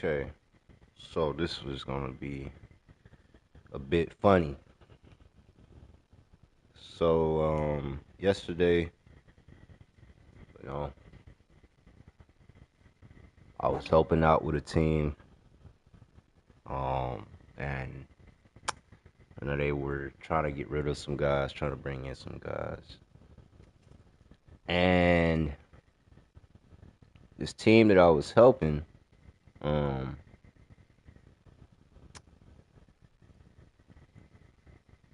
Okay, so this was gonna be a bit funny. So, yesterday, you know, I was helping out with a team, and they were trying to get rid of some guys, trying to bring in some guys, and this team that I was helping, um,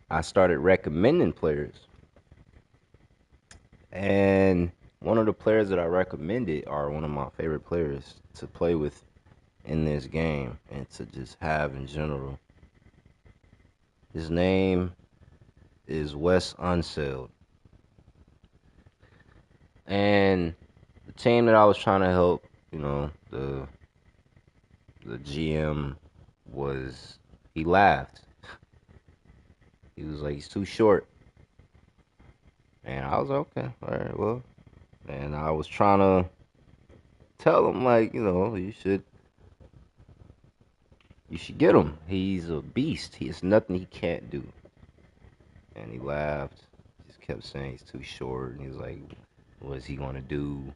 I started recommending players, and one of the players that I recommended are one of my favorite players to play with in this game and to just have in general. His name is Wes Unseld. And the team that I was trying to help, the GM was he laughed. He was like, he's too short. And I was like, okay, all right, well. And I was trying to tell him like, you should get him. He's a beast. There's nothing he can't do. And he laughed. Just kept saying he's too short. And he was like, what is he gonna do?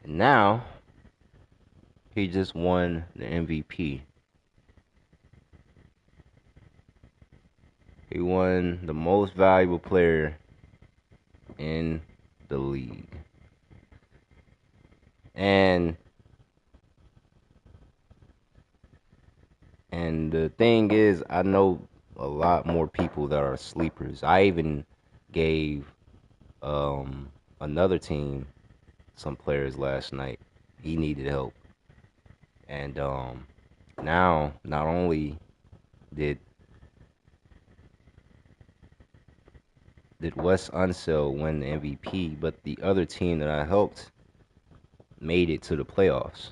And now he just won the MVP. He won the most valuable player in the league. And the thing is, I know a lot more people that are sleepers. I even gave another team some players last night. He needed help. And now not only did Wes Unseld win the MVP, but the other team that I helped made it to the playoffs.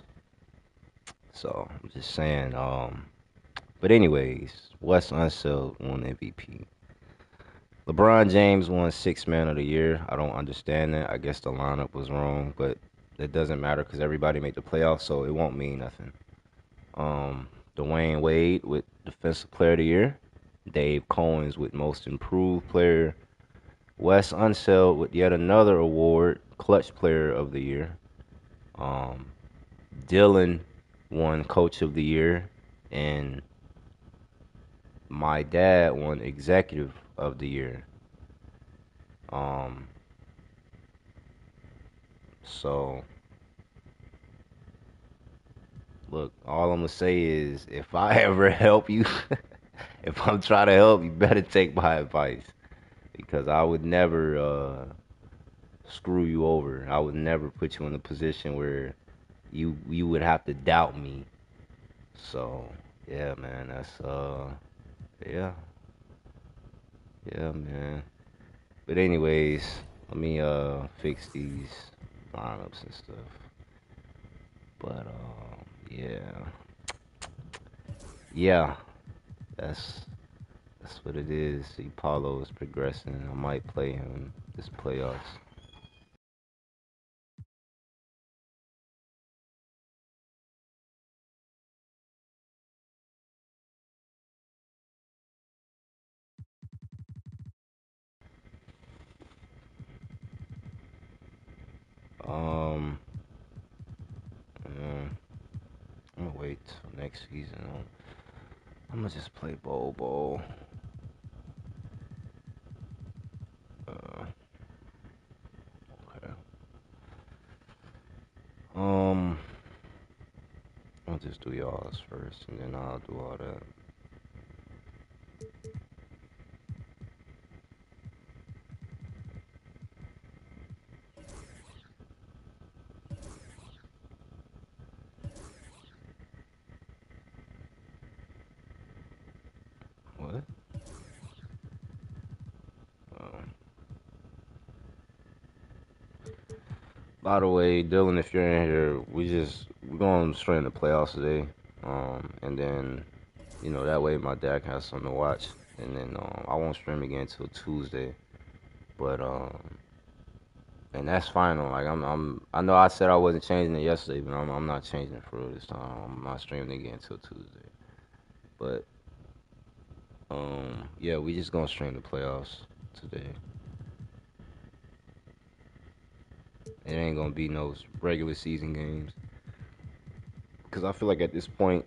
So I'm just saying, but anyways, Wes Unseld won MVP. LeBron James won Sixth Man of the Year. I don't understand that. I guess the lineup was wrong, but it doesn't matter because everybody made the playoffs, so it won't mean nothing. Dwayne Wade with Defensive Player of the Year. Dave Cowens with Most Improved Player. Wes Unseld with yet another award, Clutch Player of the Year. Um, Dylan won Coach of the Year, and my dad won Executive of the Year. Um, so look, all I'm gonna say is if I ever help you, if I'm trying to help, you better take my advice because I would never screw you over. I would never put you in a position where you would have to doubt me. So yeah, man, that's yeah, yeah, man. But anyways, let me fix these lineups and stuff. But yeah, yeah, that's that's what it is. See, Paulo is progressing. I might play him this playoffs. Um, mm, I'm gonna wait till next season. I'm gonna just play Bowl. Uh, okay. Um, I'll just do y'all's first, and then I'll do all that. What? Um, by the way, Dylan, if you're in here, we're going straight into playoffs today. And then that way my dad can have something to watch, and then I won't stream again until Tuesday. But and that's final. Like I know I said I wasn't changing it yesterday, but I'm not changing it for real this time. I'm not streaming again until Tuesday. But yeah, we just gonna stream the playoffs today. It ain't gonna be no regular season games because I feel like at this point,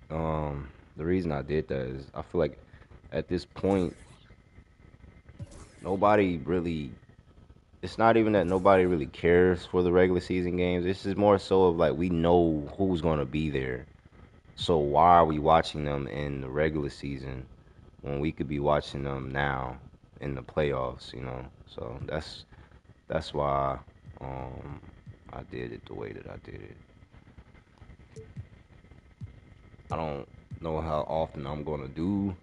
the reason I did that is I feel like at this point nobody really. It's not even that nobody really cares for the regular season games. This is more so of like we know who's gonna be there. So why are we watching them in the regular season when we could be watching them now in the playoffs? So that's why um I did it the way that I did it. I don't know how often I'm gonna do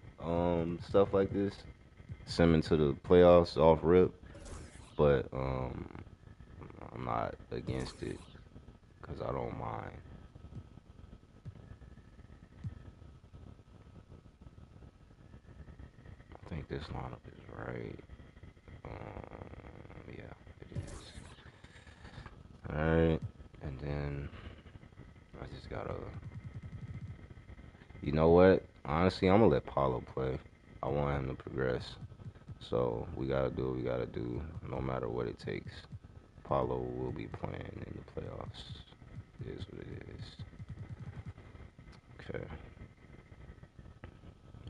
stuff like this, sim into the playoffs off rip, but I'm not against it because I don't mind. I think this lineup is right. Yeah, it is. All right, and then I just gotta. You know what? Honestly, I'm gonna let Paulo play. I want him to progress. So we gotta do what we gotta do, no matter what it takes. Paulo will be playing in the playoffs. It is what it is. Okay.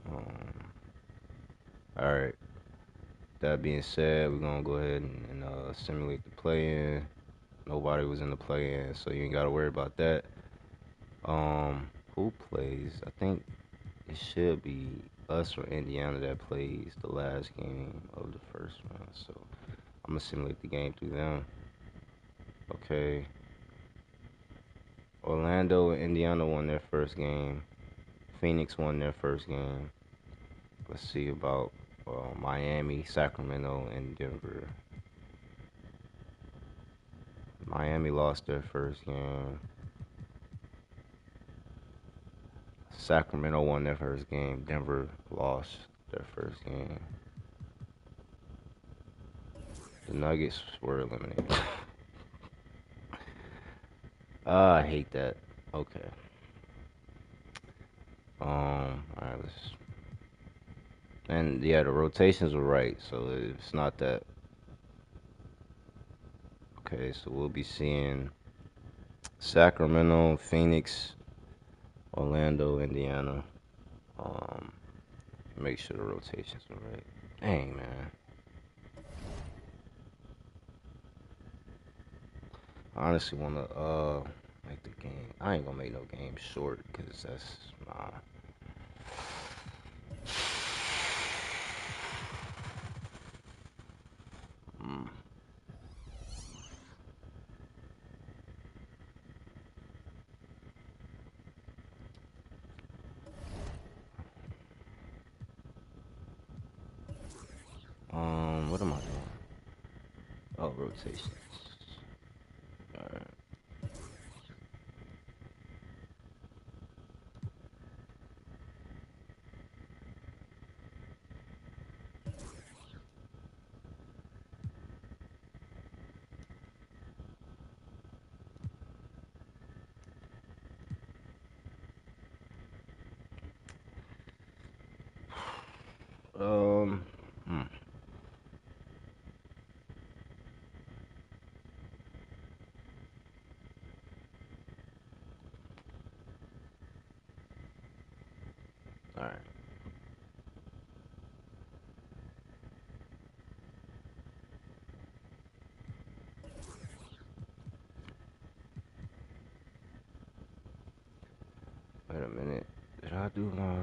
Um. All right. That being said, we're gonna go ahead and simulate the play-in. Nobody was in the play-in, so you ain't gotta worry about that. Who plays? I think it should be us or Indiana that plays the last game of the first round. So I'm gonna simulate the game through them. Okay. Orlando and Indiana won their first game. Phoenix won their first game. Let's see about Miami, Sacramento, and Denver. Miami lost their first game. Sacramento won their first game. Denver lost their first game. The Nuggets were eliminated. I hate that. Okay. Alright, let's. And yeah, the rotations were right, so it's not that. Okay, so we'll be seeing Sacramento, Phoenix, Orlando, Indiana. Um, make sure the rotations are right. Dang, man. I honestly wanna make the game. I ain't gonna make no game short because that's nah. Mm. What am I doing? Oh, rotations. Alright. Um. Hmm. All right. Wait a minute. Did I do my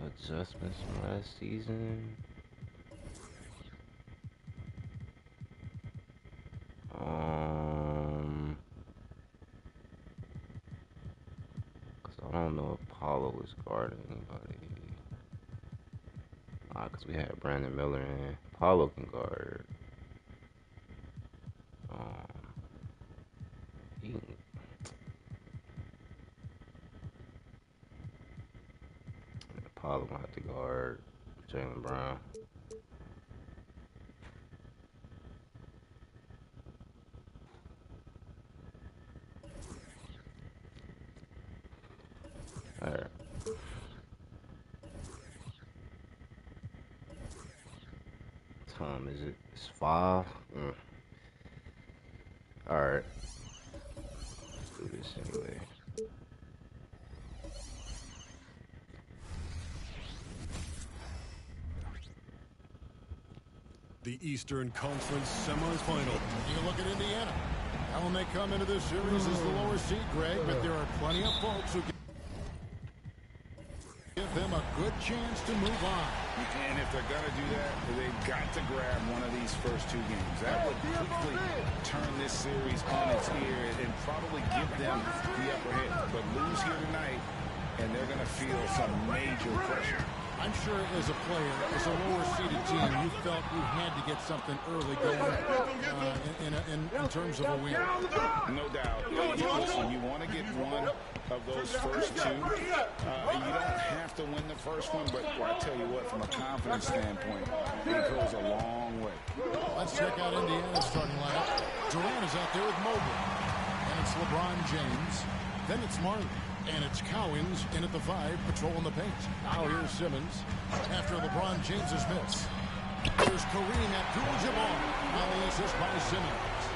adjustments from last season? Um. Cause I don't know if Paulo was guarding anybody. Cause we had Brandon Miller and Paulo can guard. Um. He can, Paulo gonna have to guard Jaylen Brown. time is it? It's 5. All right. Let's do this anyway. The Eastern Conference semifinal. You look at Indiana. How will they come into this series as the lower seed, Greg? But there are plenty of folks who give them a good chance to move on. And if they're going to do that, they've got to grab one of these first 2 games. That would quickly turn this series on its ear and probably give them the upper hand. But lose here tonight, and they're going to feel some major pressure. I'm sure as a player, as a lower-seeded team, you felt you had to get something early going in terms of a win. No doubt. Listen, you want to get one of those first 2. You don't have to win the first one, but I tell you what, from a confidence standpoint, it goes a long way. Let's check out Indiana's starting lineup. Durant is out there with Mobley. And it's LeBron James. Then it's Marley. And it's Cowens in at the 5, patrolling the paint. Now here's Simmons after LeBron James's miss. Here's Kareem Abdul-Jabbar. Now the assist by Simmons.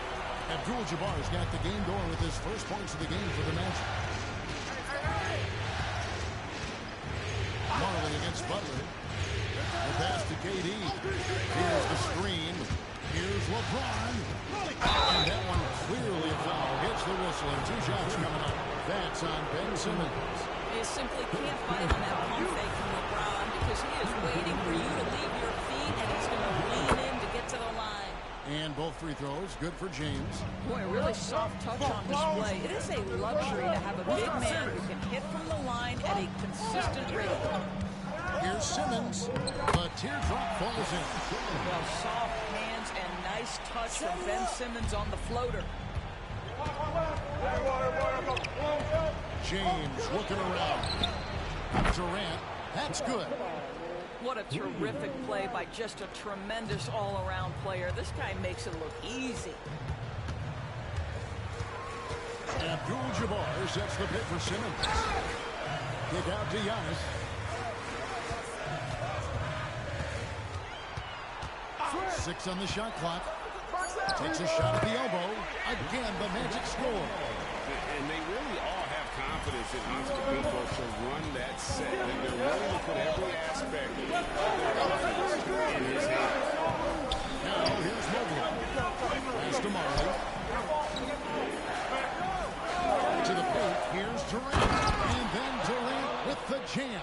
Abdul-Jabbar's got the game going with his first points of the game for the Magic. Marley against Butler. The pass to KD. Here's the screen. Here's LeBron. And that one clearly a foul. Gets the whistle and 2 shots coming up. That's on Ben Simmons. You simply can't fight on that pump fake from LeBron because he is waiting for you to leave your feet and he's going to lean in to get to the line. And both free throws, good for James. Boy, a really soft touch on display. It is a luxury to have a big man who can hit from the line at a consistent rate. Here's Simmons. The teardrop falls in. Well, soft hands and nice touch from Ben Simmons on the floater. James looking around. Durant, that's good. What a terrific play by just a tremendous all-around player. This guy makes it look easy. Abdul-Jabbar sets the pick for Simmons. Kick out to Giannis. Six on the shot clock. Takes a shot at the elbow. Again, the Magic score. And they really all have confidence in Antetokounmpo to run that set. And they're willing to put every aspect of their offense in his hands. Now, here's Mobley. Pass to Marley. To the paint. Here's Durant. And then Durant with the jam.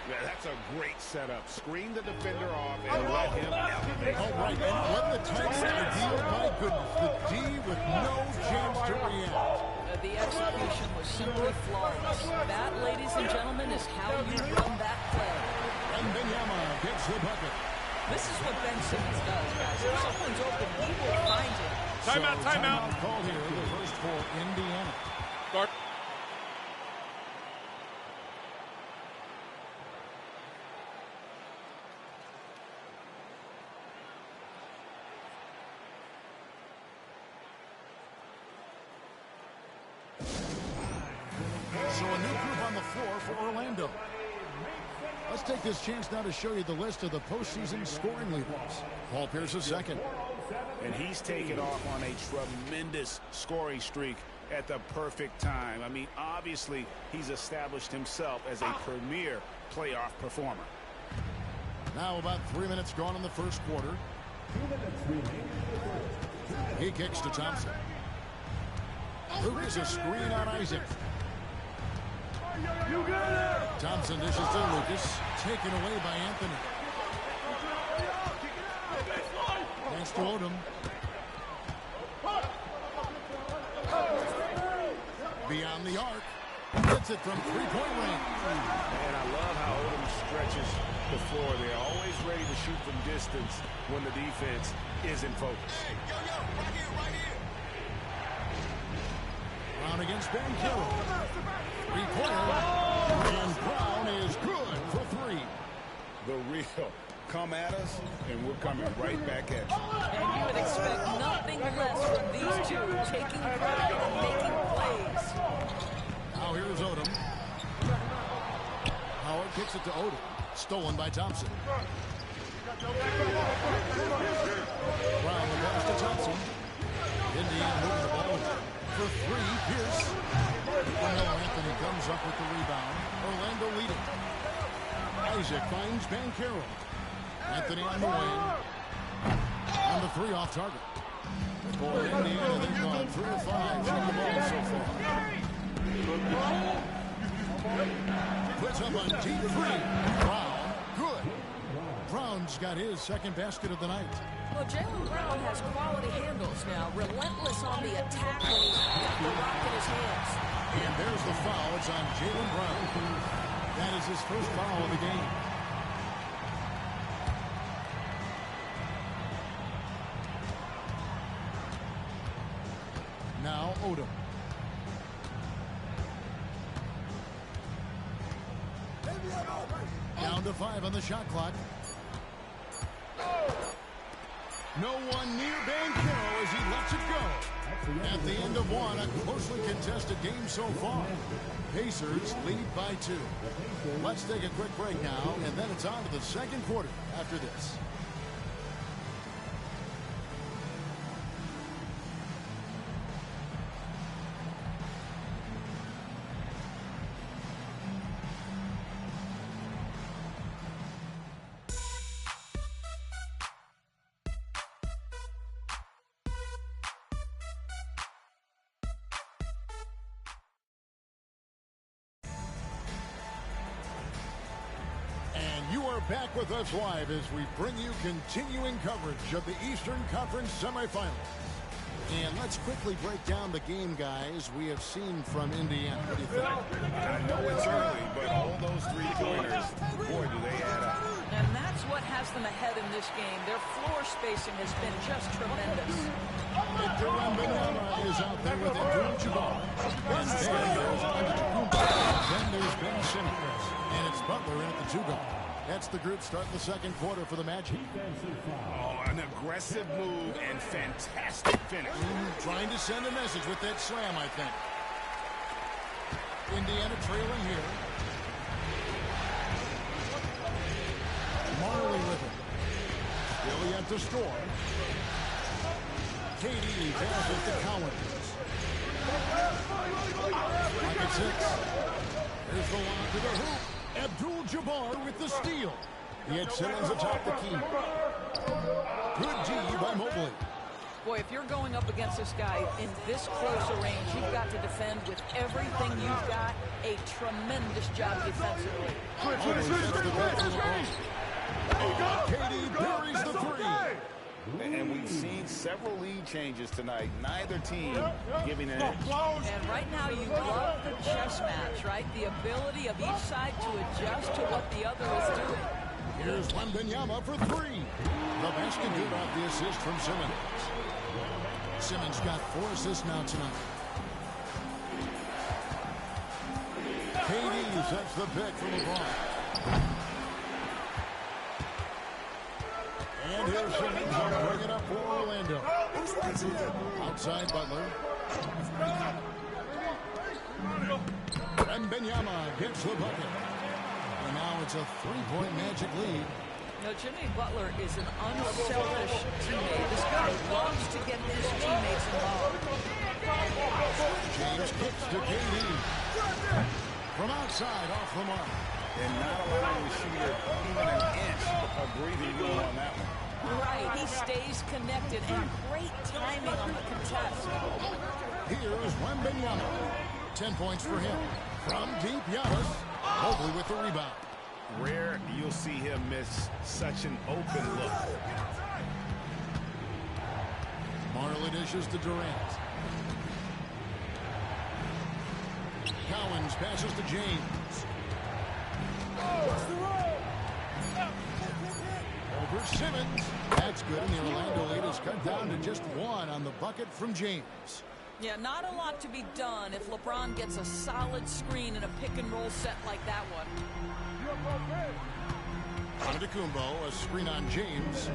Yeah, that's a great setup. Screen the defender off and let him elevate. All right, and what the Tigers ideal. My goodness, the D with no chance to react. The execution was simply flawless. That, ladies and gentlemen, is how you run that play. And Benyama gets the bucket. This is what Ben Simmons does, guys. If someone's open, he will find him. Timeout called here, the first for Indiana. Start. So a new group on the floor for Orlando. Let's take this chance now to show you the list of the postseason scoring leaders. Paul Pierce is second. And he's taken off on a tremendous scoring streak at the perfect time. I mean, obviously, he's established himself as a premier playoff performer. Now about 3 minutes gone in the first quarter. He kicks to Thompson. Lucas a screen on Isaac. Thompson dishes to Lucas. Taken away by Anthony. Thanks to Odom. Beyond the arc. Hits it from three-point range. And I love how Odom stretches the floor. They're always ready to shoot from distance when the defense is in focus. Brown against Ben Carroll. Three-pointer. And Brown is good for 3. The real come at us, and we're coming right back at you. And you would expect nothing less from these two, taking pride and making plays. Now here's Odom. Howard kicks it to Odom. Stolen by Thompson. Brown the pass to Thompson. Indiana moving the ball for three. Pierce. Carmelo Anthony comes up with the rebound. Orlando leading. Isaac finds Banchero. Anthony on the wing. And the three off target. For Indiana, they've gone 3 of 5 from the ball so far. Puts up a deep three. Brown, good. Brown's got his second basket of the night. Well, Jaylen Brown has quality handles now. Relentless on the attack when he's got the rock in his hands. And there's the foul. It's on Jaylen Brown. That is his first foul of the game. Now Odom. Down to 5 on the shot clock. No one near Banchero as he lets it go. At the end of one, a closely contested game so far. Pacers lead by 2. Let's take a quick break now, and then it's on to the second quarter after this. Back with us live as we bring you continuing coverage of the Eastern Conference semifinals. And let's quickly break down the game, guys, we have seen from Indiana. What do you think? I know it's early, but all those three-pointers, boy, do they add up. And that's what has them ahead in this game. Their floor spacing has been just tremendous. Victor Wembanyama is out there with Abdul-Jabbar. And there's Antetokounmpo. Then there's Ben Simmons. And it's Butler in at the 2-guard. That's the group starting the second quarter for the Magic. Oh, an aggressive move and fantastic finish. Trying to send a message with that slam, I think. Indiana trailing here. Marley with it. Williams to score. KD passes to Collins. Pocket 6. Here's the lob to the hoop. Abdul-Jabbar with the steal. He had Simmons atop the key. Good D by Mobley. Boy, if you're going up against this guy in this close a range, you've got to defend with everything you've got. A tremendous job defensively. KD buries the three. And we've seen several lead changes tonight. Neither team giving an edge. And right now you love the chess match, right? The ability of each side to adjust to what the other is doing. Here's Wembanyama for 3. The basket good off the assist from Simmons. Simmons got 4 assists now tonight. KD sets the pick for LeBron. And here's Simmons to bring it up for Orlando. Outside Butler. Wembanyama gets the bucket. And now it's a 3-point Magic lead. Now, Jimmy Butler is an unselfish teammate. This guy loves to get his teammates involved. James kicks to KD. From outside, off the mark. And not allowing the shooter even an inch of breathing room on that one. Right, he stays connected, and great timing on the contest. Here is Wembanyama. 10 points for him. From deep, Giannis. Mobley with the rebound. Rare you'll see him miss such an open look. Marley dishes to Durant. Collins passes to James. Over Simmons. That's good, and the Orlando lead is cut down to just 1 on the bucket from James. Yeah, not a lot to be done if LeBron gets a solid screen in a pick-and-roll set like that one. Antetokounmpo, a screen on James.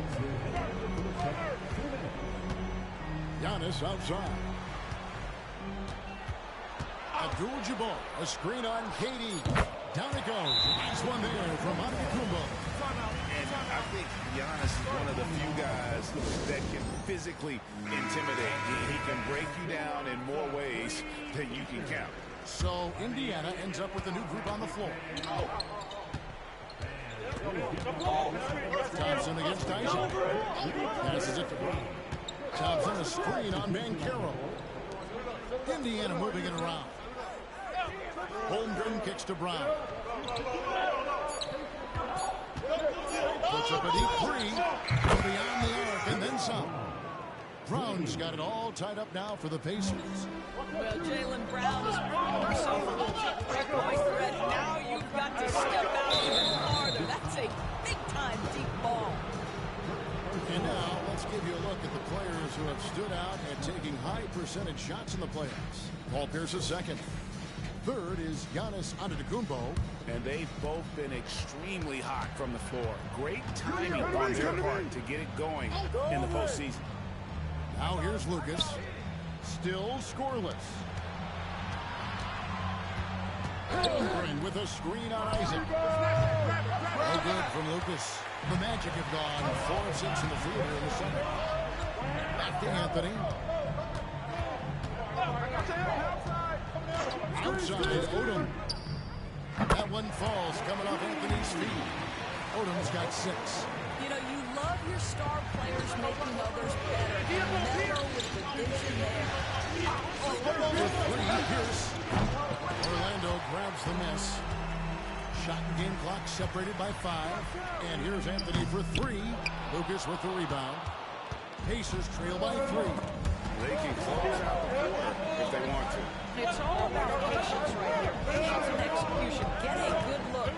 Giannis outside. Abdul-Jabbar, a screen on KD. Down it goes. Nice one there from Antetokounmpo. And I I think Giannis is one of the few guys that can physically intimidate. He can break you down in more ways than you can count. So Indiana ends up with a new group on the floor. Thompson against Isaac. Passes it to Brown. Thompson a screen on Banchero. Indiana moving it around. Holmgren kicks to Brown. Puts up a deep three. Beyond the arc and then some. Brown's got it all tied up now for the Pacers. Well, Jaylen Brown is bringing himself a legit three-point threat. Now you've got to step out even farther. That's a big-time deep ball. And now let's give you a look at the players who have stood out at taking high percentage shots in the playoffs. Paul Pierce is second. Third is Giannis Antetokounmpo. And they've both been extremely hot from the floor. Great timing on their part to get it going in the postseason. Now here's Lucas. Still scoreless. Holmgren with a screen on Isaac. No good from Lucas. The Magic have gone 4 of 6 in the field here in the second. Back to Anthony. Outside Odom. That one falls coming off Anthony's feet. Odom's got 6. You know, you love your star players making others better. Melo with the vision there. With 3, Pierce. Orlando grabs the miss. Shot and game clock separated by 5. And here's Anthony for 3. Lucas with the rebound. Pacers trail by 3. They can close out the quarter if they want to. It's all about patience right here. Patience and execution. Get a good look.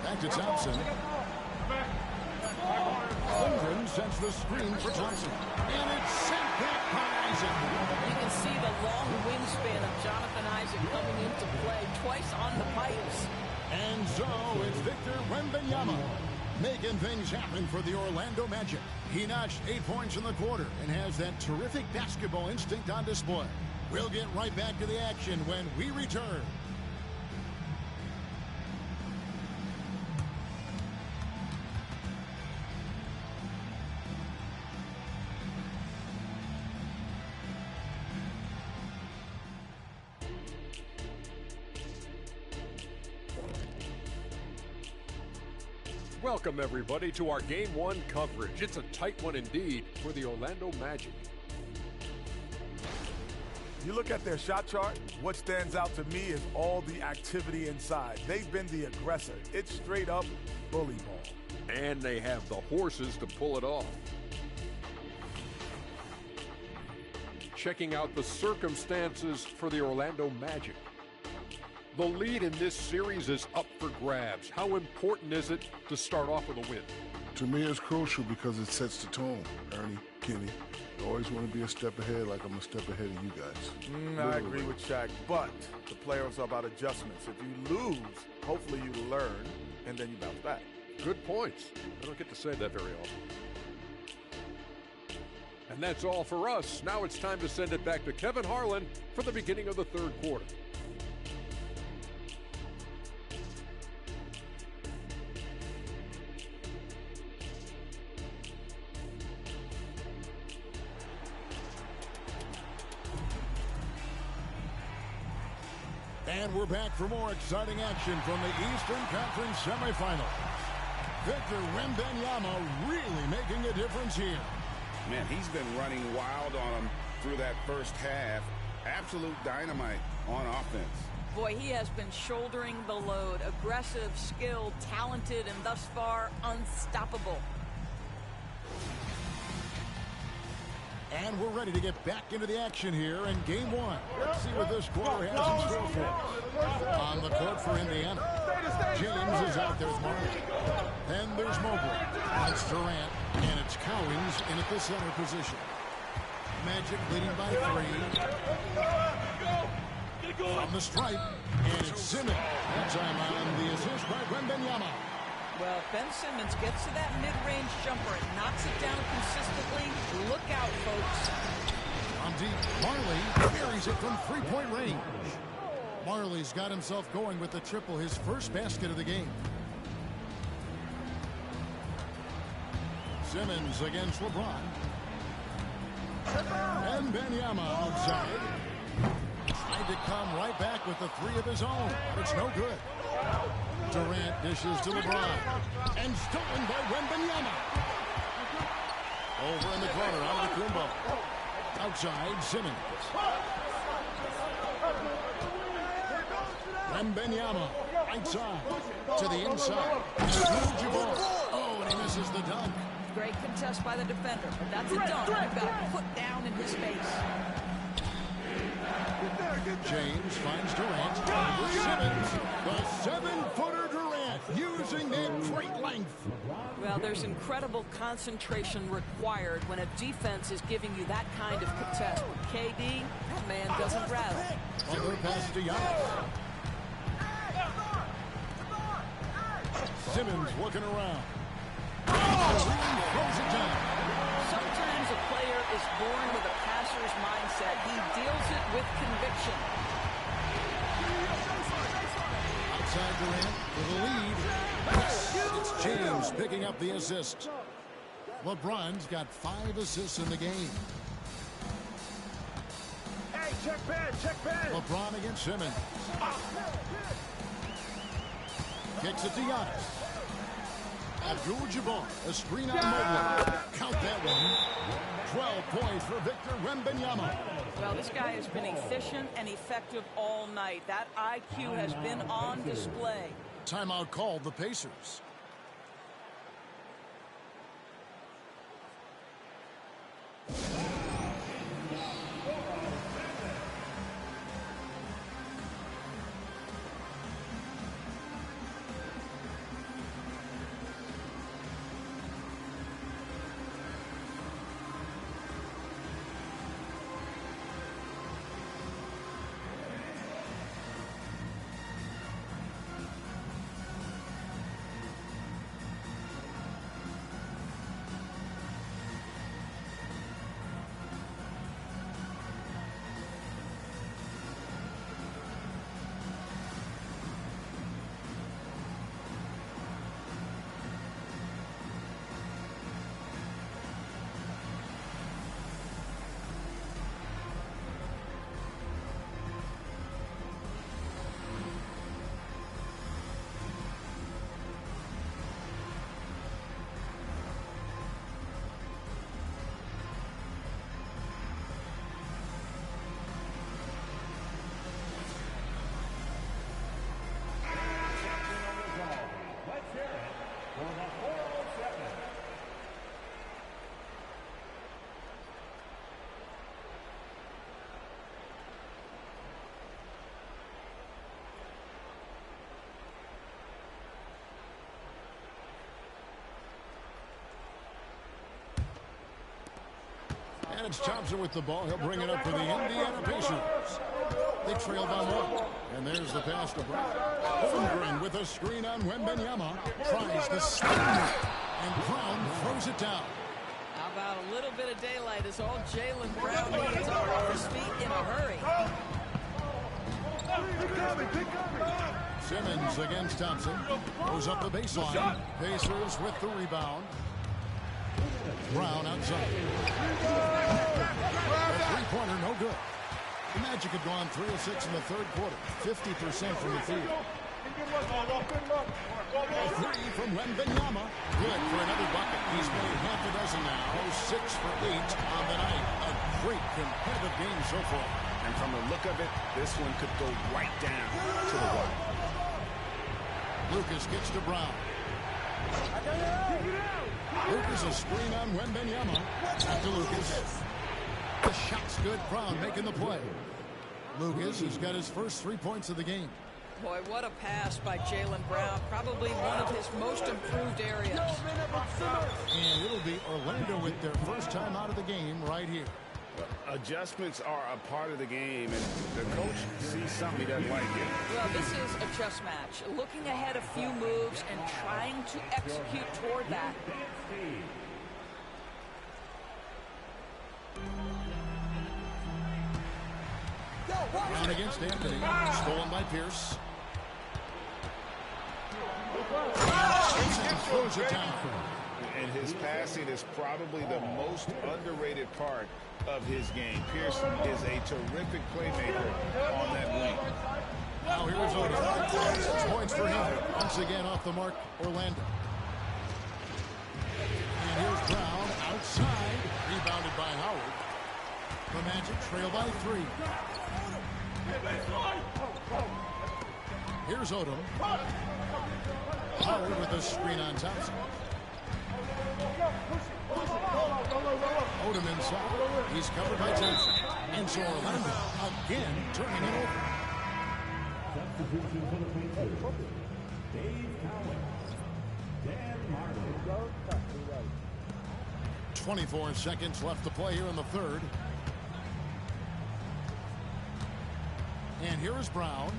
Back to Thompson. Holmgren sends the screen for Thompson. And it's sent back by Isaac. You can see the long wingspan of Jonathan Isaac coming into play twice on the pipes. And so it's Victor Wembanyama making things happen for the Orlando Magic. He notched 8 points in the quarter and has that terrific basketball instinct on display. We'll get right back to the action when we return. Welcome, everybody, to our Game 1 coverage. It's a tight one indeed for the Orlando Magic. You look at their shot chart, what stands out to me is all the activity inside. They've been the aggressor. It's straight up bully ball. And they have the horses to pull it off. Checking out the circumstances for the Orlando Magic. The lead in this series is up for grabs. How important is it to start off with a win? To me, it's crucial because it sets the tone. Ernie, Kenny, you always want to be a step ahead like I'm a step ahead of you guys. I agree with Shaq, but the playoffs are about adjustments. If you lose, hopefully you learn, and then you bounce back. Good points. I don't get to say that very often. And that's all for us. Now it's time to send it back to Kevin Harlan for the beginning of the third quarter. And we're back for more exciting action from the Eastern Conference semifinals. Victor Wembanyama really making a difference here. Man, he's been running wild on them through that first half. Absolute dynamite on offense. Boy, he has been shouldering the load. Aggressive, skilled, talented, and thus far unstoppable. And we're ready to get back into the action here in Game 1. Let's see what this quarter has in store for us. On the court for Indiana, James is out there with Marley. Then there's Mobley. It's Durant, and it's Cowens in at the center position. Magic leading by 3. From the stripe, and it's Simmons. That time on the assist by Wembanyama. Well, Ben Simmons gets to that mid-range jumper and knocks it down consistently. Look out, folks. On deep, Marley buries it from three-point range. Marley's got himself going with the triple, his first basket of the game. Simmons against LeBron. And Wembanyama outside. Tried to come right back with the three of his own. It's no good. Durant dishes to LeBron. And stolen by Wembanyama. Over in the corner, out of the Kumbo. Outside, Simmons. Wembanyama, right side, to the inside. Oh, and he misses the dunk. Great contest by the defender, but that's a dunk. You've got to put down in his face. James finds Durant. Simmons, the 7-footer Durant, using that great length. Well, there's incredible concentration required when a defense is giving you that kind of contest. KD, that man doesn't rattle. Other pass to Giannis. Simmons looking around. Throws it down. Sometimes a player is born with a passer's mindset. He deals it with conviction. Outside Durant for the lead. It's James picking up the assist. LeBron's got 5 assists in the game. Hey, check pad. LeBron against Simmons. Kicks it to Giannis. Abdul-Jabbar, a screen on Mobley. Count that one. 12 points for Victor Wembanyama. Well, this guy has been efficient and effective all night. That IQ has been on display. Timeout called the Pacers. And it's Thompson with the ball. He'll bring it up for the Indiana Pacers. They trail by 1. And there's the pass to Brown. Holmgren with a screen on Wembanyama. Tries the steal. And Brown throws it down. How about a little bit of daylight is all Jaylen Brown needs off his feet in a hurry. Simmons against Thompson. Goes up the baseline. Pacers with the rebound. Brown outside. A three-pointer, no good. The Magic had gone 3 of 6 in the third quarter. 50% from the field. A three from Wembanyama. Good for another bucket. He's made half a dozen now. 6 for 8 on the night. A great competitive game so far. And from the look of it, this one could go right down to the wire. Lucas gets to Brown. Lucas a screen on Wembanyama. Back to Lucas. The shot's good. Brown making the play. Lucas has got his first 3 points of the game. Boy, what a pass by Jaylen Brown. Probably one of his most improved areas. And it'll be Orlando with their first time out of the game right here. Adjustments are a part of the game, and the coach sees something he doesn't like here. Well, this is a chess match. Looking ahead a few moves and trying to execute toward that. Brown against Anthony. Stolen by Pierce. Throws it down. And his passing is probably the most underrated part of his game. Pierce is a terrific playmaker on that wing. Now here's Odom. 6 points for him. Once again off the mark, Orlando. And here's Brown outside. Rebounded by Howard. The Magic trail by 3. Here's Odom. Howard with a screen on Thompson. Odom inside. He's covered by Thompson. And so Orlando again turning it over. Substitution for the Pacers. Dave Cowan. Dan Marley. 24 seconds left to play here in the third. And here is Brown.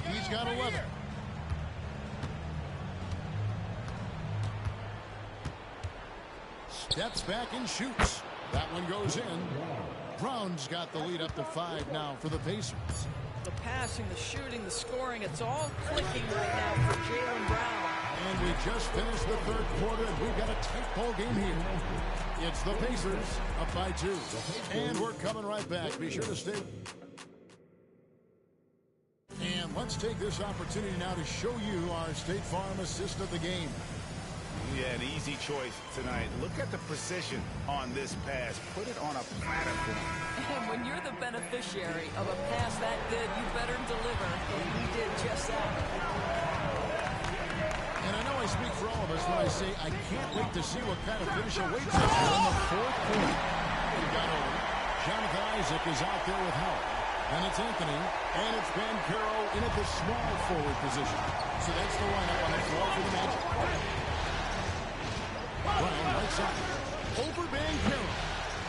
He's got 11. Steps back and shoots. That one goes in. Brown's got the lead up to 5 now for the Pacers. The passing, the shooting, the scoring, it's all clicking right now for Jaylen Brown. And we just finished the third quarter, and we've got a tight ball game here. It's the Pacers up by 2. And we're coming right back. Be sure to stay. And let's take this opportunity now to show you our State Farm assist of the game. Yeah, an easy choice tonight. Look at the precision on this pass. Put it on a platter for him. And when you're the beneficiary of a pass that good, you better deliver. And he did just that. And I know I speak for all of us when I say I can't wait to see what kind of finish awaits us in the fourth quarter. We've got over. Jonathan Isaac is out there with Howard. And it's Anthony. And it's Banchero in at the small forward position. So that's the lineup on the floor for the Magic. Brown right side. Over Banchero.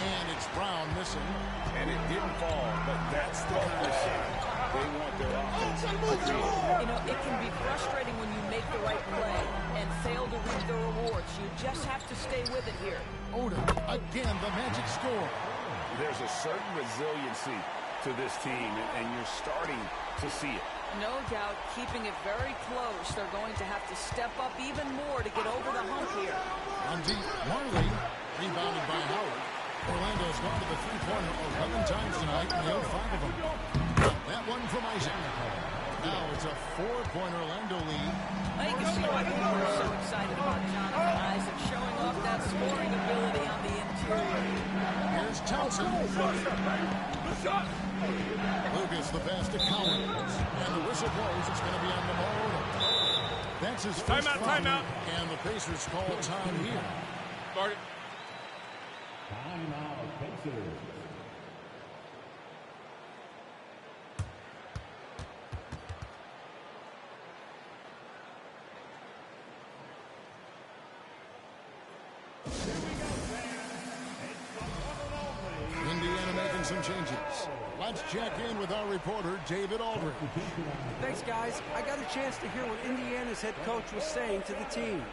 And it's Brown missing. And it didn't fall, but that's the kind of shot they want their offense to create. You know, it can be frustrating when you make the right play and fail to reap the rewards. You just have to stay with it here. Odom, again, the Magic score. There's a certain resiliency to this team, and you're starting to see it. No doubt, keeping it very close. They're going to have to step up even more to get over the hump here. On deep, Marley, rebounded by Howard. Orlando's gone to the three-pointer 11 times tonight, and they have 5 of them. That one from Isaac. Now it's a 4-point Orlando lead. I can see why people are so excited about Jonathan Isaac showing off that scoring ability on the interior. Here's Thompson. Lucas the pass to Collins. And the whistle blows. It's going to be on Lamar Odom. That's his first timeout. And the Pacers call time here. Start it. Timeout, Pacers. Indiana making some changes. Let's check in with our reporter, David Aldridge. Thanks, guys. I got a chance to hear what Indiana's head coach was saying to the team.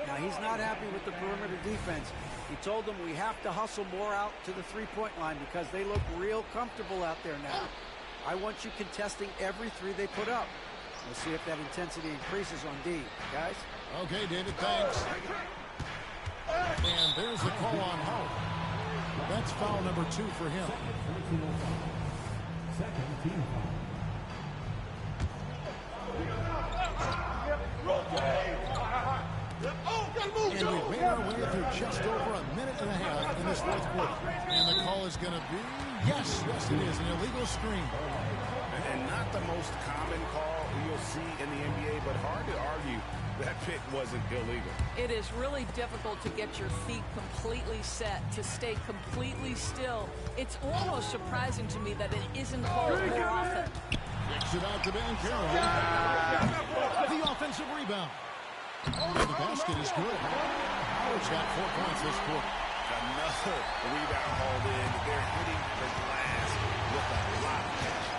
Now, he's not happy with the perimeter defense. He told them we have to hustle more out to the three-point line because they look real comfortable out there now. I want you contesting every three they put up. We'll see if that intensity increases on D. Guys? Okay, David, thanks. And there's the call on Howard. That's foul number 2 for him. Second team foul. And we've made our way through just over a minute and a half in this fourth quarter. And the call is going to be, yes, it is, an illegal screen. And not the most common call you'll see in the NBA, but hard to argue that pick wasn't illegal. It is really difficult to get your feet completely set, to stay completely still. It's almost surprising to me that it isn't called more often. Kicks it out to Banchero. The offensive rebound. And the basket is good. Howard's got 4 points this quarter. Another rebound hauled in. They're hitting the glass with a lot of passion.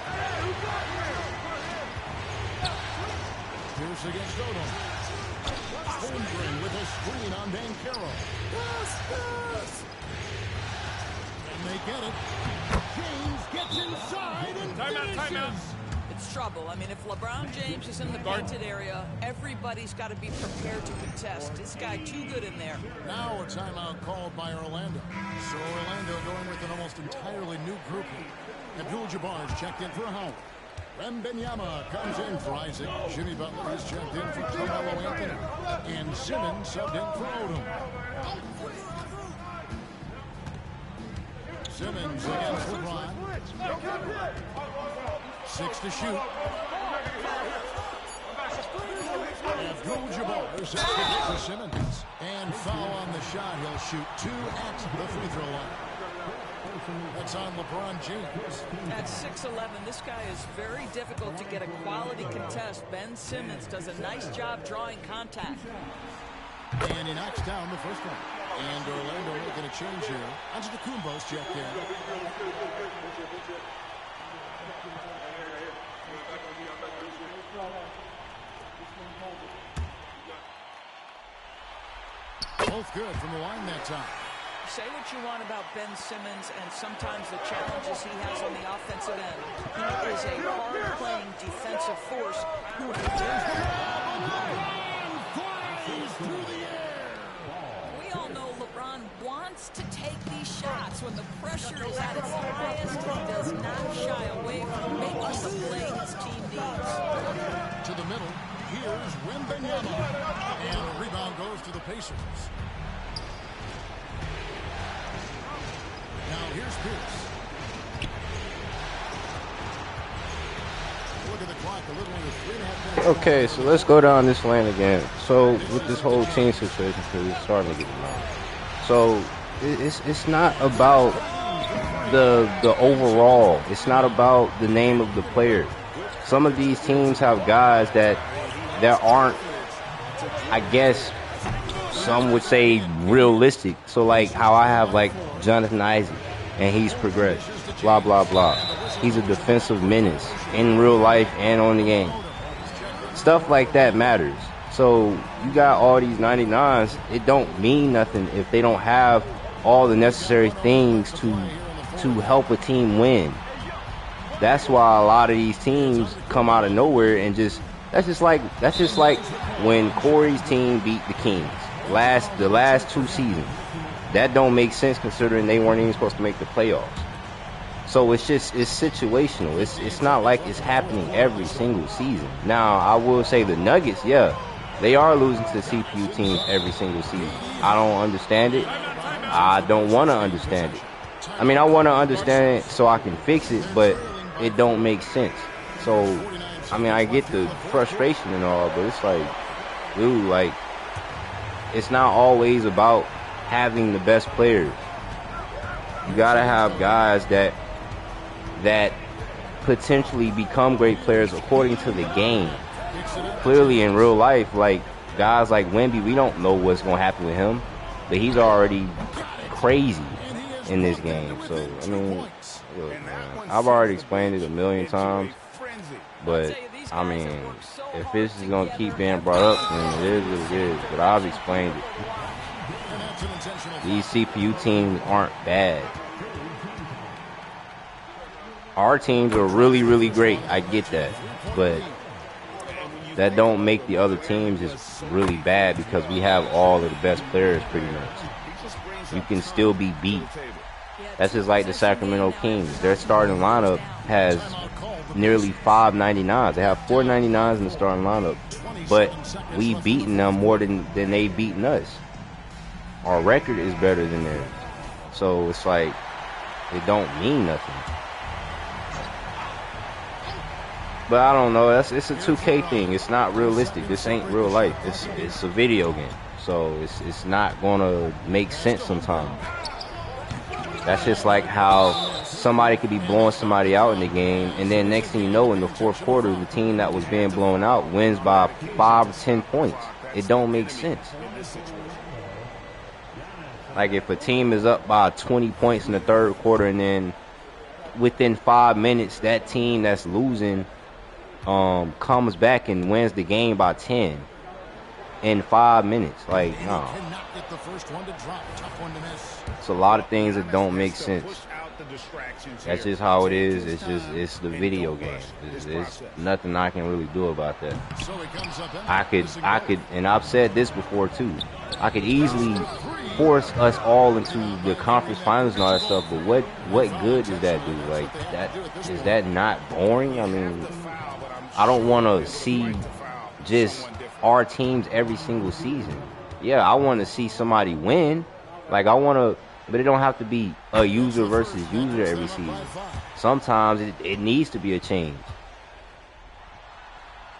Pierce against Odom. Holmgren with a screen on Banchero. And they get it. James gets inside and finishes. Timeout. It's it's trouble. I mean, if LeBron James is in the painted area, everybody's got to be prepared to contest. This guy too good in there. Now a timeout called by Orlando. So Orlando going with an almost entirely new grouping. Abdul-Jabbar is checked in for Howard. Wembanyama comes in for Isaac. Jimmy Butler is checked in for Carmelo Anthony. And Simmons subbed in for Odom. Simmons against LeBron. 6 to shoot. Abdul-Jabbar sets the pick for Simmons. And foul on the shot. He'll shoot 2 at the free throw line. That's on LeBron James. At 6'11", this guy is very difficult to get a quality contest. Ben Simmons does a nice job drawing contact. And he knocks down the first one. And Orlando making a change here. Antetokounmpo's checked in. Both good from the line that time. Say what you want about Ben Simmons and sometimes the challenges he has on the offensive end. He is a hard-playing defensive force who we all know LeBron wants to take these shots when the pressure is at its highest. He does not shy away from making the play his team needs. To the middle, here's Wembanyama. And the rebound goes to the Pacers. Now here's Pierce. Look at the clock, a little under 3.5 minutes. Okay, so let's go down this lane again. So with this whole team situation, because it's starting to get annoying. So it's not about the overall. It's not about the name of the player. Some of these teams have guys that aren't, I guess, some would say realistic. So like how I have like Jonathan Isaac, and he's progressed, blah, blah, blah. He's a defensive menace in real life and on the game. Stuff like that matters. So you got all these 99s, it don't mean nothing if they don't have all the necessary things to help a team win. That's why a lot of these teams come out of nowhere and that's just like when Corey's team beat the Kings the last 2 seasons. That don't make sense considering they weren't even supposed to make the playoffs. So it's situational. It's not like it's happening every single season. Now, I will say the Nuggets, yeah, they are losing to CPU teams every single season. I don't understand it. I don't want to understand it. I mean, I want to understand it so I can fix it, but it don't make sense. So, I mean, I get the frustration and all, but it's like, dude, like, it's not always about having the best players. You gotta have guys that potentially become great players according to the game. Clearly in real life, like guys like Wemby, we don't know what's gonna happen with him, but he's already crazy in this game. So I mean, look, man, I've already explained it a million times, but I mean, if this is gonna keep being brought up, then it is what it is. But I've explained it. These CPU teams aren't bad. Our teams are really, really great. I get that. But that don't make the other teams just really bad because we have all of the best players pretty much. You can still be beat. That's just like the Sacramento Kings. Their starting lineup has nearly 5 99s. They have 4 99s in the starting lineup. But we beaten them more than they beaten us. Our record is better than theirs. So it's like, it don't mean nothing. But I don't know, it's a 2K thing. It's not realistic. This ain't real life. It's a video game. So it's not gonna make sense sometimes. That's just like how somebody could be blowing somebody out in the game, and then next thing you know, in the fourth quarter, the team that was being blown out wins by 5 or 10 points. It don't make sense. Like if a team is up by 20 points in the third quarter, and then within 5 minutes, that team that's losing comes back and wins the game by 10 in 5 minutes. Like, no. It's a lot of things that don't make sense. the distractions. That's just how it is. It's the video game. It's nothing I can really do about that. I could, and I've said this before too. I could easily force us all into the conference finals and all that stuff, but what good does that do? Like, is that not boring? I mean, I don't want to see just our teams every single season. Yeah, I want to see somebody win. Like, I want to, but it don't have to be a user versus user every season. Sometimes it needs to be a change.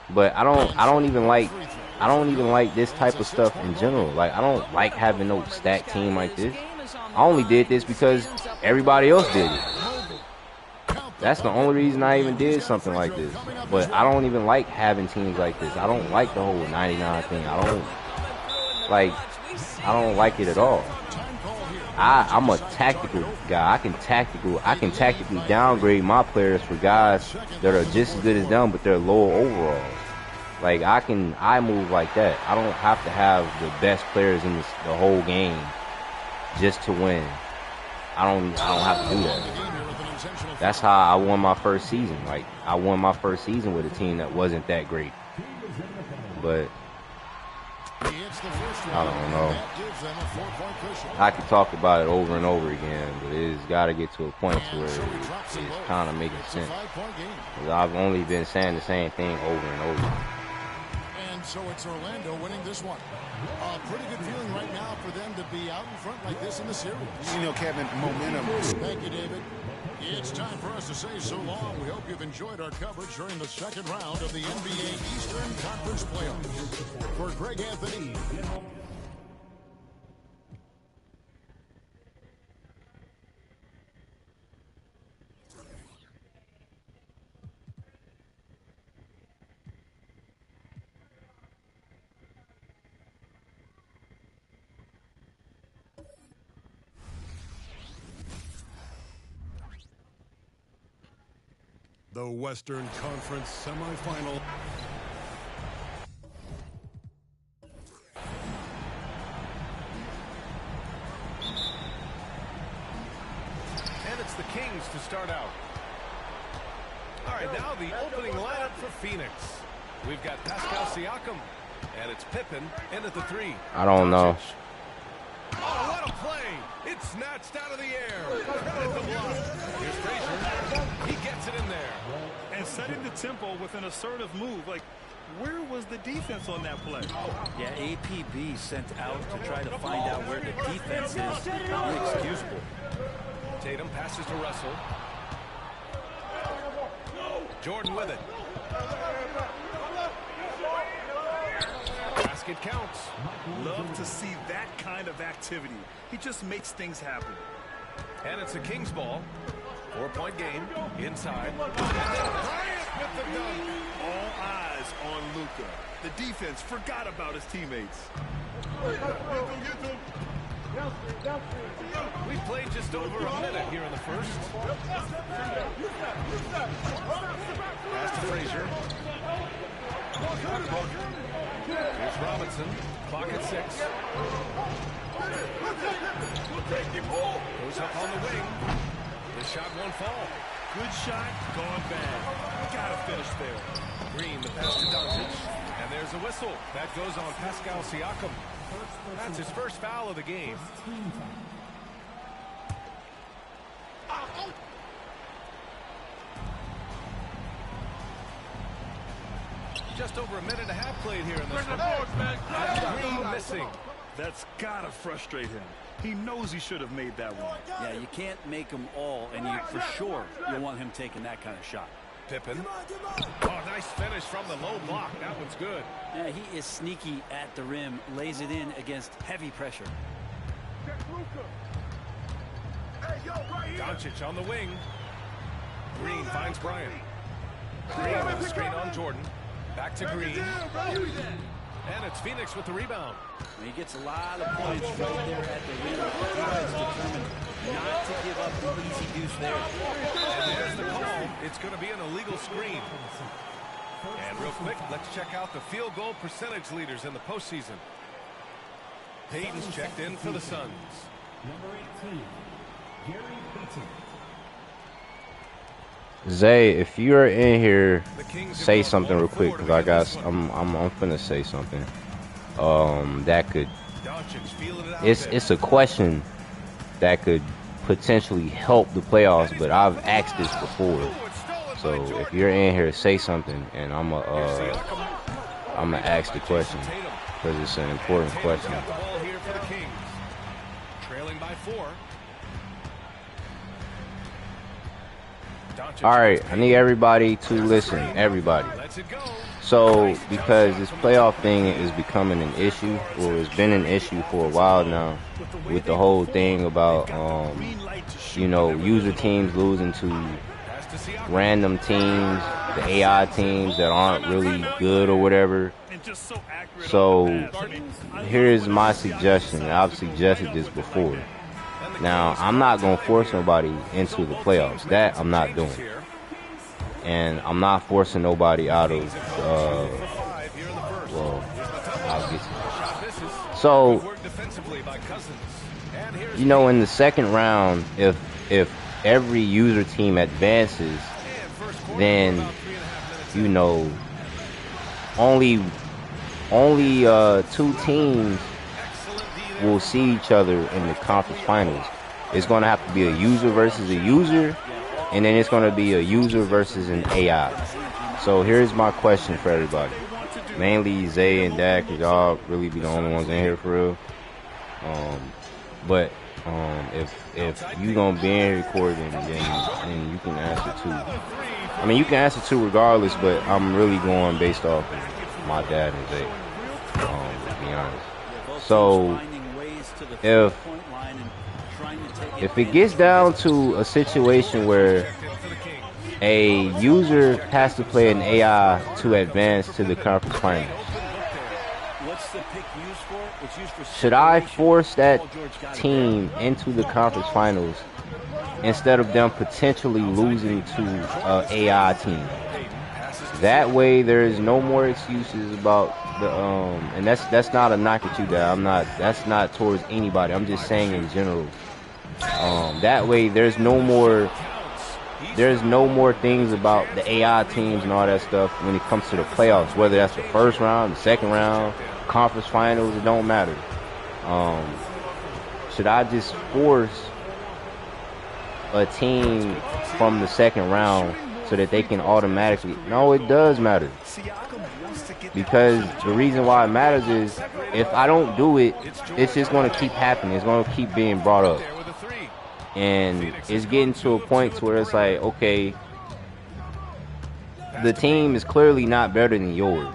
But I don't even like this type of stuff in general. Like, I don't like having no stacked team like this. I only did this because everybody else did it. That's the only reason I even did something like this. But I don't even like having teams like this. I don't like the whole 99 thing. I don't like it at all. I'm a tactical guy. I can tactically downgrade my players for guys that are just as good as them, but they're lower overall. Like, I move like that. I don't have to have the best players in the whole game just to win. I don't have to do that. That's how I won my first season. Like, I won my first season with a team that wasn't that great. But I don't know. I could talk about it over and over again, but it's got to get to a point where it's kind of making sense. Because I've only been saying the same thing over and over. And so it's Orlando winning this one. A pretty good feeling right now for them to be out in front like this in the series. You know, Kevin, momentum. Thank you, David. It's time for us to say so long. We hope you've enjoyed our coverage during the second round of the NBA Eastern Conference Playoffs. For Greg Anthony. The Western Conference semifinal. And it's the Kings to start out. All right, now the opening lineup for Phoenix. We've got Pascal Siakam, and it's Pippen in at the 3. I don't know. Oh, what a play! It's snatched out of the air. At the block. Here's Frazier. He gets it in there. And setting the tempo with an assertive move. Like, where was the defense on that play? Yeah, APB sent out to try to find out where the defense is. Inexcusable. Tatum passes to Russell. Jordan with it. Basket counts. Love to see that kind of activity. He just makes things happen. And it's a Kings ball. 4-point game. Inside. And then Bryant with the dunk. All eyes on Luka. The defense forgot about his teammates. We've played just over a minute here in the first. Pass to Frazier. Here's Robinson. Clock at 6. Goes up on the wing. The shot won't fall. Good shot, gone bad. Gotta finish there. Green, the pass to Doncic. And there's a whistle. That goes on Pascal Siakam. That's his first foul of the game. Just over a minute and a half played here in this one. Green missing. That's gotta frustrate him. He knows he should have made that one. Yeah, you can't make them all, and you for sure you want him taking that kind of shot. Pippen. Oh, nice finish from the low block. That one's good. Yeah, he is sneaky at the rim, lays it in against heavy pressure. Doncic on the wing. Green finds Bryant. Green with the screen on Jordan. Back to Green. And it's Phoenix with the rebound. He gets a lot of points right there at the rim. The defense determined not to give up the easy deuce there. And there's the call. It's going to be an illegal screen. And real quick, let's check out the field goal percentage leaders in the postseason. Payton's checked in for the Suns. Number 18, Gary Payton. Zay, if you're in here, say something real quick, cause I'm finna say something. That could, it's a question that could potentially help the playoffs, but I've asked this before. So if you're in here, say something, and I'm gonna ask the question, cause it's an important question. Trailing by 4. All right, I need everybody to listen. Everybody. So, because this playoff thing is becoming an issue, or it's been an issue for a while now, with the whole thing about, user teams losing to random teams, the AI teams that aren't really good or whatever. So, here's my suggestion. I've suggested this before. Now, I'm not going to force nobody into the playoffs. That I'm not doing. And I'm not forcing nobody out of, I'll get to that. So, in the second round, if every user team advances, then, only 2 teams will see each other in the conference finals. It's going to have to be a user versus a user, and then it's going to be a user versus an AI. So here's my question for everybody. Mainly Zay and Dak, because y'all really be the only ones in here for real. But if you going to be in here recording, then you can answer too. I mean, you can answer too regardless, but I'm really going based off of my dad and Zay, to be honest. So if it gets down to a situation where a user has to play an AI to advance to the conference finals, should I force that team into the conference finals instead of them potentially losing to an AI team? That way, there is no more excuses about the and that's not a knock at you, Dad. That's not towards anybody. I'm just saying in general. That way, there's no more things about the AI teams and all that stuff when it comes to the playoffs. Whether that's the first round, the second round, conference finals, it don't matter. Should I just force a team from the second round so that they can automatically? No, it does matter. Because the reason why it matters is if I don't do it, it's just going to keep happening. It's going to keep being brought up. And it's getting to a point to where it's like, okay, the team is clearly not better than yours.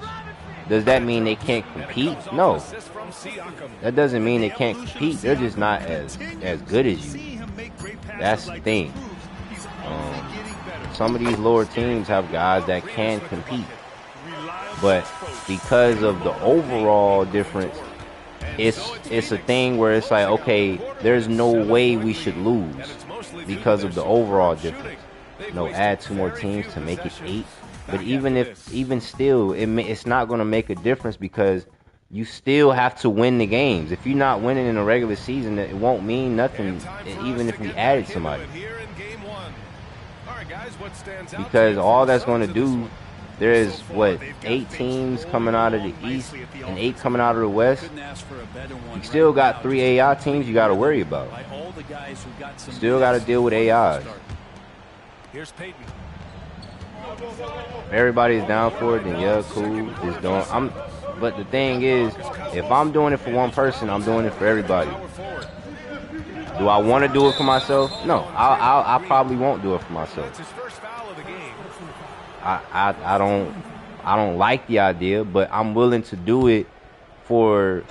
Does that mean they can't compete? No. That doesn't mean they can't compete. They're just not as good as you. That's the thing. Some of these lower teams have guys that can compete. But because of the overall difference, it's a thing where it's like, okay, there's no way we should lose because of the overall difference. Add 2 more teams to make it 8. But even still, it's not going to make a difference because you still have to win the games. If you're not winning in a regular season, it won't mean nothing, even if we added somebody. Because all that's going to do, there is, 8 teams coming out of the East and 8 coming out of the West. You still got 3 AI teams you got to worry about. Still got to deal with AIs. Here's Peyton. If everybody's down for it, then yeah, cool. Just don't. But the thing is, if I'm doing it for one person, I'm doing it for everybody. Do I want to do it for myself? No, I probably won't do it for myself. I don't like the idea, but I'm willing to do it for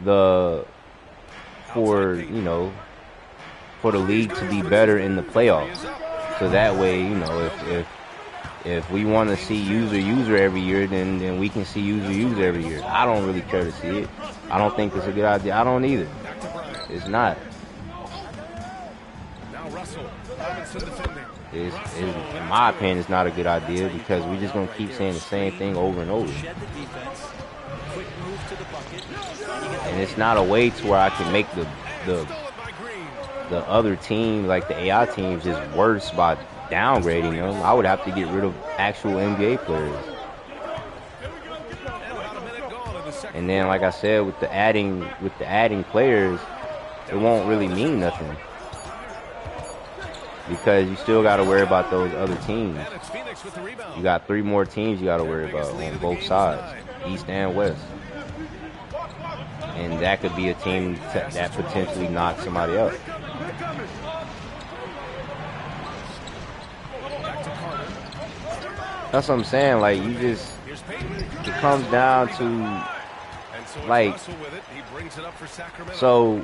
the league to be better in the playoffs. So that way, if we want to see user every year, then we can see user every year. I don't really care to see it. I don't think it's a good idea. I don't either. It's not. In my opinion, it's not a good idea because we're just going to keep saying the same thing over and over. And it's not a way to where I can make the other team, like the AI teams, just worse by downgrading them. I would have to get rid of actual NBA players. And then, like I said, with the adding players, it won't really mean nothing because you still got to worry about those other teams. You got 3 more teams you got to worry about on both sides, East and West. And that could be a team that potentially knocks somebody up. That's what I'm saying. Like, you just, it comes down to, like, so,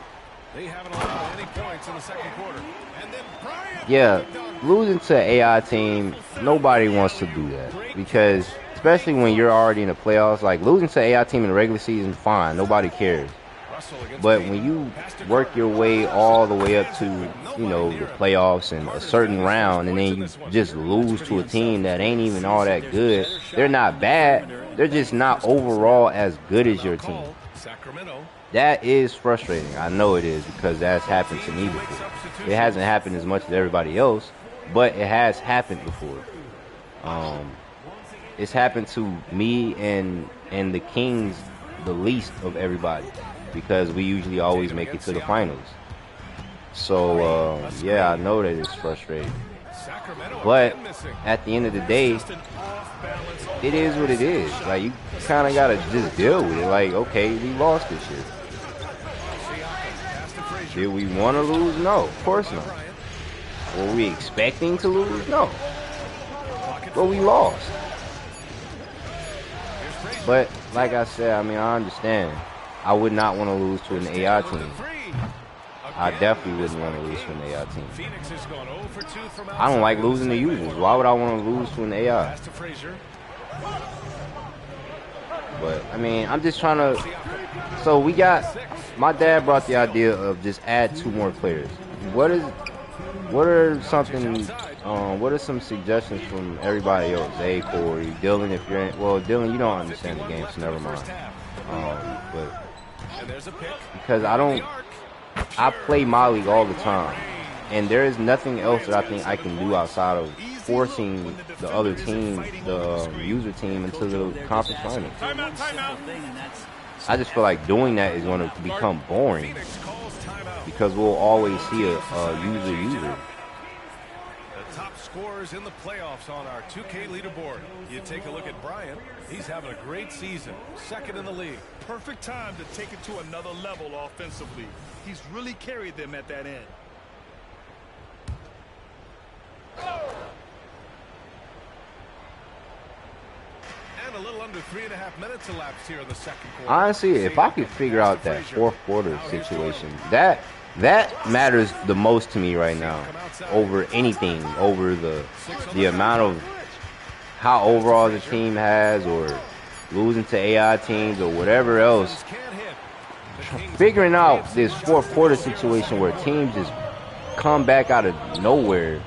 yeah, losing to an AI team, nobody wants to do that because, especially when you're already in the playoffs, like losing to an AI team in the regular season, fine, nobody cares. But when you work your way all the way up to, you know, the playoffs and a certain round, and then you just lose to a team that ain't even all that good, they're not bad, they're just not overall as good as your team. That is frustrating. I know it is because that's happened to me before. It hasn't happened as much as everybody else, but it has happened before. It's happened to me and the Kings the least of everybody because we usually always make it to the finals. So, yeah, I know that it's frustrating. But at the end of the day, it is what it is. Like, you kind of got to just deal with it. Like, okay, we lost this year. Did we want to lose? No, of course not. Were we expecting to lose? No. But we lost. But, like I said, I mean, I understand. I would not want to lose to an AI team. I definitely wouldn't want to lose to an AI team. I don't like losing to users. Why would I want to lose to an AI? But, I mean, I'm just trying to... So, we got... My dad brought the idea of just add 2 more players. What are some suggestions from everybody else? Hey, Corey, Dylan, if you're in... Well, Dylan, you don't understand the game, so never mind. But... Because I play my league all the time, and there is nothing else that I think I can do outside of forcing the other team, the user team, into the conference finals. I just feel like doing that is going to become boring because we'll always see a user. The top scorers in the playoffs on our 2K leaderboard. You take a look at Bryant. He's having a great season, 2nd in the league. Perfect time to take it to another level offensively. He's really carried them at that end. And a little under 3.5 minutes elapsed here in the second quarter. Honestly, if I could figure out that 4th quarter situation, that matters the most to me right now over anything, over the amount of how overall the team has or losing to AI teams or whatever else. Figuring out this 4th quarter situation where teams just come back out of nowhere,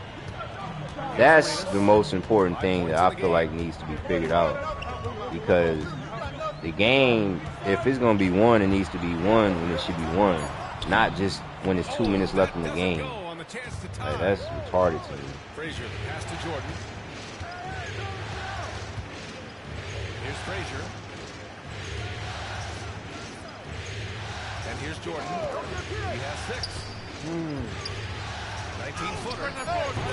that's the most important thing that I feel like needs to be figured out. Because the game, if it's going to be won, it needs to be won when it should be won. Not just when it's 2 minutes left in the game. Like, that's retarded to me. Frazier, pass to Jordan. Here's Frazier. And here's Jordan. He has 6. 19-footer.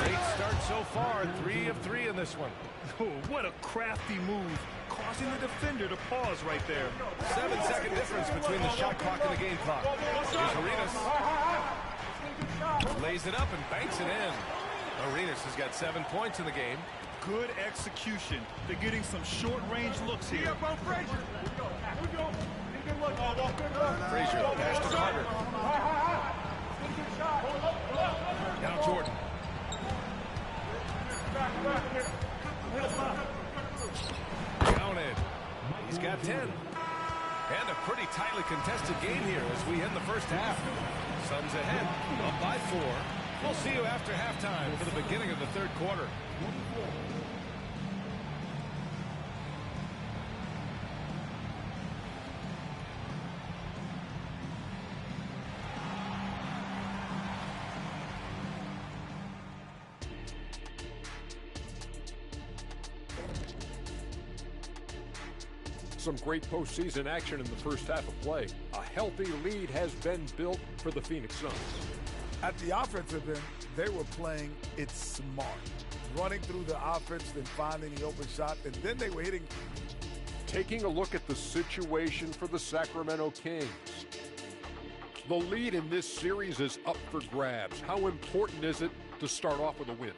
Great start so far. 3 of 3 in this one. Oh, what a crafty move. Causing the defender to pause right there. 7-second difference between the shot clock and the game clock. Here's Arenas. Lays it up and banks it in. Arenas has got 7 points in the game. Good execution. They're getting some short-range looks here. Frazier, pass to Carter. Now Jordan. Counted. He's got 10. And a pretty tightly contested game here as we end the first half. Suns ahead, up by 4. We'll see you after halftime for the beginning of the 3rd quarter. Some great postseason action in the first half of play. A healthy lead has been built for the Phoenix Suns. At the offensive end, they were playing it smart. Running through the offense, then finding the open shot, and then they were hitting. Taking a look at the situation for the Sacramento Kings. The lead in this series is up for grabs. How important is it to start off with a win?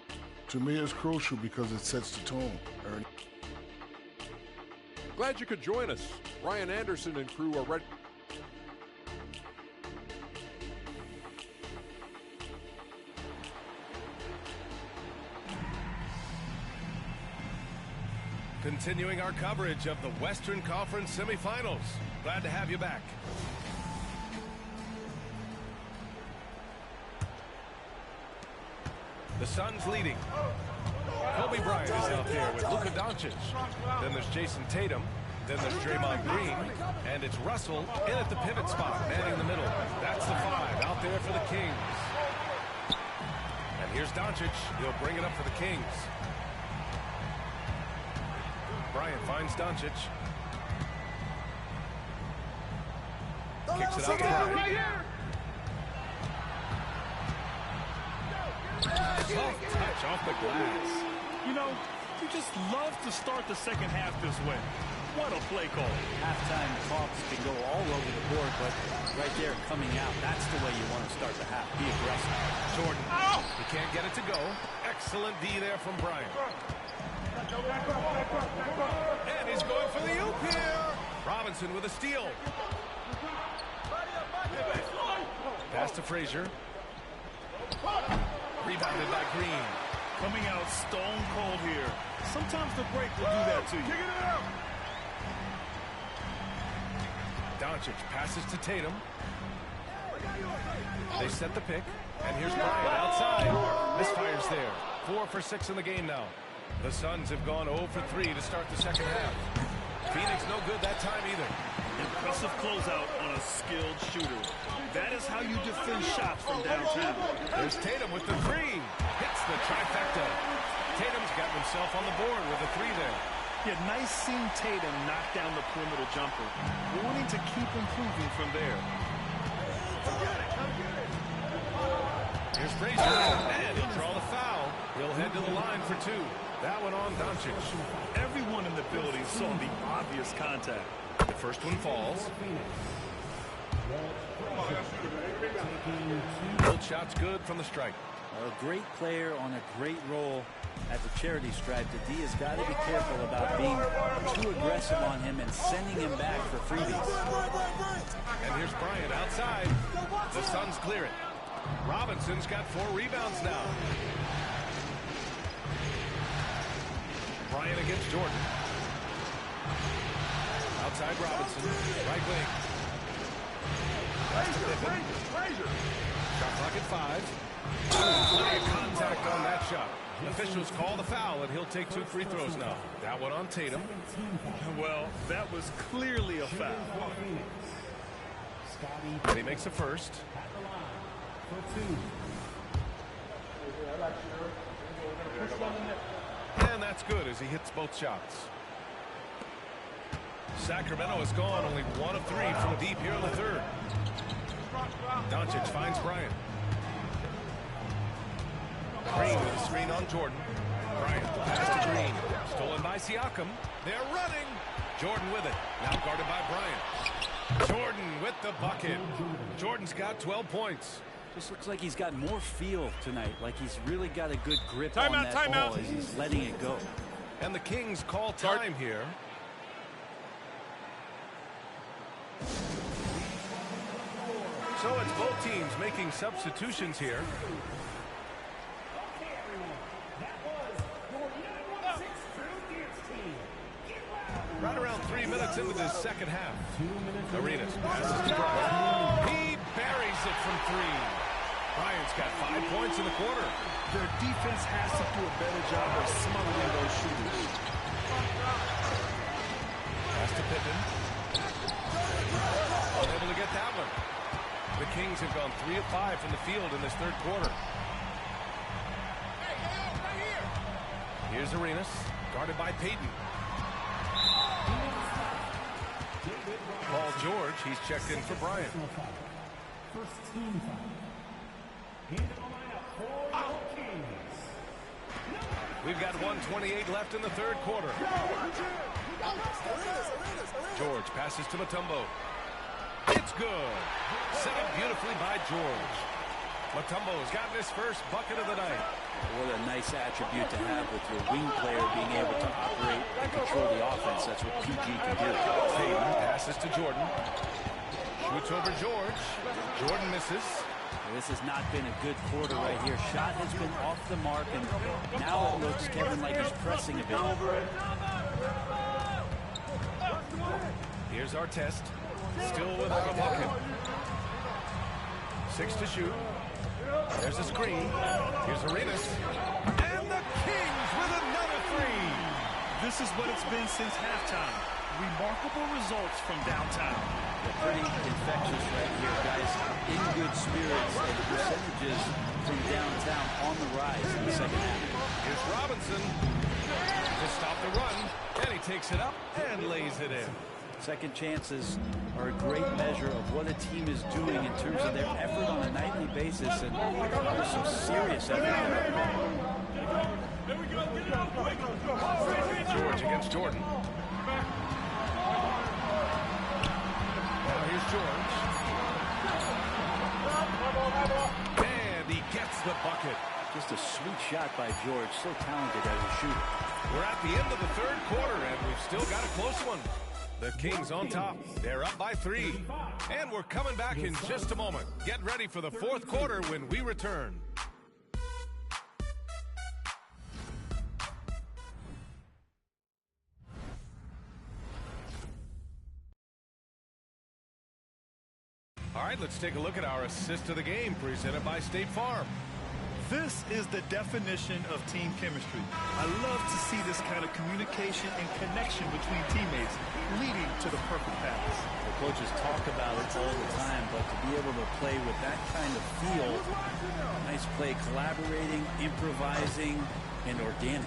To me, it's crucial because it sets the tone, Ernie. Glad you could join us. Ryan Anderson and crew are ready. Continuing our coverage of the Western Conference semifinals. Glad to have you back. The Suns leading. Kobe Bryant is out there with Luka Doncic. Then there's Jason Tatum. Then there's Draymond Green. And it's Russell in at the pivot spot, manning the middle. That's the 5 out there for the Kings. And here's Doncic. He'll bring it up for the Kings. Bryant finds Doncic. Kicks it out to Bryant. Soft touch off the glass. You know, you just love to start the second half this way. What a play call. Halftime talks can go all over the board, but right there coming out, that's the way you want to start the half. Be aggressive. Jordan. He can't get it to go. Excellent D there from Bryant. And he's going for the oop here. Robinson with a steal. Pass to Frazier. Rebounded by Green. Coming out stone cold here. Sometimes the break will do that to you. Doncic passes to Tatum. They set the pick. And here's Bryant outside. Misfires there. 4 for 6 in the game now. The Suns have gone 0 for 3 to start the second half. Phoenix no good that time either. Impressive closeout on a skilled shooter. That is how you defend shots from downtown. There's Tatum with the 3. Hits the trifecta. Tatum's got himself on the board with a 3 there. Yeah, nice seeing Tatum knock down the perimeter jumper. Wanting to keep improving from there. Here's Frazier, and he'll draw the foul. He'll head to the line for 2. That one on Doncic. Everyone in the building saw the obvious contact. The first one falls. Both shots good from the strike. A great player on a great role at the charity stripe. The D has got to be careful about being too aggressive on him and sending him back for freebies. And here's Bryant outside. The Suns clear it. Robinson's got 4 rebounds now. Bryant against Jordan. Outside Robinson. Right wing. That's to Pippen. Shot clock at 5. Plenty of contact on that shot. Officials call the foul, and he'll take 2 free throws now. That one on Tatum. Well, that was clearly a foul. And he makes the first. And that's good as he hits both shots. Sacramento has gone only 1 of 3 from deep here in the third. Doncic finds Bryant. Green with a screen on Jordan. Bryant, the pass to Green. Stolen by Siakam. They're running. Jordan with it. Now guarded by Bryant. Jordan with the bucket. Jordan's got 12 points. Just looks like he's got more feel tonight, like he's really got a good grip on that ball as he's letting it go. And the Kings call time here. So it's both teams making substitutions here. Right around 3 minutes into this second half. Arenas passes to Bryant. He buries it from 3. Bryant's got 5 points in the quarter. Their defense has to do a better job of smothering those shooters. Pass to Pippen. Unable to get that one. The Kings have gone 3 of 5 from the field in this third quarter. Here's Arenas, guarded by Payton. Paul George, he's checked in for Bryant. First team foul. Into the lineup for the Kings. We've got 1:28 left in the third quarter. George passes to Mutombo. It's good. Set up beautifully by George. Mutombo's gotten his first bucket of the night. What a nice attribute to have with your wing player being able to operate and control the offense. That's what PG can do. Payton passes to Jordan. Shoots over George. Jordan misses. This has not been a good quarter right here. Shot has been off the mark, and now it looks, Kevin, like he's pressing a bit. Here's Artest. Still without a bucket. 6 to shoot. There's a screen. Here's Arenas. And the Kings with another 3. This is what it's been since halftime. Remarkable results from downtown. They're pretty infectious right here, guys. In good spirits, and the percentages from downtown on the rise in the second half. Here's Robinson to stop the run, and he takes it up and lays it in. Second chances are a great measure of what a team is doing in terms of their effort on a nightly basis, and there's some serious effort there. George against Jordan. Now here's George. And he gets the bucket. Just a sweet shot by George. So talented as a shooter. We're at the end of the third quarter, and we've still got a close one. The Kings on top. They're up by 3. And we're coming back in just a moment. Get ready for the fourth quarter when we return. All right, let's take a look at our assist of the game presented by State Farm. This is the definition of team chemistry. I love to see this kind of communication and connection between teammates leading to the perfect pass. The coaches talk about it all the time, but to be able to play with that kind of feel, nice play, collaborating, improvising, and organic.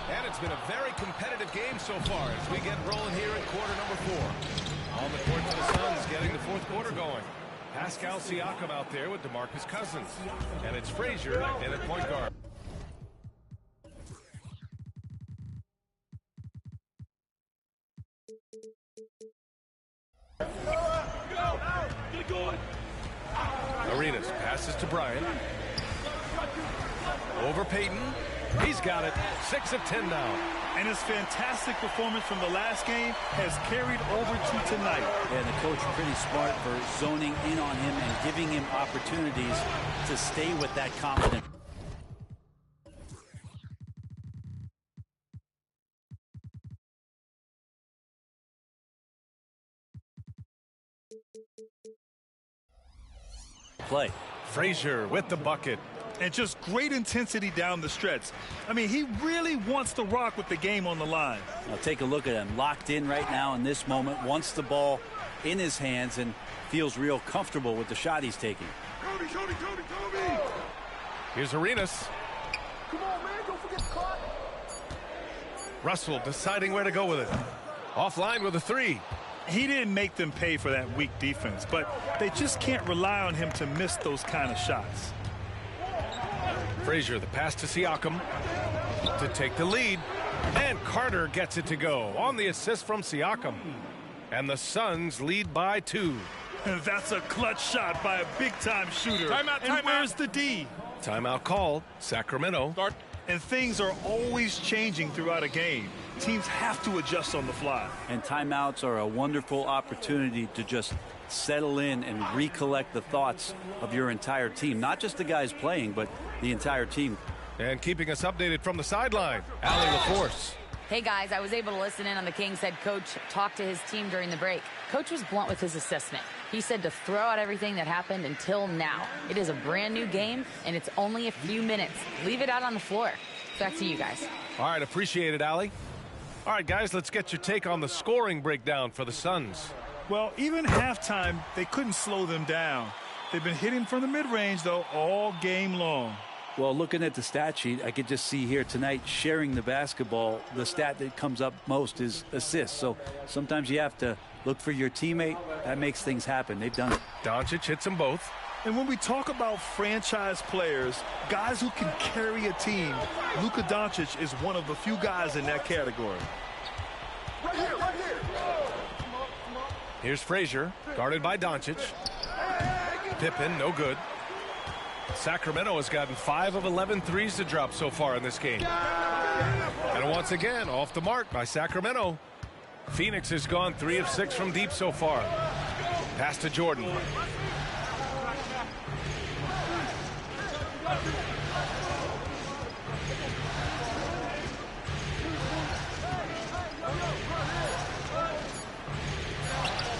And it's been a very competitive game so far as we get rolling here in quarter number 4. On the court for the Suns, getting the fourth quarter going. Pascal Siakam out there with DeMarcus Cousins. And it's Frazier in at point guard. Arenas passes to Bryant. Over Payton. He's got it. 6 of 10 now. And his fantastic performance from the last game has carried over to tonight. And the coach pretty smart for zoning in on him and giving him opportunities to stay with that confidence. Play. Frazier with the bucket. And just great intensity down the stretch. I mean, he really wants to rock with the game on the line. Now take a look at him. Locked in right now in this moment. Wants the ball in his hands and feels real comfortable with the shot he's taking. Cody. Here's Arenas. Come on, man. Don't forget the clock. Russell deciding where to go with it. Offline with a 3. He didn't make them pay for that weak defense, but they just can't rely on him to miss those kind of shots. Frazier, the pass to Siakam to take the lead. And Carter gets it to go on the assist from Siakam. And the Suns lead by 2. And that's a clutch shot by a big-time shooter. And where's the D? Timeout called. Sacramento. Start. And things are always changing throughout a game. Teams have to adjust on the fly. And timeouts are a wonderful opportunity to just settle in and recollect the thoughts of your entire team. Not just the guys playing, but the entire team. And keeping us updated from the sideline, Allie LaForce. Hey guys, I was able to listen in on the Kings head coach talk to his team during the break. Coach was blunt with his assessment. He said to throw out everything that happened until now. It is a brand new game, and it's only a few minutes. Leave it out on the floor. Back to you guys. All right, appreciate it, Allie. All right, guys, let's get your take on the scoring breakdown for the Suns. Well, even halftime, they couldn't slow them down. They've been hitting from the mid-range, though, all game long. Well, looking at the stat sheet, I could just see here tonight sharing the basketball. The stat that comes up most is assists. So sometimes you have to look for your teammate. That makes things happen. They've done it. Doncic hits them both. And when we talk about franchise players, guys who can carry a team, Luka Doncic is one of the few guys in that category. Right here, right here. Here's Frazier, guarded by Doncic. Pippen, no good. Sacramento has gotten 5 of 11 threes to drop so far in this game. And once again, off the mark by Sacramento. Phoenix has gone 3 of 6 from deep so far. Pass to Jordan.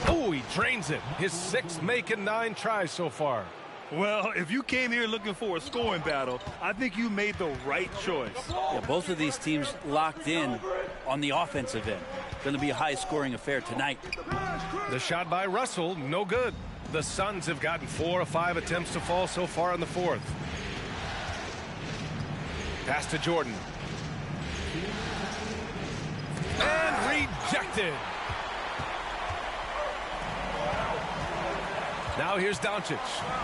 Oh, he drains it. His 6th make and 9 tries so far. Well, if you came here looking for a scoring battle, I think you made the right choice. Yeah, both of these teams locked in on the offensive end. Going to be a high-scoring affair tonight. The shot by Russell, no good. The Suns have gotten 4 of 5 attempts to fall so far in the 4th. Pass to Jordan. And rejected. Now here's Doncic.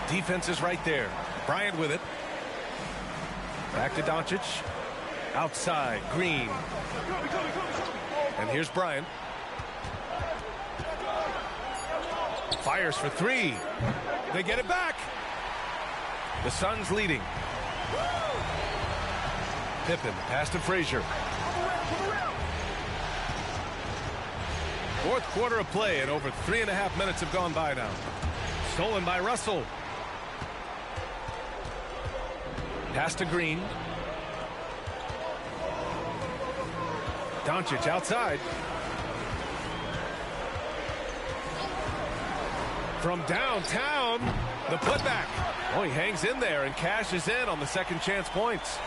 Defense is right there. Bryant with it. Back to Doncic. Outside, Green. And here's Bryant. Fires for 3. They get it back. The Suns leading. Pippen, pass to Frazier. 4th quarter of play, and over 3.5 minutes have gone by now. Stolen by Russell. Pass to Green. Doncic outside. From downtown, the putback. Oh, he hangs in there and cashes in on the second chance points.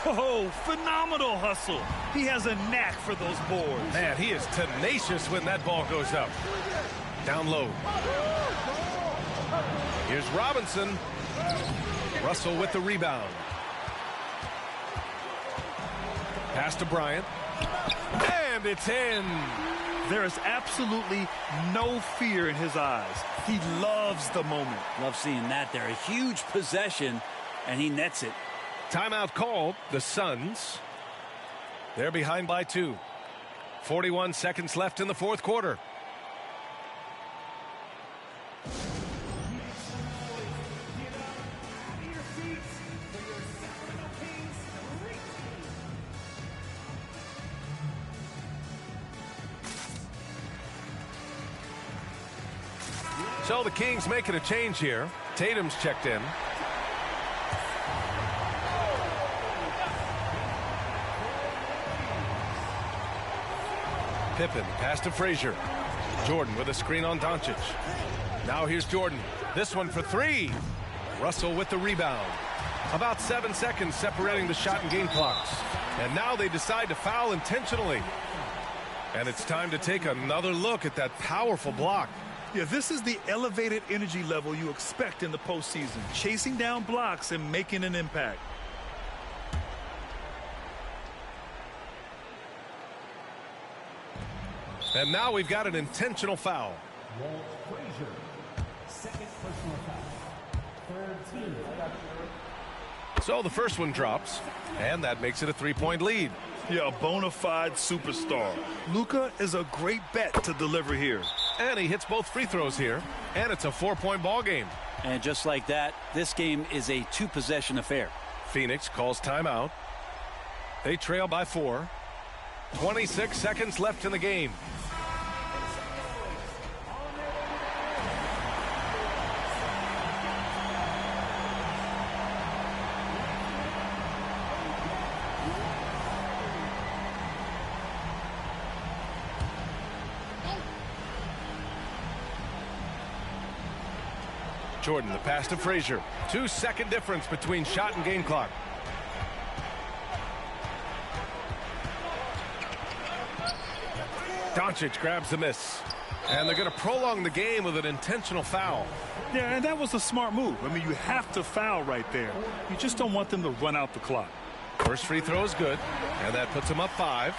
Oh, phenomenal hustle. He has a knack for those boards. Man, he is tenacious when that ball goes up. Down low. Here's Robinson. Russell with the rebound. Pass to Bryant. And it's in. There is absolutely no fear in his eyes. He loves the moment. Love seeing that there. A huge possession, and he nets it. Timeout called. The Suns. They're behind by 2. 41 seconds left in the 4th quarter. So the Kings making a change here. Tatum's checked in. Pippen, pass to Frazier. Jordan with a screen on Doncic. Now here's Jordan. This one for 3. Russell with the rebound. About 7 seconds separating the shot and game clocks. And now they decide to foul intentionally. And it's time to take another look at that powerful block. Yeah, this is the elevated energy level you expect in the postseason. Chasing down blocks and making an impact. And now we've got an intentional foul. Walt Frazier, 2nd personal foul. 3rd team. So the first one drops, and that makes it a 3-point lead. Yeah, a bona fide superstar. Luka is a great bet to deliver here. And he hits both free throws here, and it's a 4-point ball game. And just like that, this game is a 2-possession affair. Phoenix calls timeout. They trail by 4. 26 seconds left in the game. Jordan, the pass to Frazier. 2-second difference between shot and game clock. Doncic grabs the miss. And they're going to prolong the game with an intentional foul. Yeah, and that was a smart move. I mean, you have to foul right there. You just don't want them to run out the clock. First free throw is good, and that puts them up 5.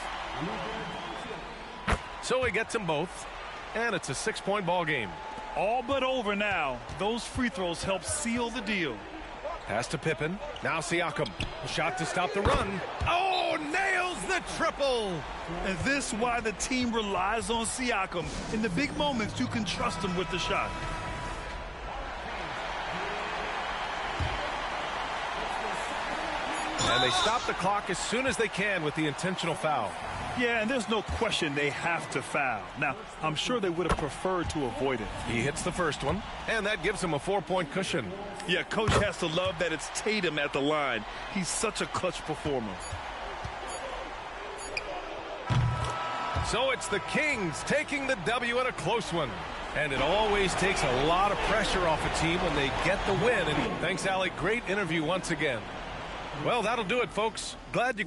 So he gets them both, and it's a 6-point ball game. All but over now. Those free throws help seal the deal. Pass to Pippen. Now Siakam. A shot to stop the run. Oh, nails the triple. And this is why the team relies on Siakam. In the big moments, you can trust him with the shot. And they stop the clock as soon as they can with the intentional foul. Yeah, and there's no question they have to foul. Now, I'm sure they would have preferred to avoid it. He hits the first one, and that gives him a 4-point cushion. Yeah, coach has to love that it's Tatum at the line. He's such a clutch performer. So it's the Kings taking the W in a close one. And it always takes a lot of pressure off a team when they get the win. And thanks, Alec. Great interview once again. Well, that'll do it, folks. Glad you...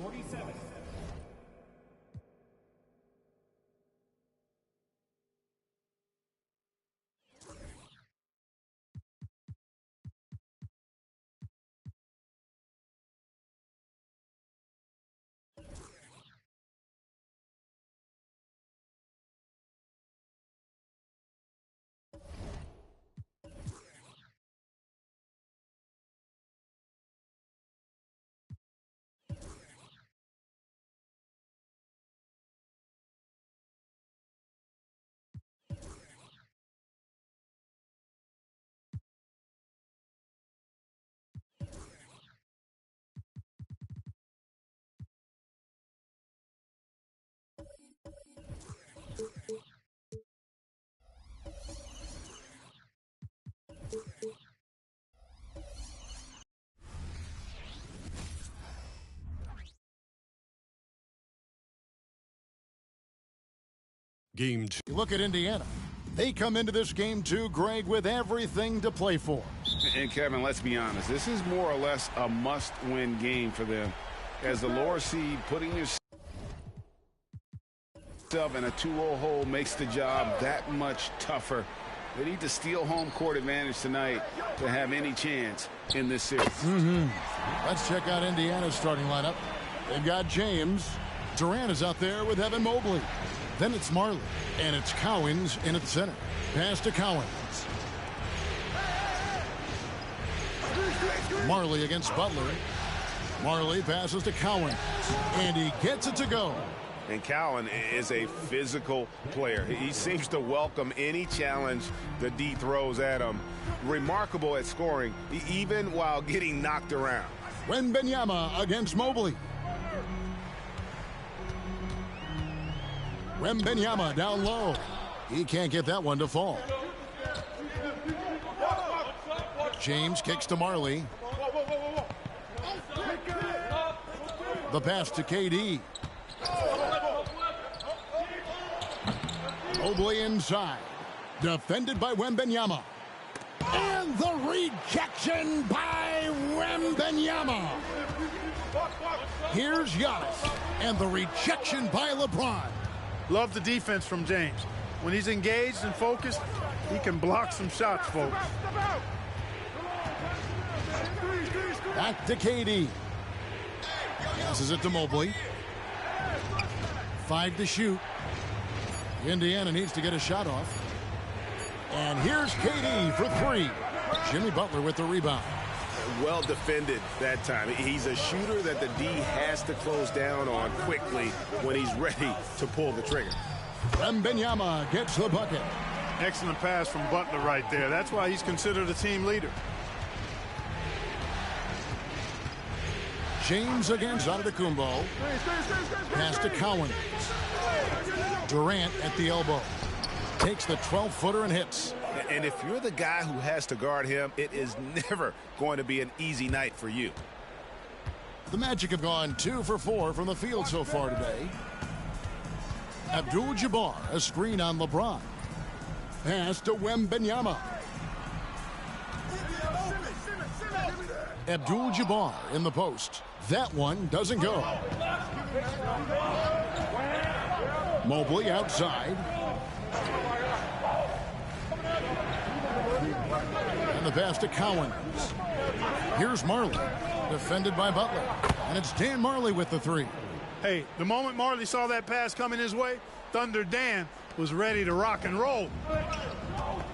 Game 2. Look at Indiana. They come into this game too, Greg, with everything to play for. And Kevin, let's be honest, this is more or less a must-win game for them. As the lower seed, putting yourself in a 2-0 hole makes the job that much tougher. They need to steal home court advantage tonight to have any chance in this series. Let's check out Indiana's starting lineup. They've got James. Durant is out there with Evan Mobley. Then it's Marley, and it's Cowens in at the center. Pass to Cowens. Marley against Butler. Marley passes to Cowens, and he gets it to go. And Cowan is a physical player. He seems to welcome any challenge the D throws at him. Remarkable at scoring, even while getting knocked around. Wembanyama against Mobley. Wembanyama down low. He can't get that one to fall. James kicks to Marley. The pass to KD. Mobley inside. Defended by Wembanyama. And the rejection by Wembanyama. Here's Giannis. And the rejection by LeBron. Love the defense from James. When he's engaged and focused, he can block some shots, folks. Back to KD. Passes it to Mobley. 5 to shoot. Indiana needs to get a shot off. And here's KD for 3. Jimmy Butler with the rebound. Well defended that time. He's a shooter that the D has to close down on quickly when he's ready to pull the trigger. Wembanyama gets the bucket. Excellent pass from Butler right there. That's why he's considered a team leader. James against Antetokounmpo. Pass to Cowens. Durant at the elbow. Takes the 12-footer and hits. And if you're the guy who has to guard him, it is never going to be an easy night for you. The Magic have gone 2 for 4 from the field so far today. Abdul-Jabbar, a screen on LeBron. Pass to Wembanyama. Abdul-Jabbar in the post. That one doesn't go. Mobley outside. And the pass to Cowens. Here's Marley, defended by Butler. And it's Dan Marley with the three. Hey, the moment Marley saw that pass coming his way, Thunder Dan was ready to rock and roll.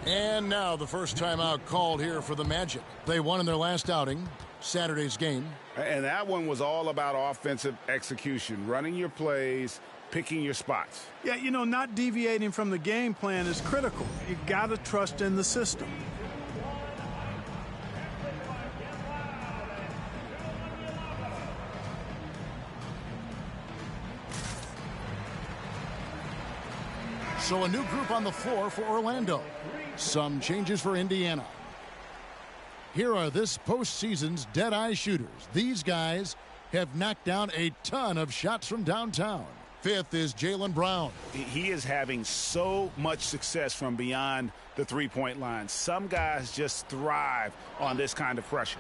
And now the first timeout called here for the Magic. They won in their last outing, Saturday's game. And that one was all about offensive execution, running your plays, picking your spots. Yeah, you know, not deviating from the game plan is critical. You got to trust in the system. So a new group on the floor for Orlando. Some changes for Indiana. Here are this postseason's dead-eye shooters. These guys have knocked down a ton of shots from downtown. Fifth is Jaylen Brown. He is having so much success from beyond the three-point line. Some guys just thrive on this kind of pressure.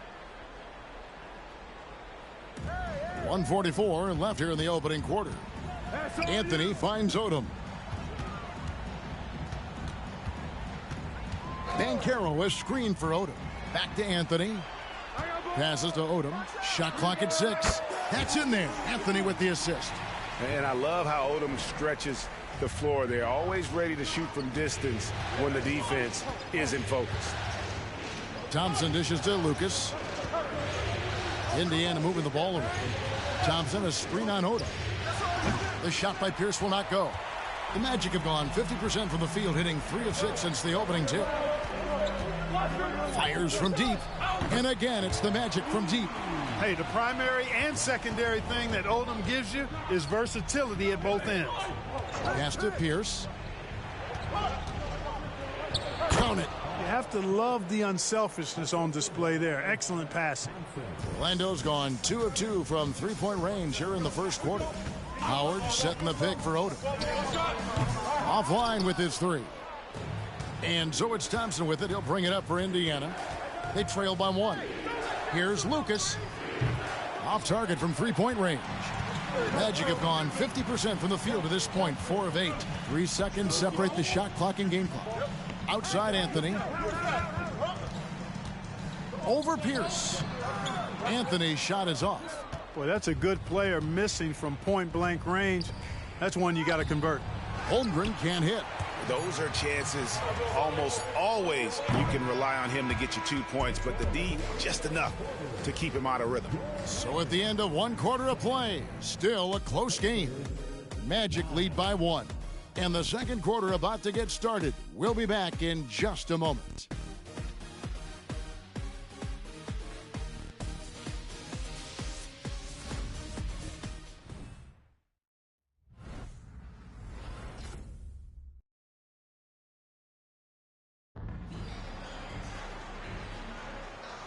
1:44 left here in the opening quarter. Anthony finds Odom. Banchero is screened for Odom. Back to Anthony. Passes to Odom. Shot clock at 6. That's in there. Anthony with the assist. And I love how Odom stretches the floor. They're always ready to shoot from distance when the defense is in focus. Thompson dishes to Lucas. Indiana moving the ball around. Thompson a screen on Odom. The shot by Pierce will not go. The Magic have gone 50% from the field, hitting 3 of 6 since the opening tip. Fires from deep. And again, it's the Magic from deep. Hey, the primary and secondary thing that Odom gives you is versatility at both ends. Pass to Pierce. Count it. You have to love the unselfishness on display there. Excellent passing. Orlando's gone 2 of 2 from three-point range here in the first quarter. Howard setting the pick for Odom. Offline with his three. And so it's Thompson with it. He'll bring it up for Indiana. They trail by 1. Here's Lucas. Off target from three-point range. Magic have gone 50% from the field to this point, 4 of 8. 3 seconds separate the shot clock and game clock. Outside Anthony. Over Pierce. Anthony's shot is off. Boy, that's a good player missing from point-blank range. That's one you got to convert. Holmgren can't hit. Those are chances almost always you can rely on him to get you 2 points, but the D just enough to keep him out of rhythm. So at the end of 1 quarter of play, still a close game. Magic lead by 1. And the second quarter about to get started. We'll be back in just a moment.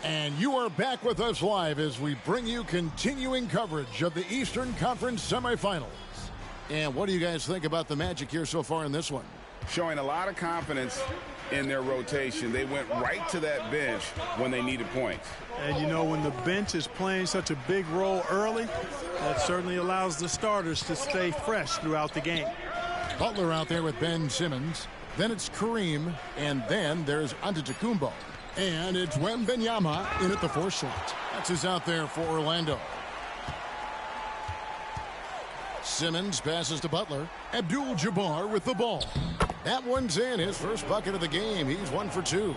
And you are back with us live as we bring you continuing coverage of the Eastern Conference semifinals. And what do you guys think about the Magic here so far in this one? Showing a lot of confidence in their rotation. They went right to that bench when they needed points. And you know, when the bench is playing such a big role early, that certainly allows the starters to stay fresh throughout the game. Butler out there with Ben Simmons. Then it's Kareem. And then there's Antetokounmpo. And it's Wembanyama in at the 4 slot. That's who's out there for Orlando. Simmons passes to Butler. Abdul-Jabbar with the ball. That one's in, his first bucket of the game. He's 1 for 2.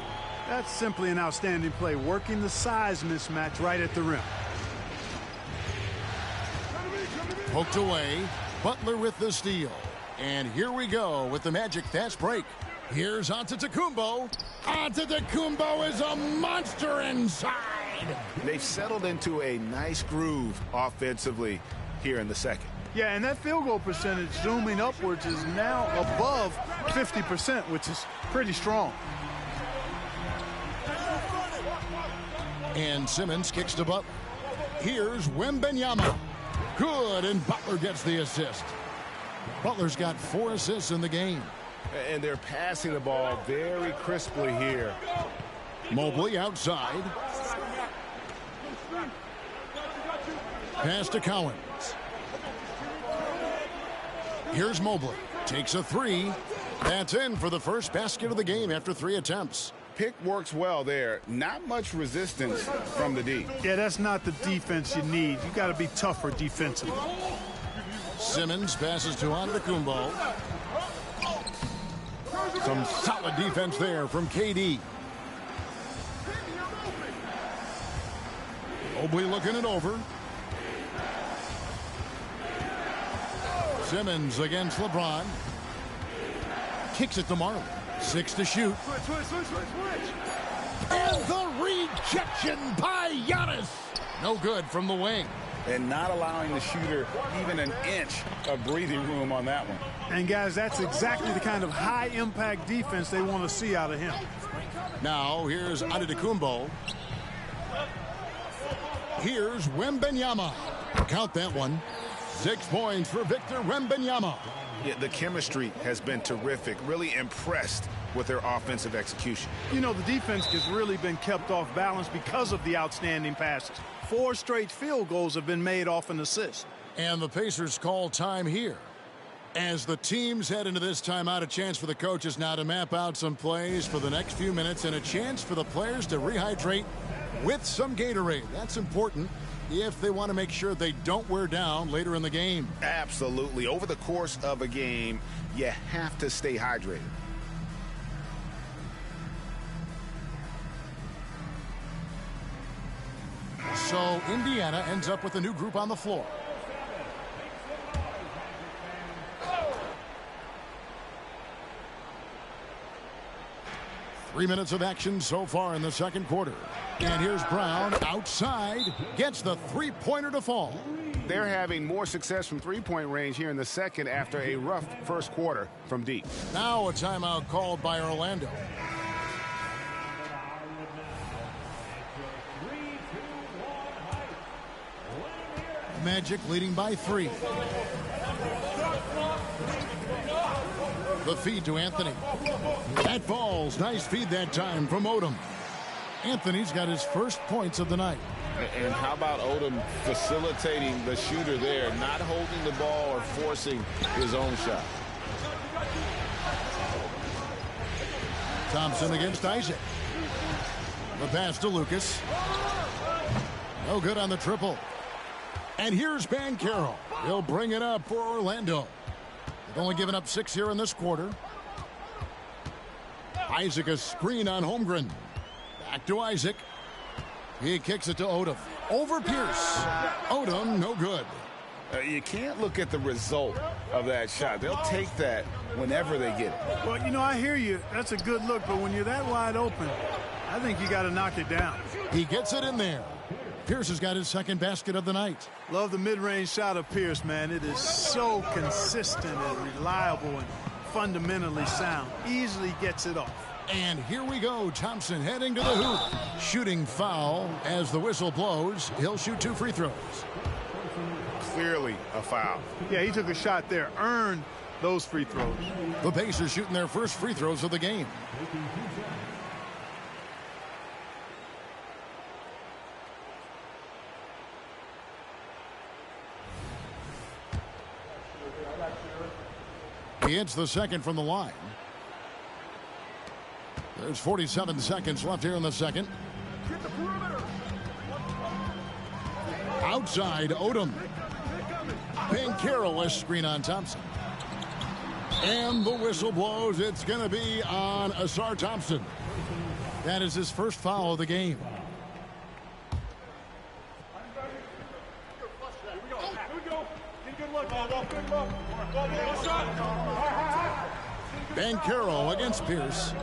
That's simply an outstanding play, working the size mismatch right at the rim. Poked away. Butler with the steal. And here we go with the Magic fast break. Here's Antetokounmpo. Antetokounmpo is a monster inside. They've settled into a nice groove offensively here in the second. Yeah, and that field goal percentage zooming upwards is now above 50%, which is pretty strong. And Simmons kicks to Butler. Here's Wembanyama. Good, and Butler gets the assist. Butler's got 4 assists in the game. And they're passing the ball very crisply here. Mobley outside. Pass to Cowens. Here's Mobley. Takes a 3. That's in for the first basket of the game after 3 attempts. pick works well there. Not much resistance from the D. Yeah, that's not the defense you need. You got to be tougher defensively. Simmons passes to Antetokounmpo. Some solid defense there from KD. Mobley looking it over. Simmons against LeBron. Kicks it to Marley. 6 to shoot. And the rejection by Giannis. No good from the wing. And not allowing the shooter even an inch of breathing room on that one. And guys, that's exactly the kind of high-impact defense they want to see out of him. Now, here's Antetokounmpo. Here's Wembanyama. Count that one. 6 points for Victor Wembanyama. Yeah, the chemistry has been terrific. Really impressed with their offensive execution. You know, the defense has really been kept off balance because of the outstanding passes. 4 straight field goals have been made off an assist. And the Pacers call time here. As the teams head into this timeout, a chance for the coaches now to map out some plays for the next few minutes and a chance for the players to rehydrate with some Gatorade. That's important if they want to make sure they don't wear down later in the game. Absolutely. Over the course of a game, you have to stay hydrated. So Indiana ends up with a new group on the floor. Three minutes of action so far in the second quarter. And here's Brown outside, gets the three-pointer to fall. They're having more success from three-point range here in the second after a rough first quarter from deep. Now a timeout called by Orlando. Magic leading by 3. The feed to Anthony. That falls. Nice feed that time from Odom. Anthony's got his first points of the night. And how about Odom facilitating the shooter there, not holding the ball or forcing his own shot. Thompson against Isaac. The pass to Lucas. No good on the triple. And here's Banchero. He'll bring it up for Orlando. They've only given up 6 here in this quarter. Isaac a screen on Holmgren. Back to Isaac. He kicks it to Odom. Over Pierce. Odom, no good. You can't look at the result of that shot. They'll take that whenever they get it. Well, you know, I hear you. That's a good look, but when you're that wide open, I think you got to knock it down. He gets it in there. Pierce has got his second basket of the night. Love the mid-range shot of Pierce, man. It is so consistent and reliable and fundamentally sound. Easily gets it off. And here we go. Thompson heading to the hoop. Shooting foul as the whistle blows. He'll shoot 2 free throws. Clearly a foul. Yeah, he took a shot there. Earned those free throws. The Pacers shooting their first free throws of the game. He hits the second from the line. There's 47 seconds left here in the second. Outside, Odom. Banchero, a screen on Thompson. And the whistle blows. It's going to be on Ausar Thompson. That is his first foul of the game. Banchero against Pierce.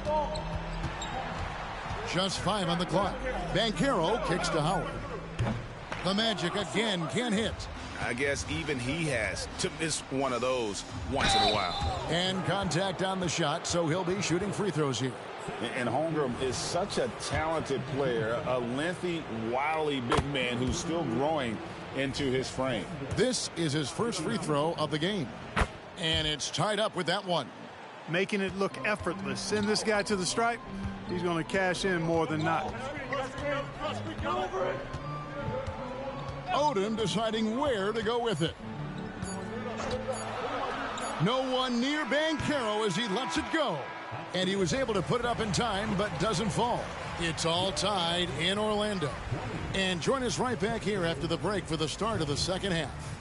Just 5 on the clock. Banchero kicks to Howard. The Magic again can't hit. I guess even he has to miss one of those once in a while. And contact on the shot, so he'll be shooting free throws here. And Holmgren is such a talented player, a lengthy, wily big man who's still growing into his frame. This is his first free throw of the game. And it's tied up with that one. Making it look effortless. Send this guy to the stripe. He's going to cash in more than not. Odom deciding where to go with it. No one near Banchero as he lets it go. And he was able to put it up in time, but doesn't fall. It's all tied in Orlando. And join us right back here after the break for the start of the second half.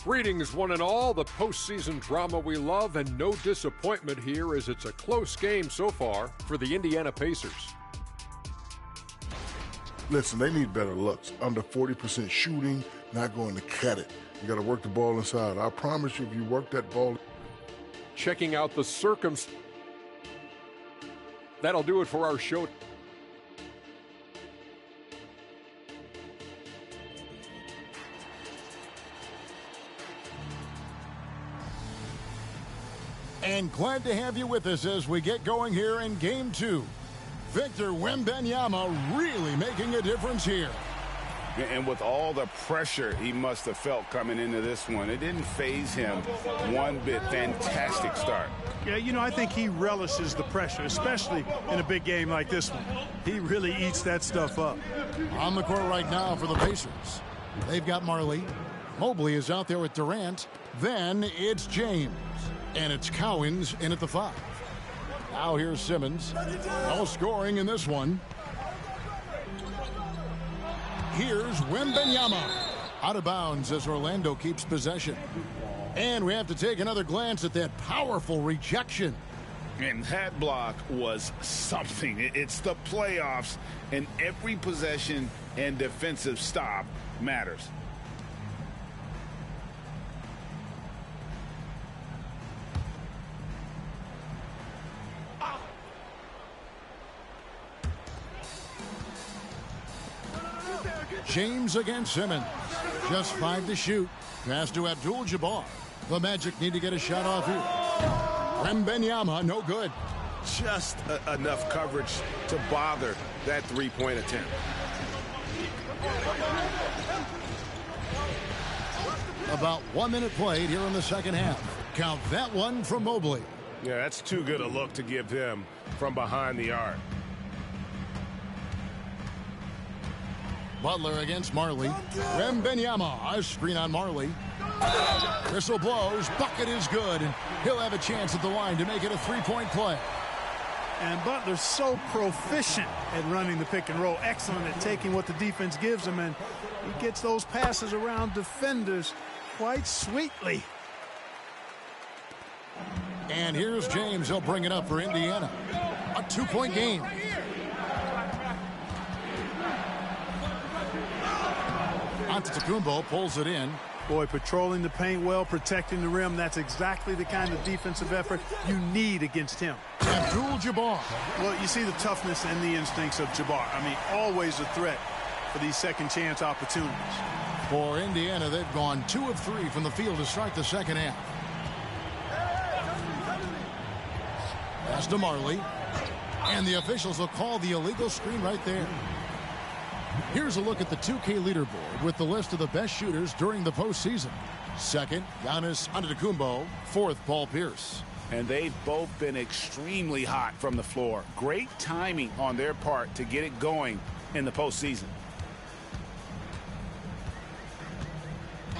Greetings, one and all. The postseason drama we love, and no disappointment here as it's a close game so far for the Indiana Pacers. Listen, they need better looks. Under 40% shooting, not going to cut it. You got to work the ball inside. I promise you, if you work that ball. Checking out the circumstances. That'll do it for our show. And glad to have you with us as we get going here in Game 2. Victor Wembanyama really making a difference here. And with all the pressure he must have felt coming into this one, it didn't faze him one bit. Fantastic start. Yeah, you know, I think he relishes the pressure, especially in a big game like this one. He really eats that stuff up. On the court right now for the Pacers. They've got Marley. Mobley is out there with Durant. Then it's James. And it's Cowens in at the 5. Now here's Simmons. No scoring in this one. Here's Wembanyama. Out of bounds as Orlando keeps possession. And we have to take another glance at that powerful rejection. And that block was something. It's the playoffs, and every possession and defensive stop matters. James against Simmons. Just 5 to shoot. Pass to Abdul-Jabbar. The Magic need to get a shot off here. Wembanyama, no good. Just enough coverage to bother that three-point attempt. About 1 minute played here in the second half. Count that one from Mobley. Yeah, that's too good a look to give them from behind the arc. Butler against Marley. Wembanyama, a screen on Marley. Whistle blows, bucket is good, and he'll have a chance at the line to make it a three-point play. And Butler's so proficient at running the pick and roll, excellent at taking what the defense gives him, and he gets those passes around defenders quite sweetly. And here's James. He'll bring it up for Indiana. A 2-point game. Antetokounmpo pulls it in. Boy, patrolling the paint well, protecting the rim. That's exactly the kind of defensive effort you need against him. Abdul-Jabbar. Well, you see the toughness and the instincts of Jabbar. I mean, always a threat for these second chance opportunities. For Indiana, they've gone 2 of 3 from the field to start the second half. Pass to Marley. And the officials will call the illegal screen right there. Here's a look at the 2K leaderboard with the list of the best shooters during the postseason. Second, Giannis Antetokounmpo. Fourth, Paul Pierce. And they've both been extremely hot from the floor. Great timing on their part to get it going in the postseason.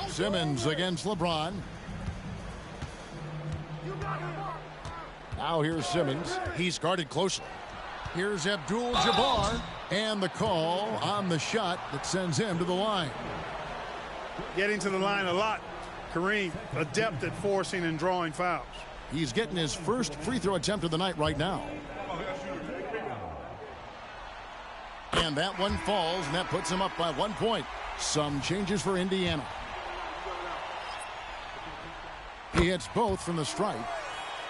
Simmons against LeBron. Now here's Simmons. He's guarded closely. Here's Abdul-Jabbar. And the call on the shot that sends him to the line. Getting to the line a lot. Kareem, adept at forcing and drawing fouls. He's getting his first free throw attempt of the night right now. And that one falls, and that puts him up by 1 point. Some changes for Indiana. He hits both from the stripe.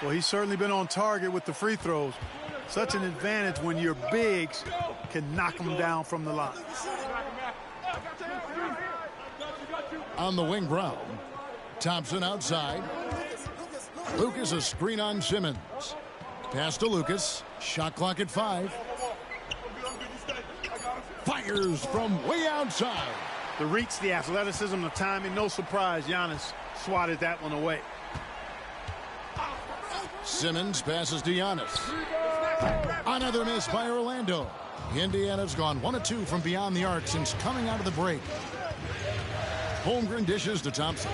Well, he's certainly been on target with the free throws. Such an advantage when your bigs can knock them down from the line. On the wing, Brown. Thompson outside. Lucas a screen on Simmons. Pass to Lucas. Shot clock at 5. Fires from way outside. The reach, the athleticism, the timing. No surprise, Giannis swatted that one away. Simmons passes to Giannis. Another miss by Orlando. Indiana's gone 1 of 2 from beyond the arc since coming out of the break. Holmgren dishes to Thompson.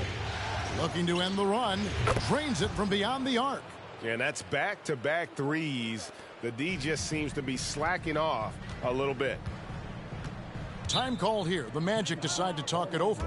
Looking to end the run. Drains it from beyond the arc. And that's back-to-back threes. The D just seems to be slacking off a little bit. Time called here. The Magic decide to talk it over.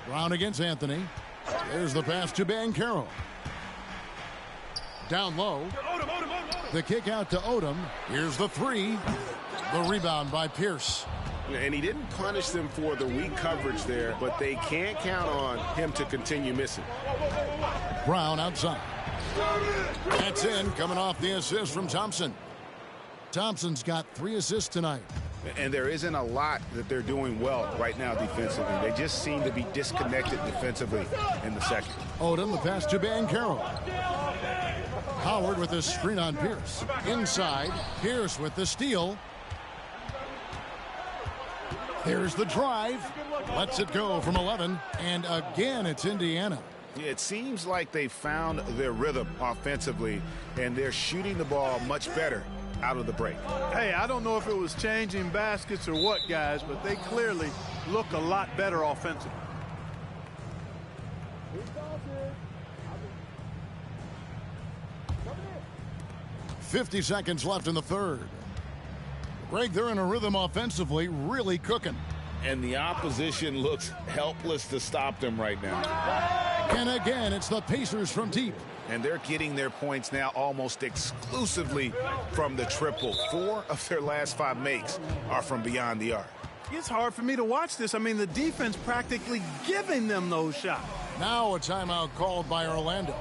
Brown against Anthony. There's the pass to Banchero. Down low. The kick out to Odom. Here's the three. The rebound by Pierce. And he didn't punish them for the weak coverage there, but they can't count on him to continue missing. Brown outside. That's in, coming off the assist from Thompson. Thompson's got 3 assists tonight. And there isn't a lot that they're doing well right now defensively. They just seem to be disconnected defensively in the second. Odom, the pass to Banchero. Howard with a screen on Pierce. Inside, Pierce with the steal. Here's the drive. Lets it go from 11. And again, it's Indiana. It seems like they found their rhythm offensively, and they're shooting the ball much better out of the break. Hey, I don't know if it was changing baskets or what, guys, but they clearly look a lot better offensively. .50 seconds left in the third. Greg, they're in a rhythm offensively, really cooking. And the opposition looks helpless to stop them right now. And again, it's the Pacers from deep. And they're getting their points now almost exclusively from the triple. 4 of their last 5 makes are from beyond the arc. It's hard for me to watch this. I mean, the defense practically giving them those shots. Now a timeout called by Orlando.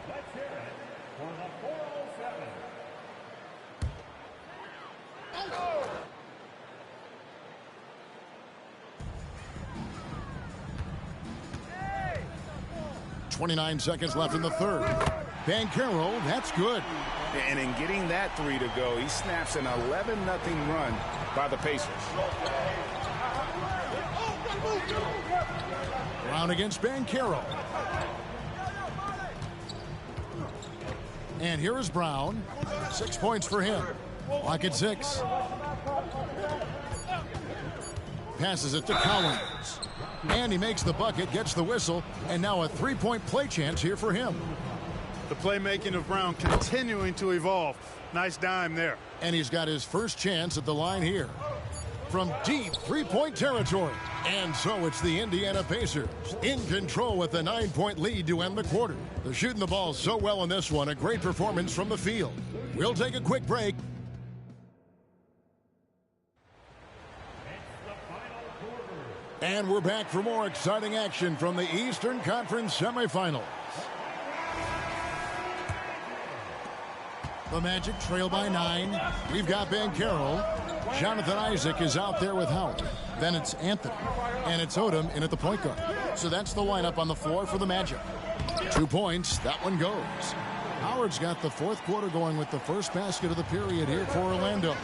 Let's hear it for the 407. 29 seconds left in the third. Banchero, that's good. And in getting that 3 to go, he snaps an 11-0 run by the Pacers. Brown against Banchero. And here is Brown. 6 points for him. Lock at 6. Passes it to Collins. And he makes the bucket, gets the whistle, and now a 3-point play chance here for him. The playmaking of Brown continuing to evolve. Nice dime there. And he's got his first chance at the line here. From deep 3-point territory. And so it's the Indiana Pacers in control with a 9-point lead to end the quarter. They're shooting the ball so well in this one. A great performance from the field. We'll take a quick break. And we're back for more exciting action from the Eastern Conference semifinals. The Magic trail by 9. We've got Banchero. Jonathan Isaac is out there with Howard. Then it's Anthony. And it's Odom in at the point guard. So that's the lineup on the floor for the Magic. 2 points. That one goes. Howard's got the fourth quarter going with the first basket of the period here for Orlando.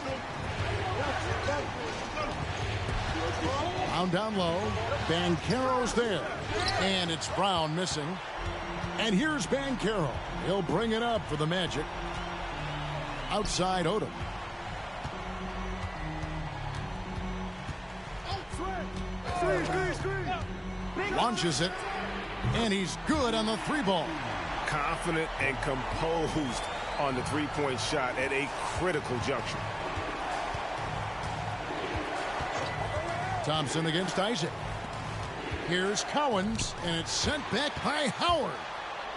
Brown down low. Banchero's there. And it's Brown missing. And here's Banchero. He'll bring it up for the Magic. Outside Odom. Launches it. And he's good on the 3-ball. Confident and composed on the 3-point shot at a critical juncture. Thompson against Isaac. Here's Collins, and it's sent back by Howard.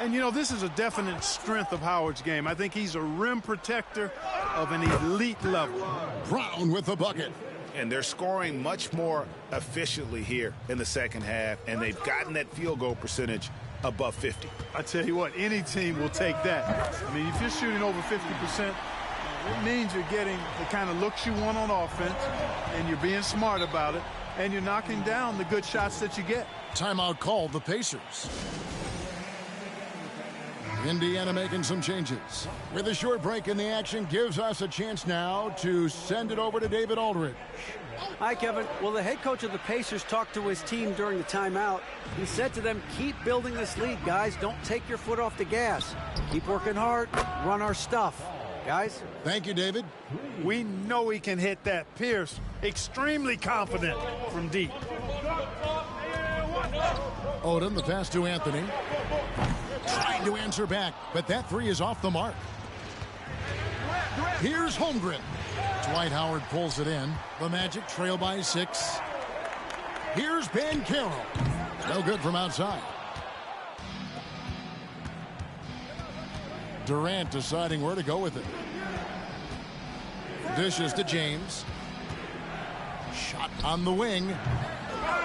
And, you know, this is a definite strength of Howard's game. I think he's a rim protector of an elite level. Brown with the bucket. And they're scoring much more efficiently here in the second half, and they've gotten that field goal percentage above 50. I tell you what, any team will take that. I mean, if you're shooting over 50%, it means you're getting the kind of looks you want on offense, and you're being smart about it. and you're knocking down the good shots that you get. Timeout called the Pacers. Indiana making some changes. With a short break in the action, gives us a chance now to send it over to David Aldridge. Hi, Kevin. Well, the head coach of the Pacers talked to his team during the timeout. He said to them, keep building this lead, guys. Don't take your foot off the gas. Keep working hard. Run our stuff. Guys? Thank you, David. We know he can hit that. Pierce, extremely confident from deep. Odom, the pass to Anthony. Trying to answer back, but that three is off the mark. Here's Holmgren. Dwight Howard pulls it in. The Magic trail by 6. Here's Banchero. No good from outside. Durant deciding where to go with it. Dishes to James. Shot on the wing.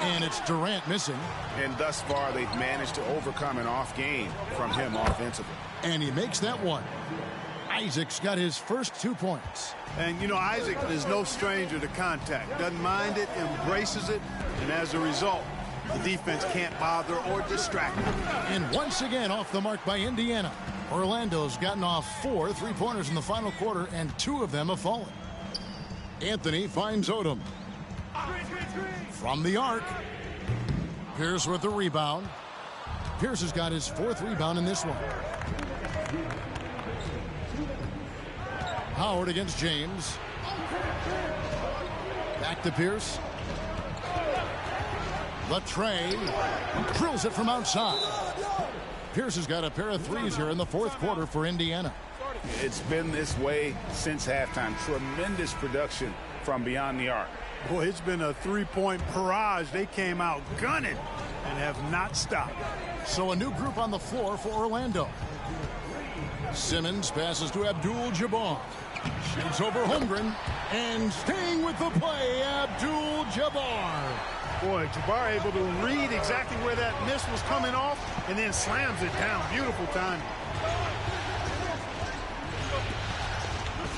And it's Durant missing. And thus far, they've managed to overcome an off game from him offensively. And he makes that one. Isaac's got his first 2 points. And, you know, Isaac is no stranger to contact. Doesn't mind it, embraces it, and as a result, the defense can't bother or distract him. And once again, off the mark by Indiana. Orlando's gotten off 4 3-pointers in the final quarter, and 2 of them have fallen. Anthony finds Odom. From the arc. Pierce with the rebound. Pierce has got his 4th rebound in this one. Howard against James. Back to Pierce. Latre drills it from outside. Pierce has got a pair of threes here in the 4th quarter for Indiana. It's been this way since halftime. Tremendous production from beyond the arc. Boy, it's been a 3-point barrage. They came out gunning and have not stopped. So a new group on the floor for Orlando. Simmons passes to Abdul-Jabbar. Shoots over Holmgren. And staying with the play, Abdul-Jabbar. Boy, Jabbar able to read exactly where that miss was coming off and then slams it down. Beautiful timing.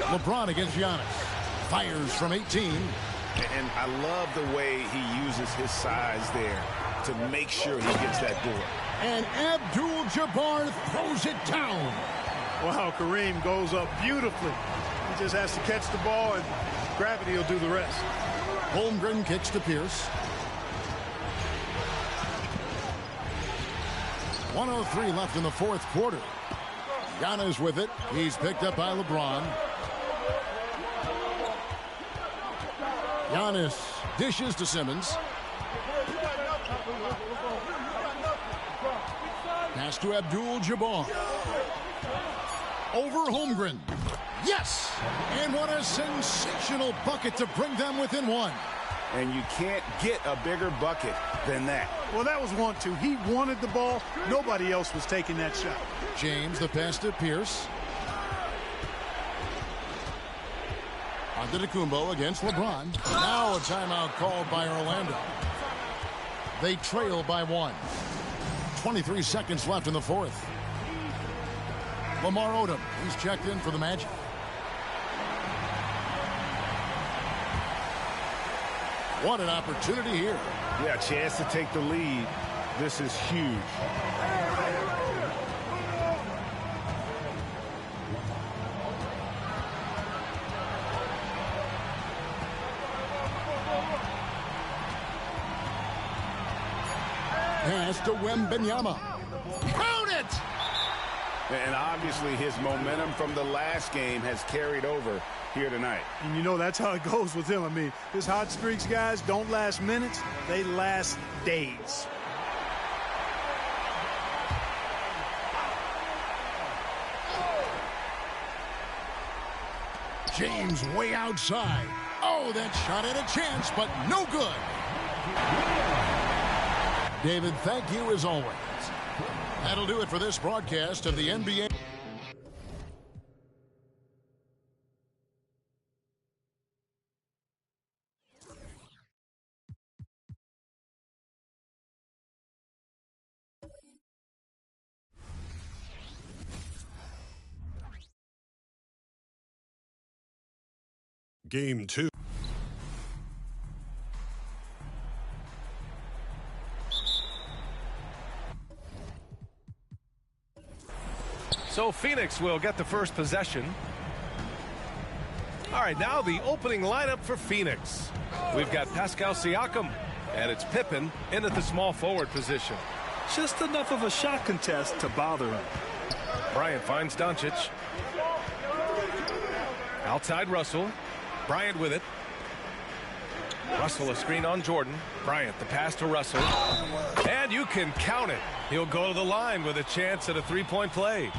LeBron against Giannis. Fires from 18. And I love the way he uses his size there to make sure he gets that door. And Abdul-Jabbar throws it down. Wow, Kareem goes up beautifully. He just has to catch the ball, and gravity will do the rest. Holmgren kicks to Pierce. 1:03 left in the 4th quarter. Giannis with it. He's picked up by LeBron. Giannis dishes to Simmons. Pass to Abdul-Jabbar. Over Holmgren. Yes! And what a sensational bucket to bring them within 1. And you can't get a bigger bucket than that. Well, that was 1-2. He wanted the ball. Nobody else was taking that shot. James, the pass to Pierce. Antetokounmpo against LeBron. Now a timeout called by Orlando. They trail by 1. 23 seconds left in the 4th. Lamar Odom, he's checked in for the Magic. What an opportunity here. Yeah, a chance to take the lead. This is huge. Pass to Wembanyama. Count it! And obviously his momentum from the last game has carried over here tonight. And you know that's how it goes with him. I mean, his hot streaks, guys, don't last minutes. They last days. James way outside. Oh, that shot had a chance, but no good. David, thank you as always. That'll do it for this broadcast of the NBA. Game 2. So Phoenix will get the first possession. All right, now the opening lineup for Phoenix. We've got Pascal Siakam, and it's Pippen in at the small forward position. Just enough of a shot contest to bother him. Bryant finds Doncic. Outside Russell. Bryant with it. Russell a screen on Jordan. Bryant the pass to Russell. And you can count it. He'll go to the line with a chance at a three-point play.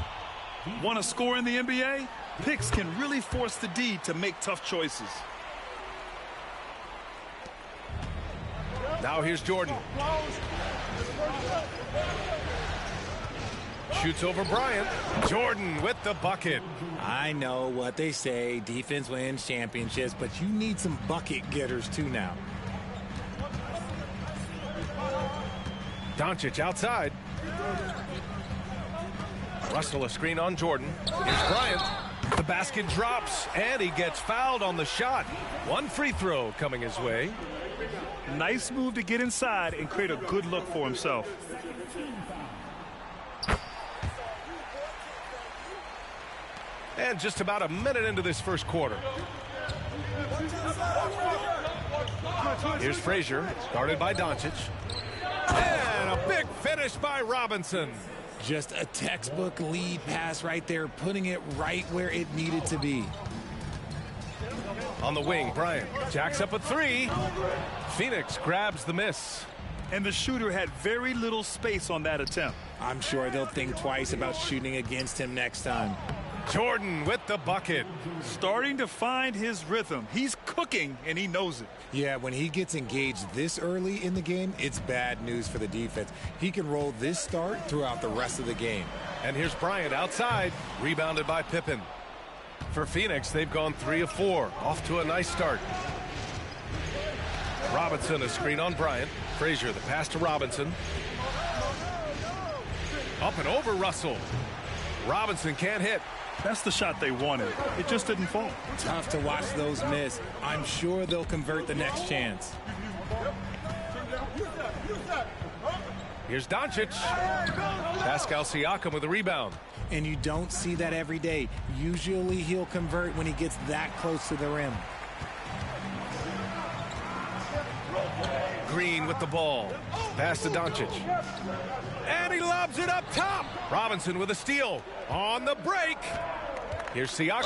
Want to score in the NBA? Picks can really force the D to make tough choices. Now here's Jordan. Shoots over Bryant. Jordan with the bucket. I know what they say, defense wins championships, but you need some bucket getters too now. Doncic outside. Russell a screen on Jordan. Here's Bryant. The basket drops, and he gets fouled on the shot. One free throw coming his way. Nice move to get inside and create a good look for himself. And just about a minute into this first quarter. Here's Frazier, guarded by Doncic. And a big finish by Robinson. Just a textbook lead pass right there, putting it right where it needed to be. On the wing, Bryant jacks up a three. Phoenix grabs the miss. And the shooter had very little space on that attempt. I'm sure they'll think twice about shooting against him next time. Jordan with the bucket. Starting to find his rhythm. He's cooking, and he knows it. Yeah, when he gets engaged this early in the game, it's bad news for the defense. He can roll this start throughout the rest of the game. And here's Bryant outside, rebounded by Pippen. For Phoenix, they've gone 3 of 4, off to a nice start. Robinson a screen on Bryant. Frazier the pass to Robinson. Up and over Russell. Robinson can't hit. That's the shot they wanted. It just didn't fall. Tough to watch those miss. I'm sure they'll convert the next chance. Here's Doncic. Pascal Siakam with a rebound. And you don't see that every day. Usually he'll convert when he gets that close to the rim. Green with the ball. Pass to Doncic. And he lobs it up top. Robinson with a steal. On the break. Here's Siakam.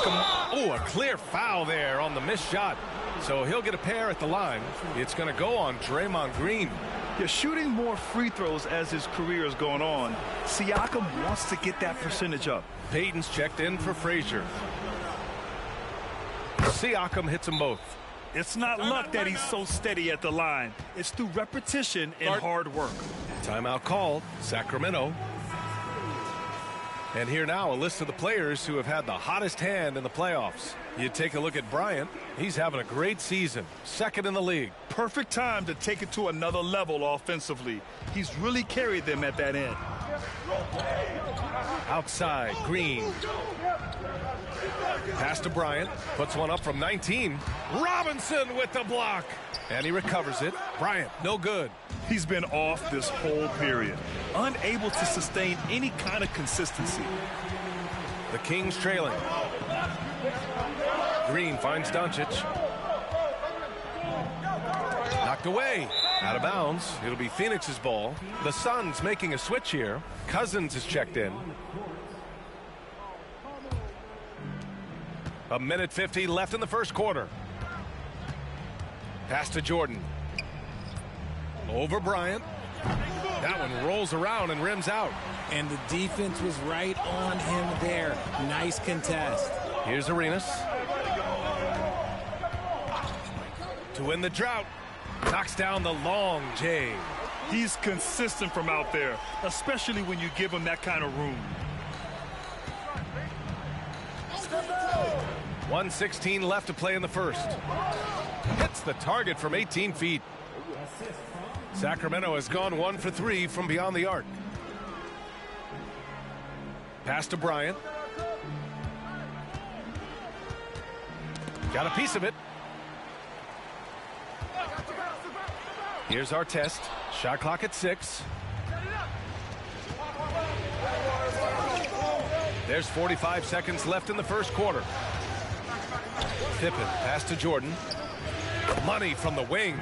Oh, a clear foul there on the missed shot. So he'll get a pair at the line. It's going to go on Draymond Green. You're shooting more free throws as his career is going on. Siakam wants to get that percentage up. Payton's checked in for Frazier. Siakam hits them both. It's not luck that he's so steady at the line. It's through repetition and hard work. Timeout called. Sacramento. And here now a list of the players who have had the hottest hand in the playoffs. You take a look at Bryant. He's having a great season. Second in the league. Perfect time to take it to another level offensively. He's really carried them at that end. Outside, Green. Pass to Bryant. Puts one up from 19. Robinson with the block. And he recovers it. Bryant, no good. He's been off this whole period. Unable to sustain any kind of consistency. The Kings trailing. Green finds Doncic. Knocked away. Out of bounds. It'll be Phoenix's ball. The Suns making a switch here. Cousins is checked in. A minute 50 left in the first quarter. Pass to Jordan. Over Bryant. That one rolls around and rims out. And the defense was right on him there. Nice contest. Here's Arenas. To win the drought. Knocks down the long J. He's consistent from out there, especially when you give him that kind of room. 1:16 left to play in the first. Hits the target from 18 feet. Sacramento has gone 1 for 3 from beyond the arc. Pass to Bryant. Got a piece of it. Here's our test. Shot clock at 6. There's 45 seconds left in the first quarter. Pippen pass to Jordan. Money from the wing.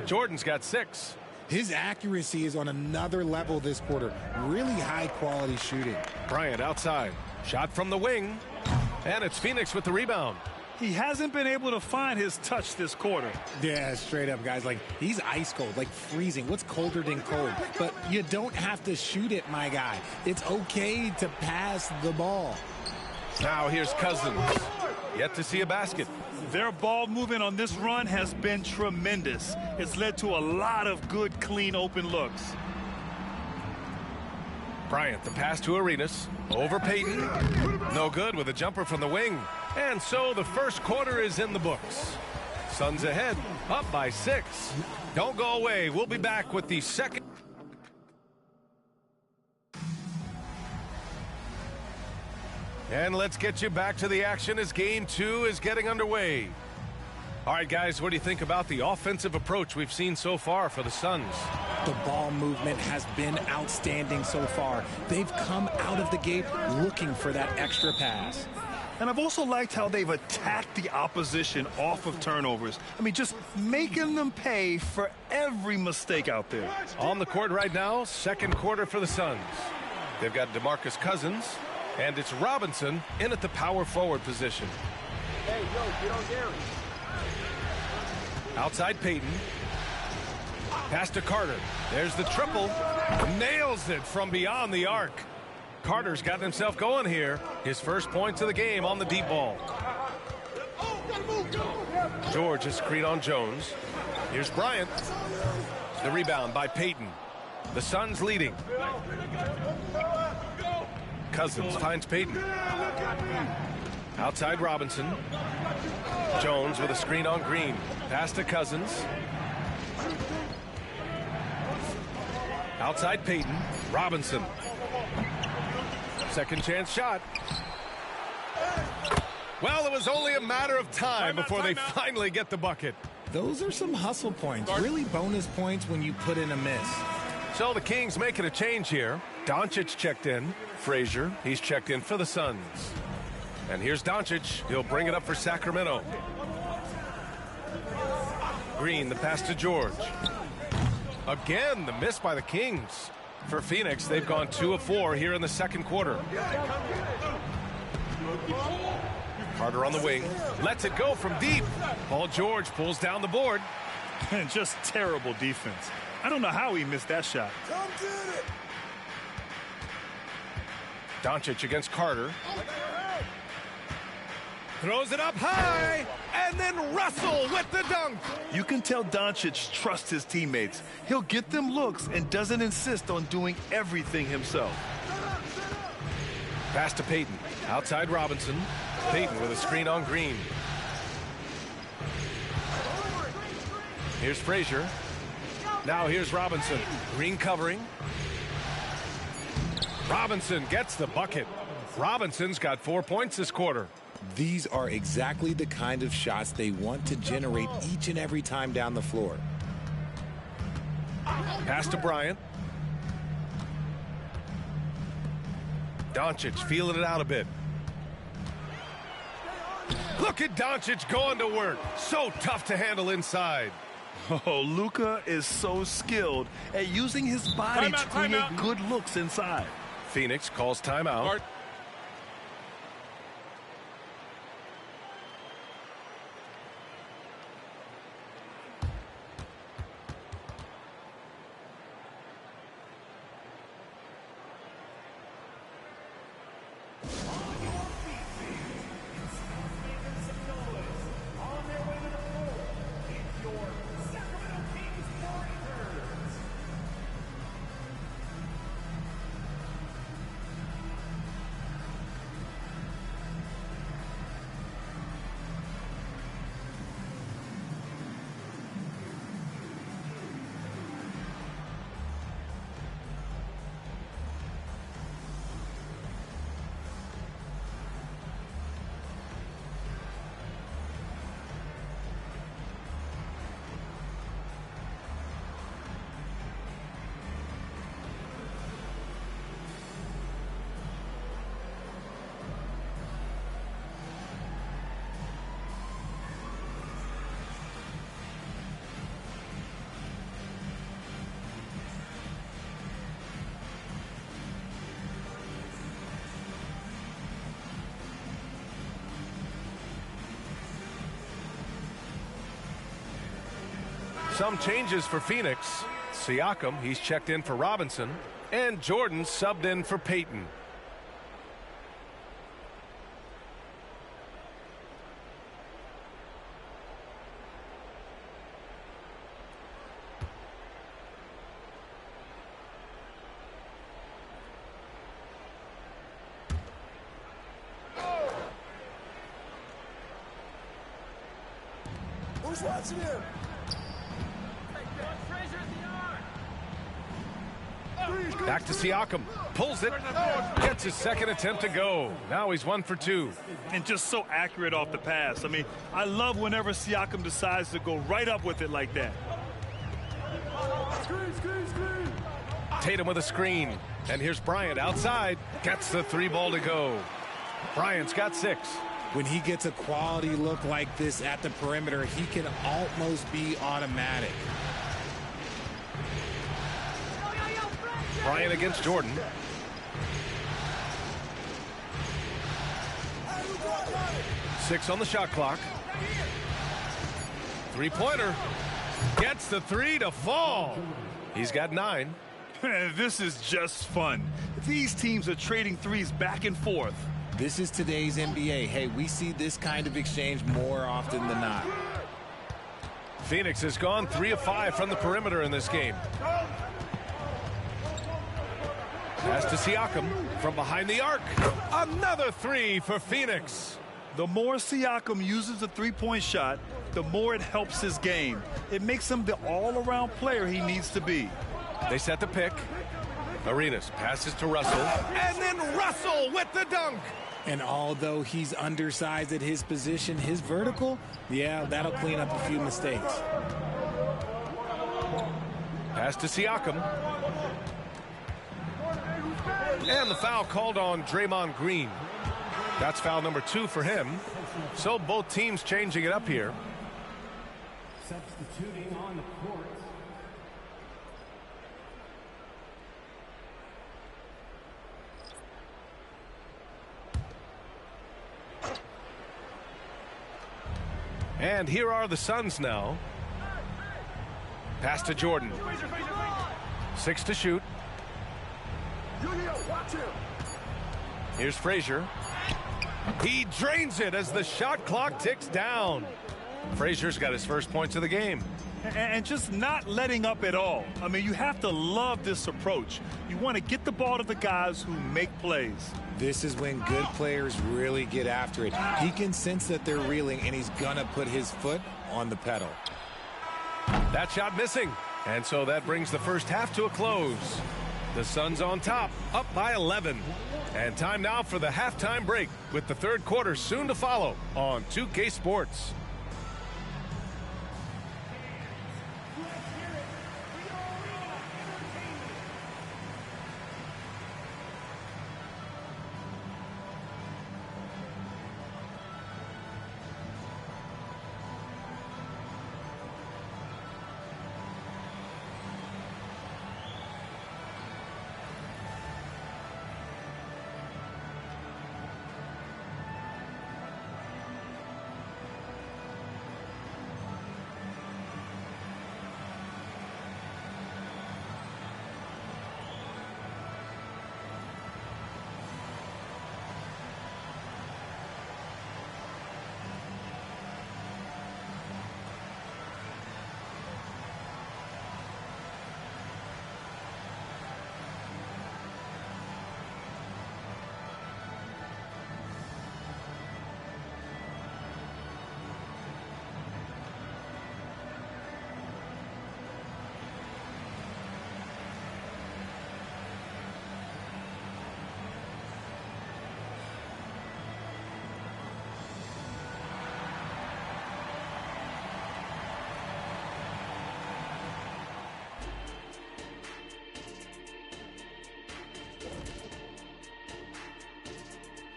Jordan's got 6. His accuracy is on another level this quarter. Really high quality shooting. Bryant outside. Shot from the wing. And it's Phoenix with the rebound. He hasn't been able to find his touch this quarter. Yeah, straight up, guys. Like, he's ice cold, like freezing. What's colder than cold? But you don't have to shoot it, my guy. It's okay to pass the ball. Now here's Cousins. Yet to see a basket. Their ball movement on this run has been tremendous. It's led to a lot of good, clean, open looks. Bryant, the pass to Arenas. Over Payton. No good with a jumper from the wing. And so the first quarter is in the books. Suns ahead, up by 6. Don't go away. We'll be back with the second. And let's get you back to the action as Game 2 is getting underway. All right, guys, what do you think about the offensive approach we've seen so far for the Suns? The ball movement has been outstanding so far. They've come out of the gate looking for that extra pass. And I've also liked how they've attacked the opposition off of turnovers. I mean, just making them pay for every mistake out there. On the court right now, second quarter for the Suns. They've got DeMarcus Cousins, and it's Robinson in at the power forward position. Hey, yo, get on Gary. Outside Payton. Pass to Carter. There's the triple. Nails it from beyond the arc. Carter's got himself going here. His first points of the game on the deep ball. George is screen on Jones. Here's Bryant. The rebound by Payton. The Suns leading. Cousins finds Payton. Outside Robinson. Jones with a screen on Green. Pass to Cousins. Outside Payton. Robinson. Second chance shot. Well, it was only a matter of time before they finally get the bucket. Those are some hustle points. Really bonus points when you put in a miss. So the Kings making a change here. Doncic checked in. Frazier, he's checked in for the Suns. And here's Doncic. He'll bring it up for Sacramento. Green, the pass to George. Again, the miss by the Kings. For Phoenix, they've gone 2 of 4 here in the second quarter. Carter on the wing. Lets it go from deep. Paul George pulls down the board. And just terrible defense. I don't know how he missed that shot. Come get it. Doncic against Carter. Throws it up high, and then Russell with the dunk. You can tell Doncic trusts his teammates. He'll get them looks and doesn't insist on doing everything himself. Pass to Payton. Outside Robinson. Payton with a screen on Green. Here's Frazier. Now here's Robinson. Green covering. Robinson gets the bucket. Robinson's got 4 points this quarter. These are exactly the kind of shots they want to generate each and every time down the floor. Pass to Bryant. Doncic feeling it out a bit. Look at Doncic going to work. So tough to handle inside. Oh, Luka is so skilled at using his body to create good looks inside. Phoenix calls timeout. Some changes for Phoenix. Siakam, he's checked in for Robinson. And Jordan subbed in for Payton. Who's watching him? Back to Siakam. Pulls it. Gets his second attempt to go. Now he's 1 for 2. And just so accurate off the pass. I mean, I love whenever Siakam decides to go right up with it like that. Tatum with a screen. And here's Bryant outside. Gets the 3-ball to go. Bryant's got 6. When he gets a quality look like this at the perimeter, he can almost be automatic. Bryant against Jordan. Six on the shot clock. Three-pointer. Gets the 3 to fall. He's got 9. This is just fun. These teams are trading threes back and forth. This is today's NBA. Hey, we see this kind of exchange more often than not. Phoenix has gone 3 of 5 from the perimeter in this game. Pass to Siakam from behind the arc. Another 3 for Phoenix. The more Siakam uses the three-point shot, the more it helps his game. It makes him the all-around player he needs to be. They set the pick. Arenas passes to Russell. And then Russell with the dunk. And although he's undersized at his position, his vertical, yeah, that'll clean up a few mistakes. Pass to Siakam. And the foul called on Draymond Green. That's foul number 2 for him. So both teams changing it up here. Substituting on the court. And here are the Suns now. Pass to Jordan. 6 to shoot. Here's Frazier. He drains it as the shot clock ticks down. Frazier's got his first points of the game. And just not letting up at all. I mean, you have to love this approach. You want to get the ball to the guys who make plays. This is when good players really get after it. He can sense that they're reeling, and he's going to put his foot on the pedal. That shot missing. And so that brings the first half to a close. The Suns on top, up by 11. And time now for the halftime break, with the third quarter soon to follow on 2K Sports.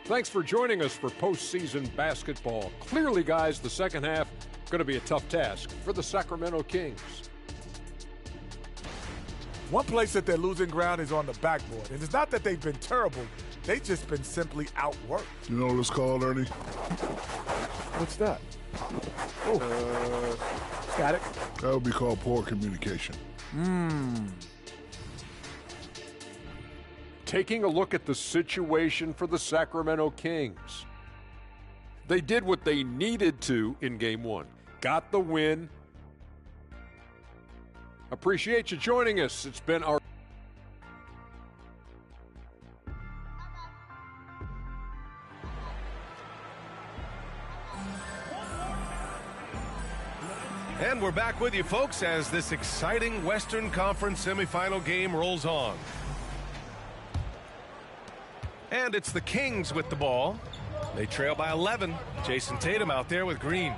Thanks for joining us for postseason basketball. Clearly, guys, the second half going to be a tough task for the Sacramento Kings. One place that they're losing ground is on the backboard. And it's not that they've been terrible. They've just been simply outworked. You know what it's called, Ernie? What's that? Got it. That would be called poor communication. Taking a look at the situation for the Sacramento Kings. They did what they needed to in Game 1. Got the win. Appreciate you joining us. It's been our... And we're back with you, folks, as this exciting Western Conference semifinal game rolls on. And it's the Kings with the ball. They trail by 11. Jason Tatum out there with Green.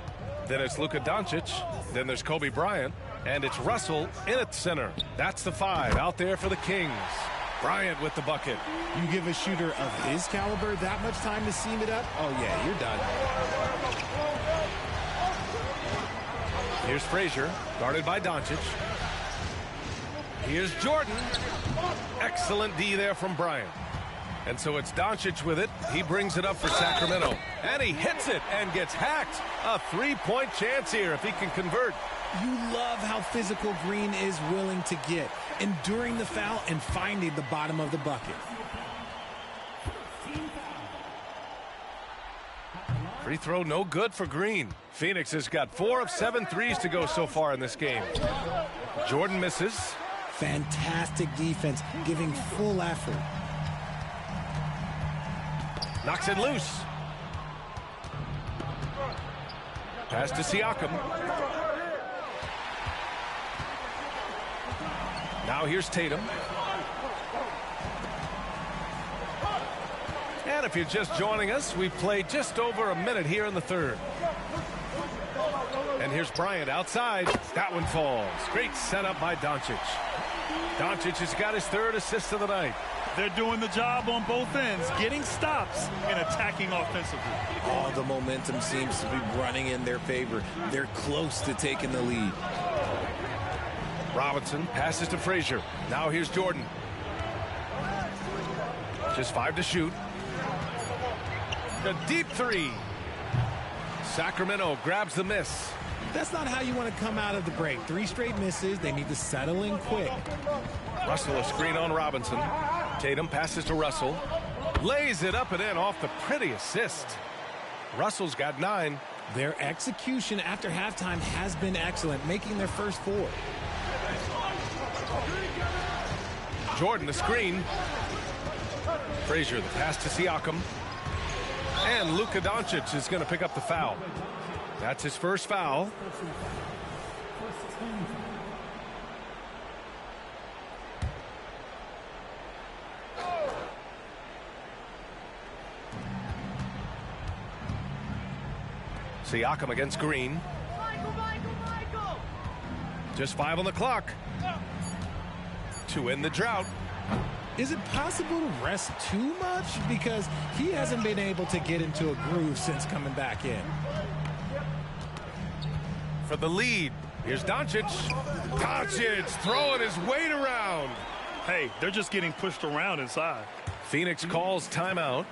Then it's Luka Doncic. Then there's Kobe Bryant. And it's Russell in at center. That's the 5 out there for the Kings. Bryant with the bucket. You give a shooter of his caliber that much time to seam it up? Oh, yeah, you're done. Here's Frazier, guarded by Doncic. Here's Jordan. Excellent D there from Bryant. And so it's Doncic with it. He brings it up for Sacramento. And he hits it and gets hacked. A 3-point chance here if he can convert. You love how physical Green is willing to get, enduring the foul and finding the bottom of the bucket. Free throw no good for Green. Phoenix has got 4 of 7 threes to go so far in this game. Jordan misses. Fantastic defense, giving full effort. Knocks it loose. Pass to Siakam. Now here's Tatum. And if you're just joining us, we've played just over a minute here in the third. And here's Bryant outside. That one falls. Great setup by Doncic. Doncic has got his 3rd assist of the night. They're doing the job on both ends, getting stops and attacking offensively. Oh, the momentum seems to be running in their favor. They're close to taking the lead. Robinson passes to Frazier. Now here's Jordan. Just 5 to shoot. A deep 3. Sacramento grabs the miss. That's not how you want to come out of the break. 3 straight misses. They need to settle in quick. Russell a screen on Robinson. Tatum passes to Russell. Lays it up and in off the pretty assist. Russell's got 9. Their execution after halftime has been excellent, making their first 4. Jordan the screen. Frazier the pass to Siakam. And Luka Doncic is going to pick up the foul. That's his first foul. Siakam against Green. Just 5 on the clock. To end the drought. Is it possible to rest too much? Because he hasn't been able to get into a groove since coming back in. For the lead, here's Doncic. Doncic throwing his weight around. Hey, they're just getting pushed around inside. Phoenix calls timeout.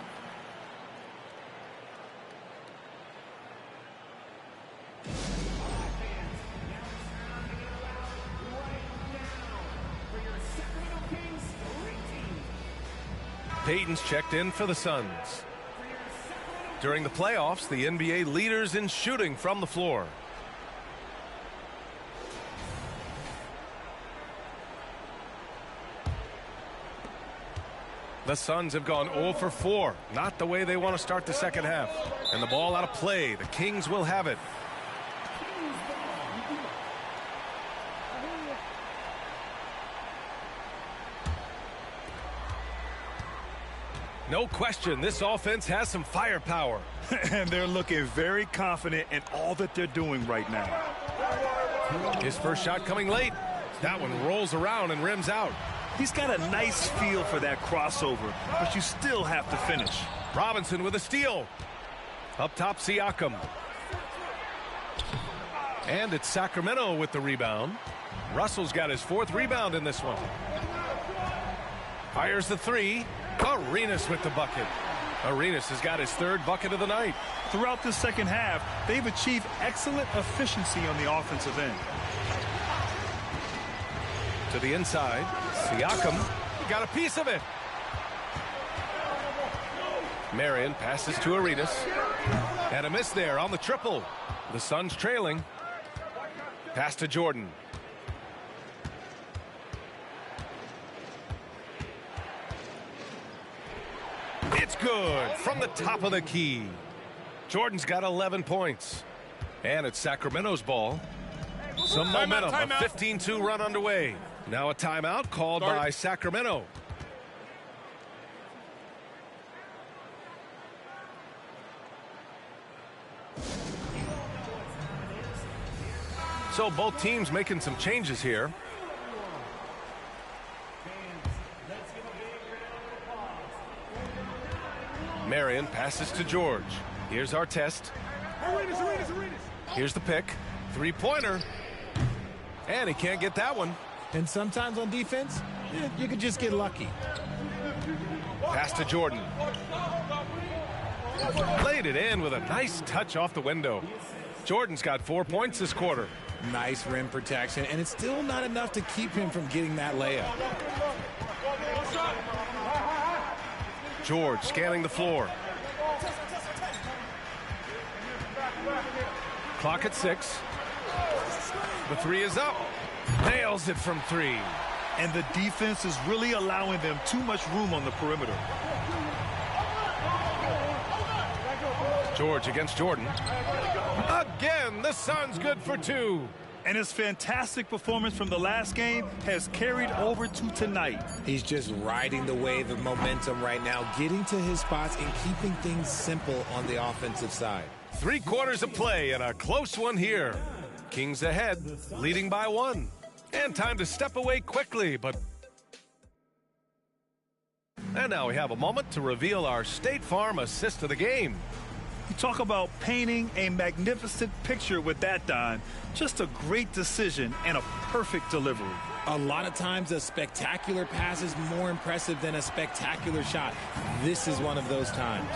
Payton's checked in for the Suns. During the playoffs, the NBA leaders in shooting from the floor. The Suns have gone 0 for 4. Not the way they want to start the second half. And the ball out of play. The Kings will have it. No question, this offense has some firepower. And they're looking very confident in all that they're doing right now. His first shot coming late. That one rolls around and rims out. He's got a nice feel for that crossover, but you still have to finish. Robinson with a steal. Up top, Siakam. And it's Sacramento with the rebound. Russell's got his 4th rebound in this one. Fires the 3. Arenas with the bucket. Arenas has got his third bucket of the night. Throughout the second half, they've achieved excellent efficiency on the offensive end. To the inside, Siakam got a piece of it. Marion passes to Arenas. And a miss there on the triple. The Suns trailing. Pass to Jordan. It's good from the top of the key. Jordan's got 11 points. And it's Sacramento's ball. Some momentum. A 15-2 run underway. Now a timeout called by Sacramento. So both teams making some changes here. Marion passes to George. Here's our test. Here's the pick. Three-pointer. And he can't get that one. And sometimes on defense, you could just get lucky. Pass to Jordan. Laid it in with a nice touch off the window. Jordan's got 4 points this quarter. Nice rim protection, and it's still not enough to keep him from getting that layup. George scanning the floor. Clock at 6. The three is up. Nails it from 3. And the defense is really allowing them too much room on the perimeter. George against Jordan. Again, the Suns good for 2. And his fantastic performance from the last game has carried over to tonight. He's just riding the wave of momentum right now, getting to his spots and keeping things simple on the offensive side. 3 quarters of play and a close one here. Kings ahead, leading by 1. And time to step away quickly, but... And now we have a moment to reveal our State Farm assist of the game. You talk about painting a magnificent picture with that, Don. Just a great decision and a perfect delivery. A lot of times a spectacular pass is more impressive than a spectacular shot. This is one of those times.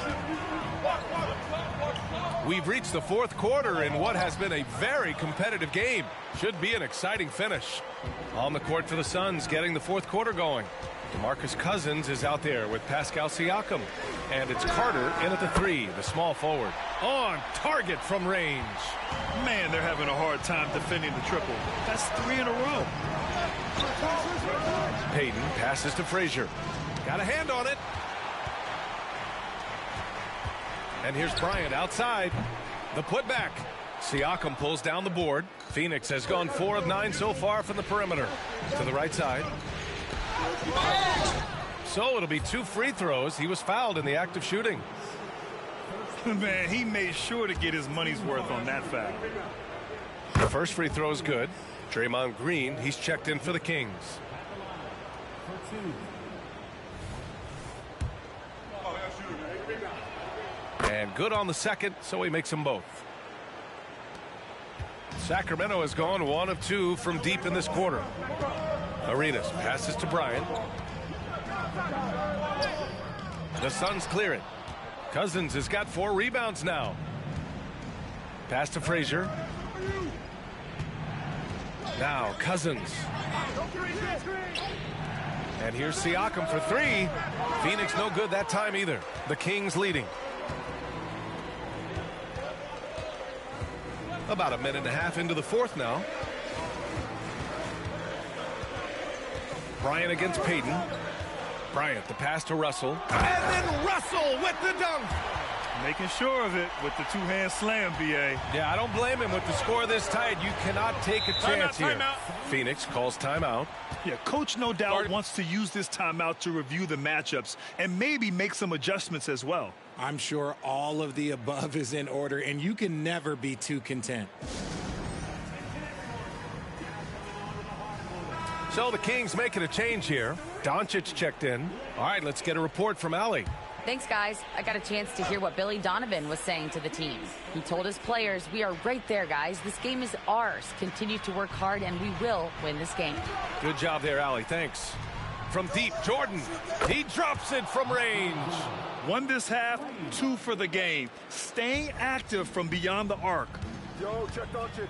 We've reached the 4th quarter in what has been a very competitive game. Should be an exciting finish. On the court for the Suns, getting the 4th quarter going. DeMarcus Cousins is out there with Pascal Siakam. And it's Carter in at the 3, the small forward. On target from range. Man, they're having a hard time defending the triple. That's 3 in a row. Payton passes to Frazier. Got a hand on it. And here's Bryant outside. The putback. Siakam pulls down the board. Phoenix has gone 4 of 9 so far from the perimeter. To the right side. So it'll be 2 free throws. He was fouled in the act of shooting. Man, he made sure to get his money's worth on that foul. The first free throw is good. Draymond Green, he's checked in for the Kings. And good on the second, so he makes them both. Sacramento has gone 1 of 2 from deep in this quarter. Arenas passes to Bryant. The Suns clear it. Cousins has got 4 rebounds now. Pass to Frazier. Now Cousins. And here's Siakam for 3. Phoenix no good that time either. The Kings leading. About a minute and a half into the 4th now. Bryant against Payton. Bryant, the pass to Russell. And then Russell with the dunk. Making sure of it with the 2-hand slam, B.A. Yeah, I don't blame him with the score this tight. You cannot take a chance here. Timeout. Phoenix calls timeout. Yeah, coach no doubt wants to use this timeout to review the matchups and maybe make some adjustments as well. I'm sure all of the above is in order, and you can never be too content. So the Kings making a change here. Doncic checked in. All right, let's get a report from Allie. Thanks, guys. I got a chance to hear what Billy Donovan was saying to the team. He told his players, we are right there, guys. This game is ours. Continue to work hard, and we will win this game. Good job there, Allie. Thanks. from deep. Jordan, he drops it from range. 1 this half, 2 for the game. Staying active from beyond the arc. Yo, check Doncic.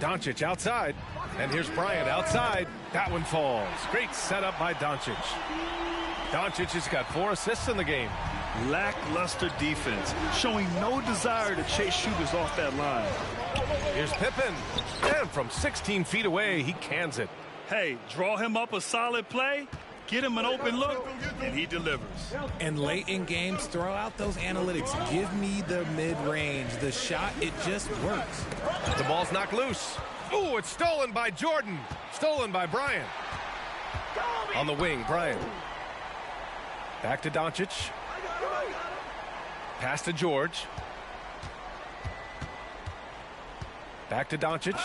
Doncic outside. And here's Bryant outside. That one falls. Great setup by Doncic. Doncic has got 4 assists in the game. Lackluster defense, showing no desire to chase shooters off that line. Here's Pippen. And from 16 feet away, he cans it. Hey, draw him up a solid play, get him an open look, and he delivers. And late in games, throw out those analytics. Give me the mid-range. The shot, it just works. The ball's knocked loose. Ooh, it's stolen by Jordan. Stolen by Bryant. On the wing, Bryant. Back to Doncic. Pass to George. Back to Doncic.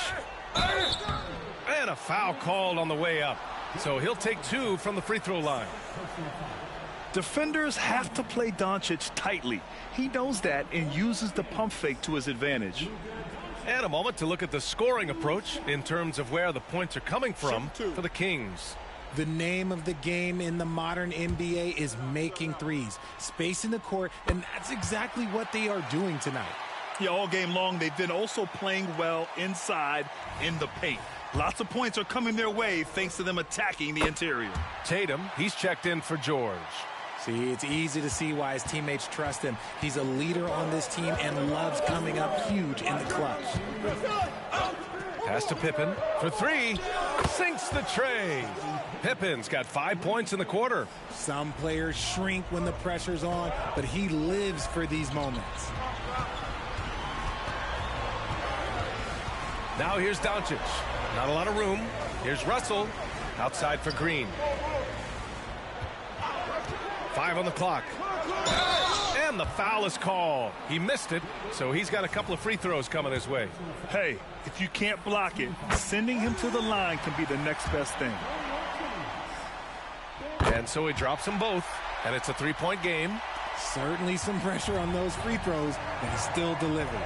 And a foul called on the way up. So he'll take 2 from the free throw line. Defenders have to play Doncic tightly. He knows that and uses the pump fake to his advantage. And a moment to look at the scoring approach in terms of where the points are coming from for the Kings. The name of the game in the modern NBA is making threes, spacing the court, and that's exactly what they are doing tonight. Yeah, all game long, they've been also playing well inside in the paint. Lots of points are coming their way thanks to them attacking the interior. Tatum, he's checked in for George. See, it's easy to see why his teammates trust him. He's a leader on this team and loves coming up huge in the clutch. Pass to Pippen for 3. Sinks the tray. Pippen's got 5 points in the quarter. Some players shrink when the pressure's on, but he lives for these moments. Now here's Doncic. Not a lot of room. Here's Russell. Outside for Green. 5 on the clock. And the foul is called. He missed it, so he's got a couple of free throws coming his way. Hey, if you can't block it, sending him to the line can be the next best thing. And so he drops them both, and it's a 3-point game. Certainly some pressure on those free throws, but he still delivered.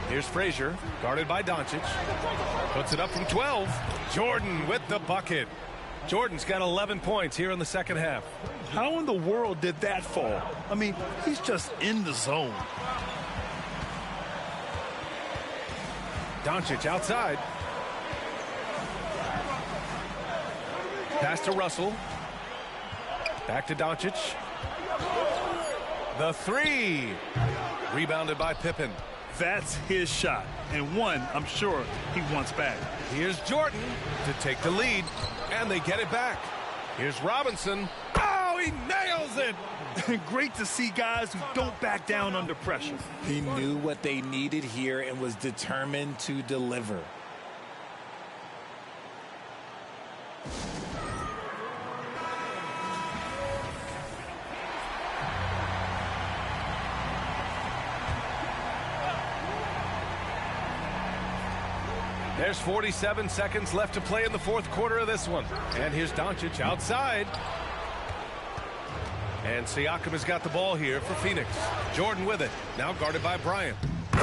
Here's Frazier, guarded by Doncic. Puts it up from 12. Jordan with the bucket. Jordan's got 11 points here in the second half. How in the world did that fall? I mean, he's just in the zone. Doncic outside. Pass to Russell. Back to Doncic. The 3. Rebounded by Pippen. That's his shot, and one I'm sure he wants back. Here's Jordan to take the lead, and they get it back. Here's Robinson. Oh, he nails it! Great to see guys who don't back down under pressure. He knew what they needed here and was determined to deliver. There's 47 seconds left to play in the fourth quarter of this one. And here's Doncic outside. And Siakam has got the ball here for Phoenix. Jordan with it, now guarded by Bryant.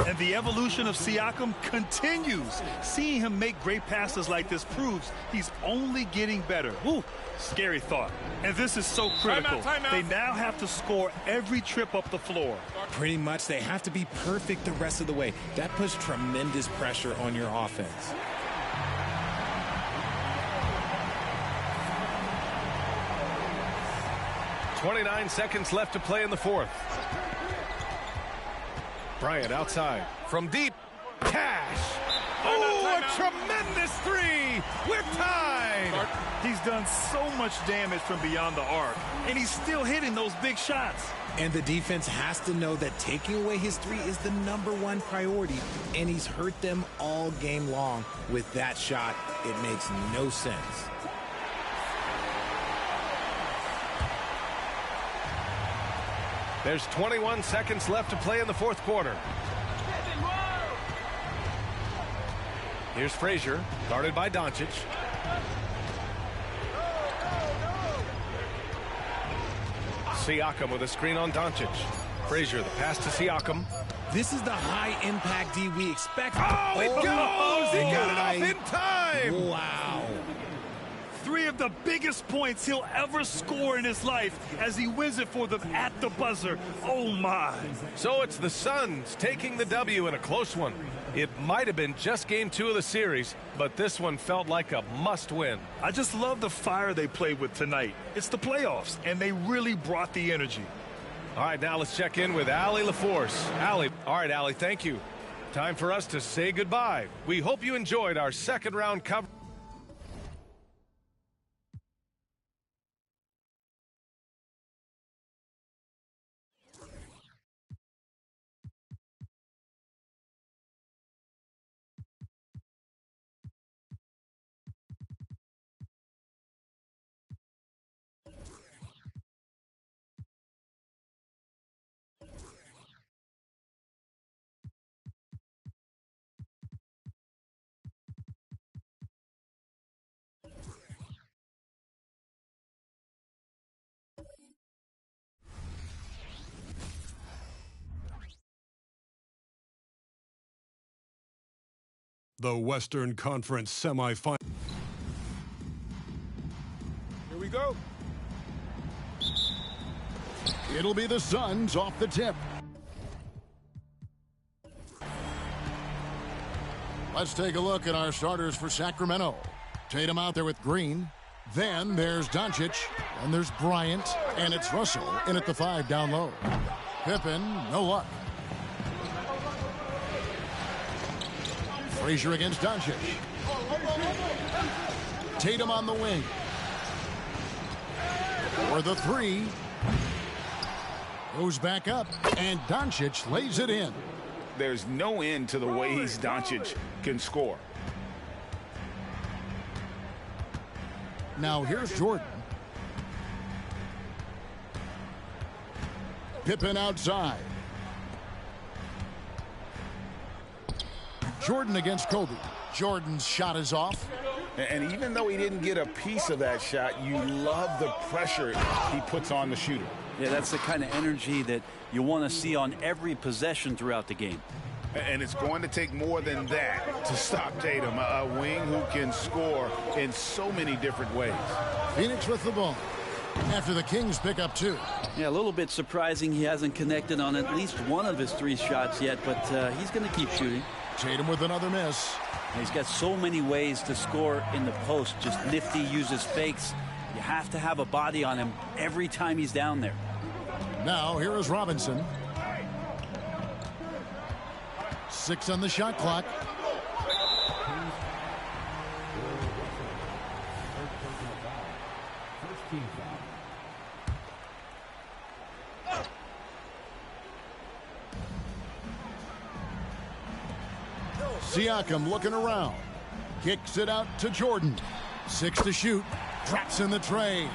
And the evolution of Siakam continues. Seeing him make great passes like this proves he's only getting better. Woo, scary thought. And this is so critical. Timeout. They now have to score every trip up the floor. Pretty much, they have to be perfect the rest of the way. That puts tremendous pressure on your offense. .29 seconds left to play in the fourth. Bryant outside. From deep. Cash. Oh, a tremendous 3. We're tied. He's done so much damage from beyond the arc, and he's still hitting those big shots. And the defense has to know that taking away his 3 is the #1 priority, and he's hurt them all game long. With that shot, it makes no sense. There's 21 seconds left to play in the fourth quarter. Here's Frazier, guarded by Doncic. Siakam with a screen on Doncic. Frazier, the pass to Siakam. This is the high-impact D we expect. Oh, it goes! He got it off in time! Wow. 3 of the biggest points he'll ever score in his life as he wins it for them at the buzzer. Oh, my. So it's the Suns taking the W in a close one. It might have been just game 2 of the series, but this one felt like a must-win. I just love the fire they played with tonight. It's the playoffs, and they really brought the energy. All right, now let's check in with Allie LaForce. Allie, all right, Allie, thank you. Time for us to say goodbye. We hope you enjoyed our second-round coverage. The Western Conference semifinal. Here we go. It'll be the Suns off the tip. Let's take a look at our starters for Sacramento. Tatum out there with Green. Then there's Doncic, and there's Bryant, and it's Russell in at the 5 down low. Pippen, no luck. Frazier against Doncic. Tatum on the wing. For the 3. Goes back up, and Doncic lays it in. There's no end to the ways Doncic can score. Now here's Jordan. Pippen outside. Jordan against Kobe. Jordan's shot is off. And even though he didn't get a piece of that shot, you love the pressure he puts on the shooter. Yeah, that's the kind of energy that you want to see on every possession throughout the game. And it's going to take more than that to stop Tatum, a wing who can score in so many different ways. Phoenix with the ball after the Kings pick up 2. Yeah, a little bit surprising he hasn't connected on at least one of his 3 shots yet, but he's going to keep shooting. Tatum with another miss. He's got so many ways to score in the post. Just nifty, uses fakes. You have to have a body on him every time he's down there. Now here is Robinson. 6 on the shot clock. Siakam looking around. Kicks it out to Jordan. 6 to shoot. Drops in the tray.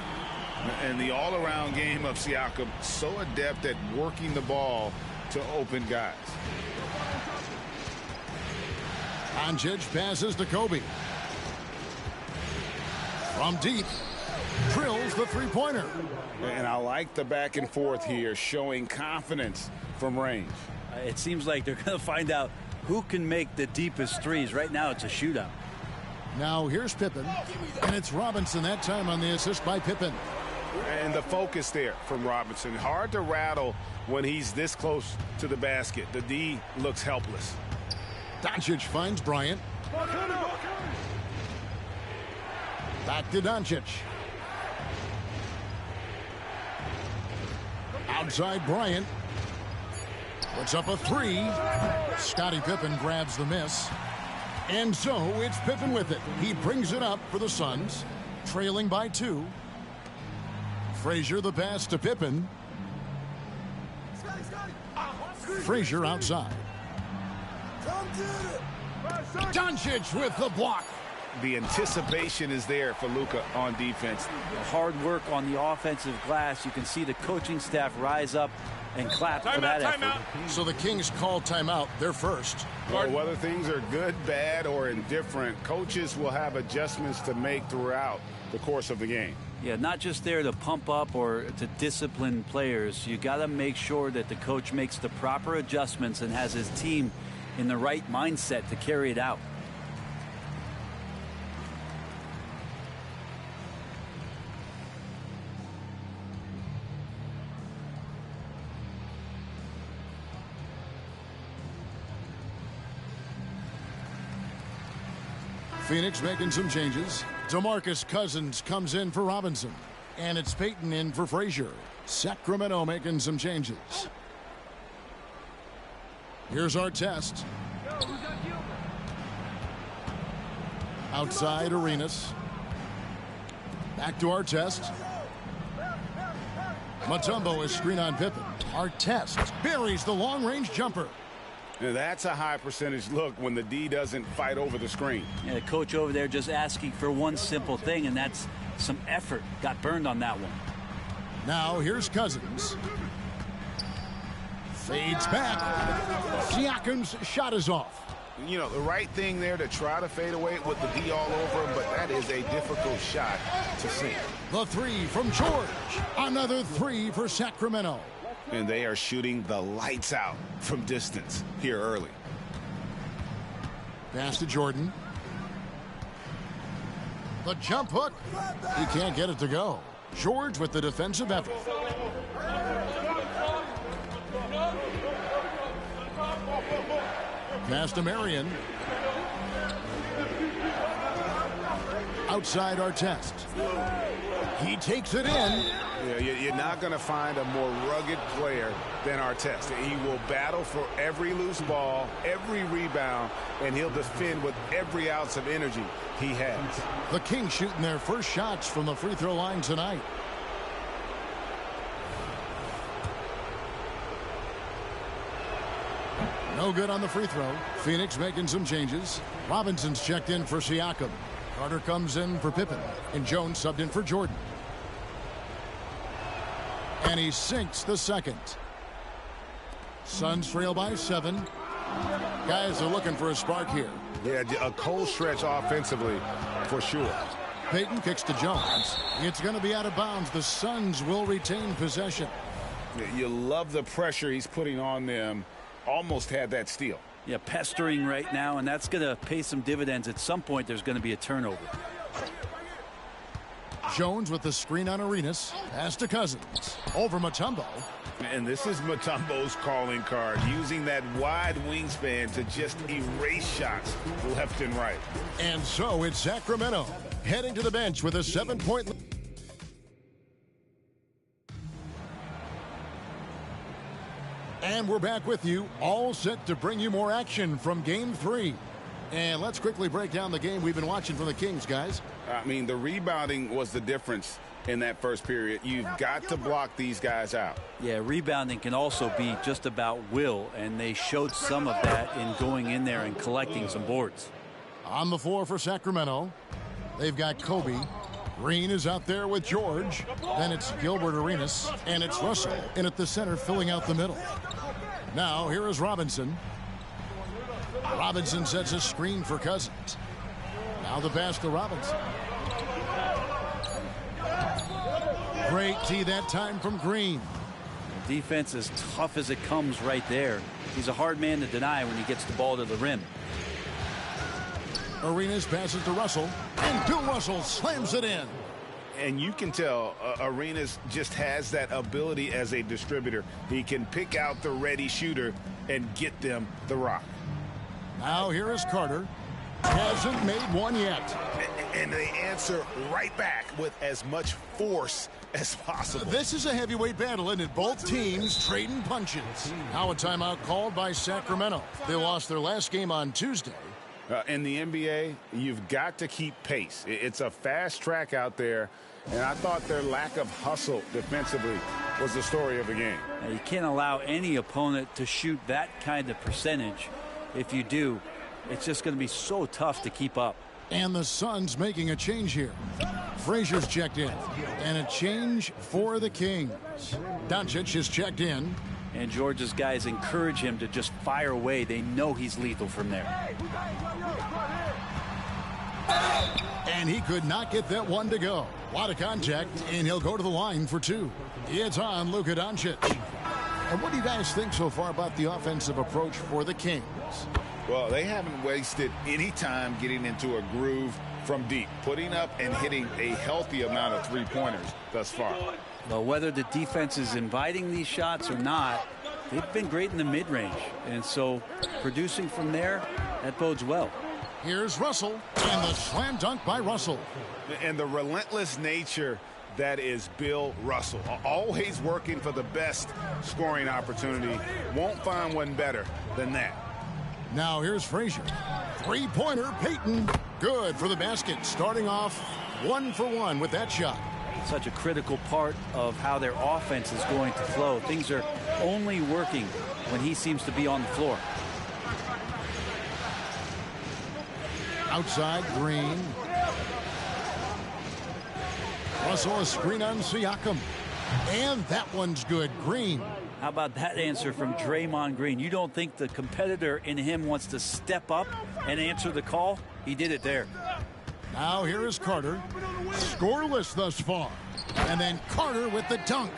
And the all-around game of Siakam, so adept at working the ball to open guys. Doncic passes to Kobe. From deep. Drills the 3-pointer. And I like the back and forth here, showing confidence from range. It seems like they're going to find out who can make the deepest threes. Right now it's a shootout. Now here's Pippen, and it's Robinson that time on the assist by Pippen. And the focus there from Robinson. Hard to rattle when he's this close to the basket. The D looks helpless. Doncic finds Bryant. Back to Doncic. Outside Bryant. Puts up a 3. Scottie Pippen grabs the miss. And so it's Pippen with it. He brings it up for the Suns, trailing by 2. Frazier the pass to Pippen. Frazier outside. Doncic with the block. The anticipation is there for Luka on defense. The hard work on the offensive glass. You can see the coaching staff rise up and clap for that effort. So the Kings call timeout. They're first. Well, whether things are good, bad, or indifferent, coaches will have adjustments to make throughout the course of the game. Yeah, not just there to pump up or to discipline players. You got to make sure that the coach makes the proper adjustments and has his team in the right mindset to carry it out. Phoenix making some changes. DeMarcus Cousins comes in for Robinson. And it's Payton in for Frazier. Sacramento making some changes. Here's our test. Outside Arenas. Back to our test. Mutombo is screen on Pippen. Our test buries the long-range jumper. Now that's a high percentage look when the D doesn't fight over the screen. Yeah, the coach over there just asking for one simple thing, and that's some effort. Got burned on that one. Now here's Cousins. Fades back. Siakam's shot is off. You know, the right thing there to try to fade away with the D all over him, but that is a difficult shot to sink. The three from George. Another three for Sacramento. And they are shooting the lights out from distance here early. Pass to Jordan. The jump hook. He can't get it to go. George with the defensive effort. Pass to Marion. Outside our test. He takes it in. Yeah, you're not going to find a more rugged player than Artest. He will battle for every loose ball, every rebound, and he'll defend with every ounce of energy he has. The Kings shooting their first shots from the free throw line tonight. No good on the free throw. Phoenix making some changes. Robinson's checked in for Siakam. Carter comes in for Pippen. And Jones subbed in for Jordan. And he sinks the second. Suns trail by 7. Guys are looking for a spark here. Yeah, a cold stretch offensively for sure. Payton kicks to Jones. It's going to be out of bounds. The Suns will retain possession. You love the pressure he's putting on them. Almost had that steal. Yeah, pestering right now, and that's going to pay some dividends. At some point, there's going to be a turnover. Jones with the screen on Arenas. Pass to Cousins. Over Mutombo. And this is Mutombo's calling card, using that wide wingspan to just erase shots left and right. And so it's Sacramento heading to the bench with a 7-point lead. And we're back with you, all set to bring you more action from Game 3. And let's quickly break down the game we've been watching from the Kings, guys. I mean, the rebounding was the difference in that first period. You've got to block these guys out. Yeah, rebounding can also be just about will, and they showed some of that in going in there and collecting some boards. On the floor for Sacramento, they've got Kobe. Green is out there with George. Then it's Gilbert Arenas, and it's Russell in at the center filling out the middle. Now here is Robinson. Robinson sets a screen for Cousins. Now the pass to Robinson. Great tee that time from Green. The defense is tough as it comes right there. He's a hard man to deny when he gets the ball to the rim. Arenas passes to Russell, and Bill Russell slams it in. And you can tell Arenas just has that ability as a distributor. He can pick out the ready shooter and get them the rock. Now here is Carter. Hasn't made one yet. And they answer right back with as much force as possible. This is a heavyweight battle, and both teams trading punches. Now a timeout called by Sacramento. They lost their last game on Tuesday. In the NBA, you've got to keep pace. It's a fast track out there, and I thought their lack of hustle defensively was the story of the game. Now, you can't allow any opponent to shoot that kind of percentage. If you do, it's just going to be so tough to keep up. And the Suns making a change here. Frazier's checked in, and a change for the Kings. Doncic is checked in. And George's guys encourage him to just fire away. They know he's lethal from there. And he could not get that one to go. A lot of contact, and he'll go to the line for 2. It's on Luka Doncic. And what do you guys think so far about the offensive approach for the Kings? Well, they haven't wasted any time getting into a groove from deep, putting up and hitting a healthy amount of three-pointers thus far. Well, whether the defense is inviting these shots or not, they've been great in the mid-range. And so producing from there, that bodes well. Here's Russell, and the slam dunk by Russell. And the relentless nature that is Bill Russell. Always working for the best scoring opportunity. Won't find one better than that. Now here's Frazier. Three-pointer, Payton. Good for the basket. Starting off 1 for 1 with that shot. Such a critical part of how their offense is going to flow. Things are only working when he seems to be on the floor. Outside, Green. Russell, a screen on Siakam. And that one's good. Green. How about that answer from Draymond Green? You don't think the competitor in him wants to step up and answer the call? He did it there. Now here is Carter. Scoreless thus far. And then Carter with the dunk.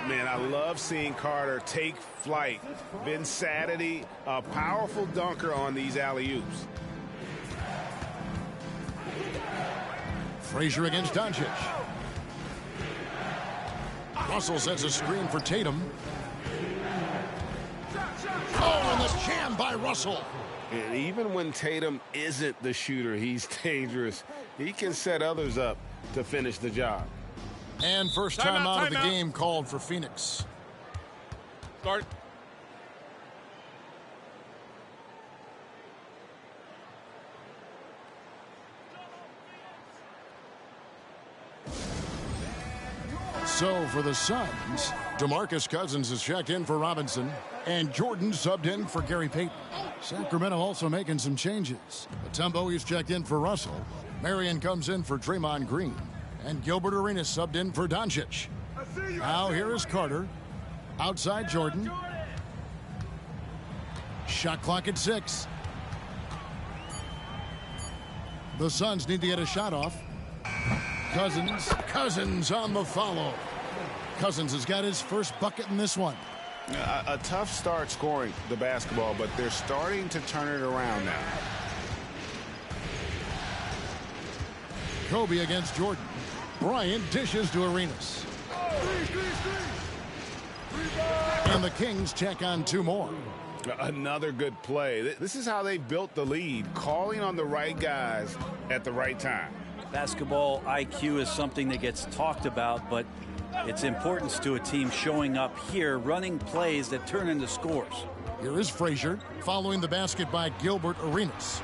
Man, I love seeing Carter take flight. Vincennes, a powerful dunker on these alley-oops. Frazier against Doncic. Russell sets a screen for Tatum. Oh, and the jam by Russell. And even when Tatum isn't the shooter, he's dangerous. He can set others up to finish the job. And first time out of the game called for Phoenix. Start. So for the Suns, DeMarcus Cousins is checked in for Robinson, and Jordan subbed in for Gary Payton. Sacramento also making some changes. Mutombo is checked in for Russell. Marion comes in for Draymond Green, and Gilbert Arenas subbed in for Doncic. Now here is Carter. Outside Jordan. Shot clock at 6. The Suns need to get a shot off. Cousins on the follow. Cousins has got his first bucket in this one. A tough start scoring the basketball, but they're starting to turn it around now. Kobe against Jordan. Bryant dishes to Arenas. And the Kings check on 2 more. Another good play. This is how they built the lead, calling on the right guys at the right time. Basketball IQ is something that gets talked about, but its importance to a team showing up here, running plays that turn into scores. Here is Frazier, following the basket by Gilbert Arenas.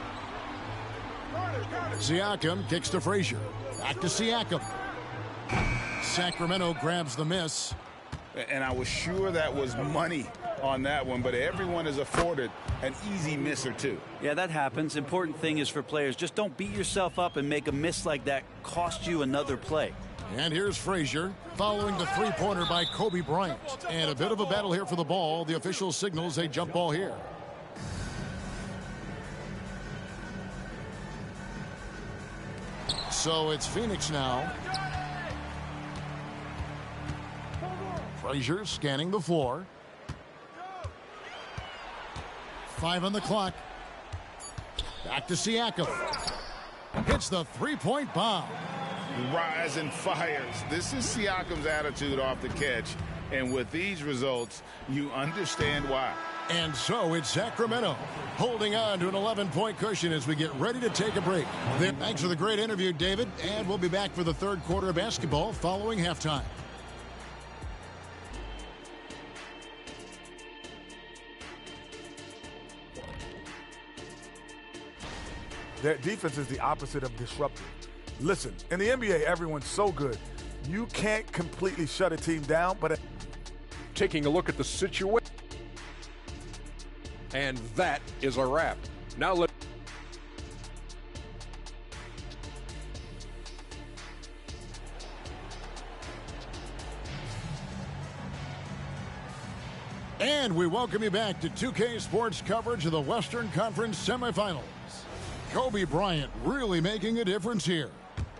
Siakam kicks to Frazier. Back to Siakam. Sacramento grabs the miss. And I was sure that was money on that one, but everyone is afforded an easy miss or two. Yeah, that happens. Important thing is for players, just don't beat yourself up and make a miss like that cost you another play. And here's Frazier, following the three-pointer by Kobe Bryant. And a bit of a battle here for the ball. The official signals a jump ball here. So it's Phoenix now. Frazier scanning the floor. 5 on the clock. Back to Siakam. Hits the three-point bomb. Rise and fires. This is Siakam's attitude off the catch. And with these results, you understand why. And so it's Sacramento holding on to an 11-point cushion as we get ready to take a break. Thanks for the great interview, David. And we'll be back for the third quarter of basketball following halftime. Their defense is the opposite of disruptive. Listen, in the NBA, everyone's so good. You can't completely shut a team down, but taking a look at the situation. And that is a wrap. Now let's And we welcome you back to 2K Sports coverage of the Western Conference semifinals. Kobe Bryant really making a difference here.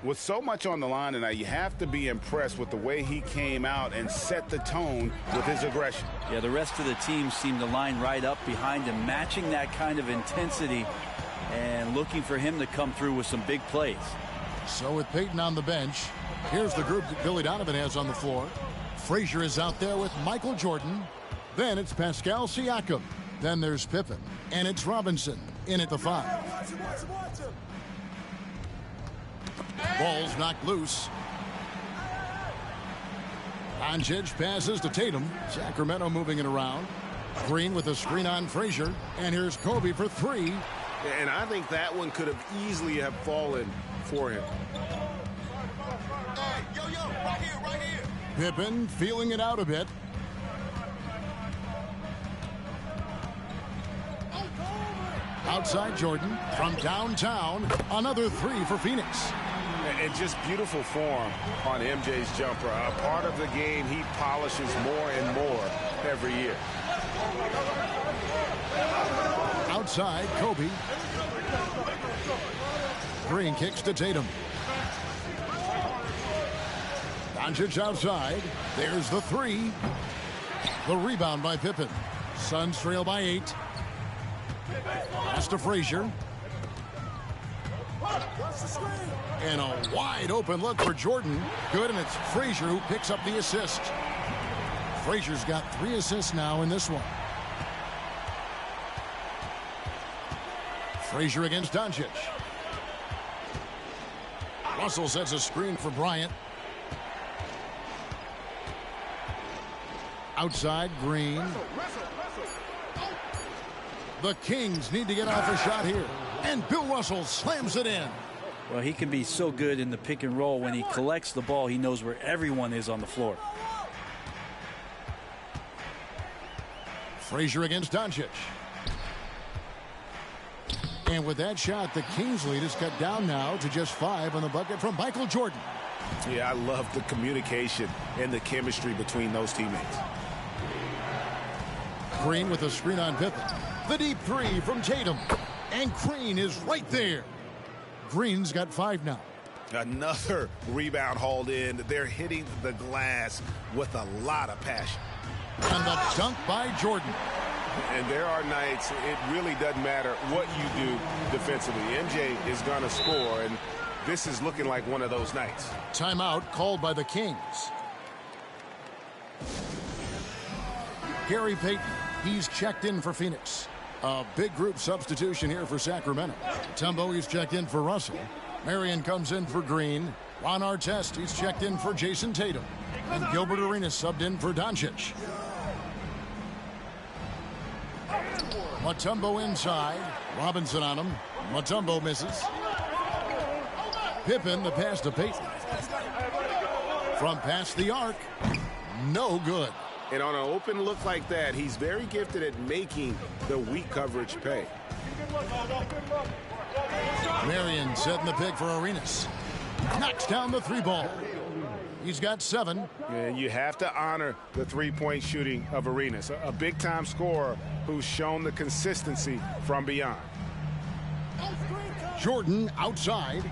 With so much on the line tonight, you have to be impressed with the way he came out and set the tone with his aggression. Yeah, the rest of the team seemed to line right up behind him, matching that kind of intensity and looking for him to come through with some big plays. So with Peyton on the bench, here's the group that Billy Donovan has on the floor. Frazier is out there with Michael Jordan. Then it's Pascal Siakam. Then there's Pippen. And it's Robinson in at the 5. Ball's knocked loose. Doncic passes to Tatum. Sacramento moving it around. Green with a screen on Frazier. And here's Kobe for 3. And I think that one could have easily have fallen for him. Hey, yo, right here, right here. Pippen feeling it out a bit. Outside Jordan from downtown. Another 3 for Phoenix. And just beautiful form on MJ's jumper. A part of the game he polishes more and more every year. Outside, Kobe. Green kicks to Tatum. Doncic outside. There's the 3. The rebound by Pippen. Suns trail by 8. Pass to Frazier. And a wide open look for Jordan. Good, and it's Frazier who picks up the assist. Frazier's got 3 assists now in this one. Frazier against Doncic. Russell sets a screen for Bryant. Outside, Green. The Kings need to get off a shot here. And Bill Russell slams it in. Well, he can be so good in the pick and roll. When he collects the ball, he knows where everyone is on the floor. Frazier against Doncic. And with that shot, the Kings lead is cut down now to just 5 on the bucket from Michael Jordan. Yeah, I love the communication and the chemistry between those teammates. Green with a screen on Pippen. The deep 3 from Tatum. And Green is right there. Green's got 5 now. Another rebound hauled in. They're hitting the glass with a lot of passion. And the dunk by Jordan. And there are nights it really doesn't matter what you do defensively. MJ is going to score, and this is looking like one of those nights. Timeout called by the Kings. Gary Payton, he's checked in for Phoenix. A big group substitution here for Sacramento. Tumbo, he's checked in for Russell. Marion comes in for Green. Ron Artest, he's checked in for Jason Tatum. And Gilbert Arenas subbed in for Doncic. Mutombo inside. Robinson on him. Mutombo misses. Pippen, the pass to Payton. From past the arc. No good. And on an open look like that, he's very gifted at making the weak coverage pay. Marion setting the pick for Arenas. Knocks down the 3 ball. He's got 7. And you have to honor the 3-point shooting of Arenas, a big-time scorer who's shown the consistency from beyond. Jordan outside.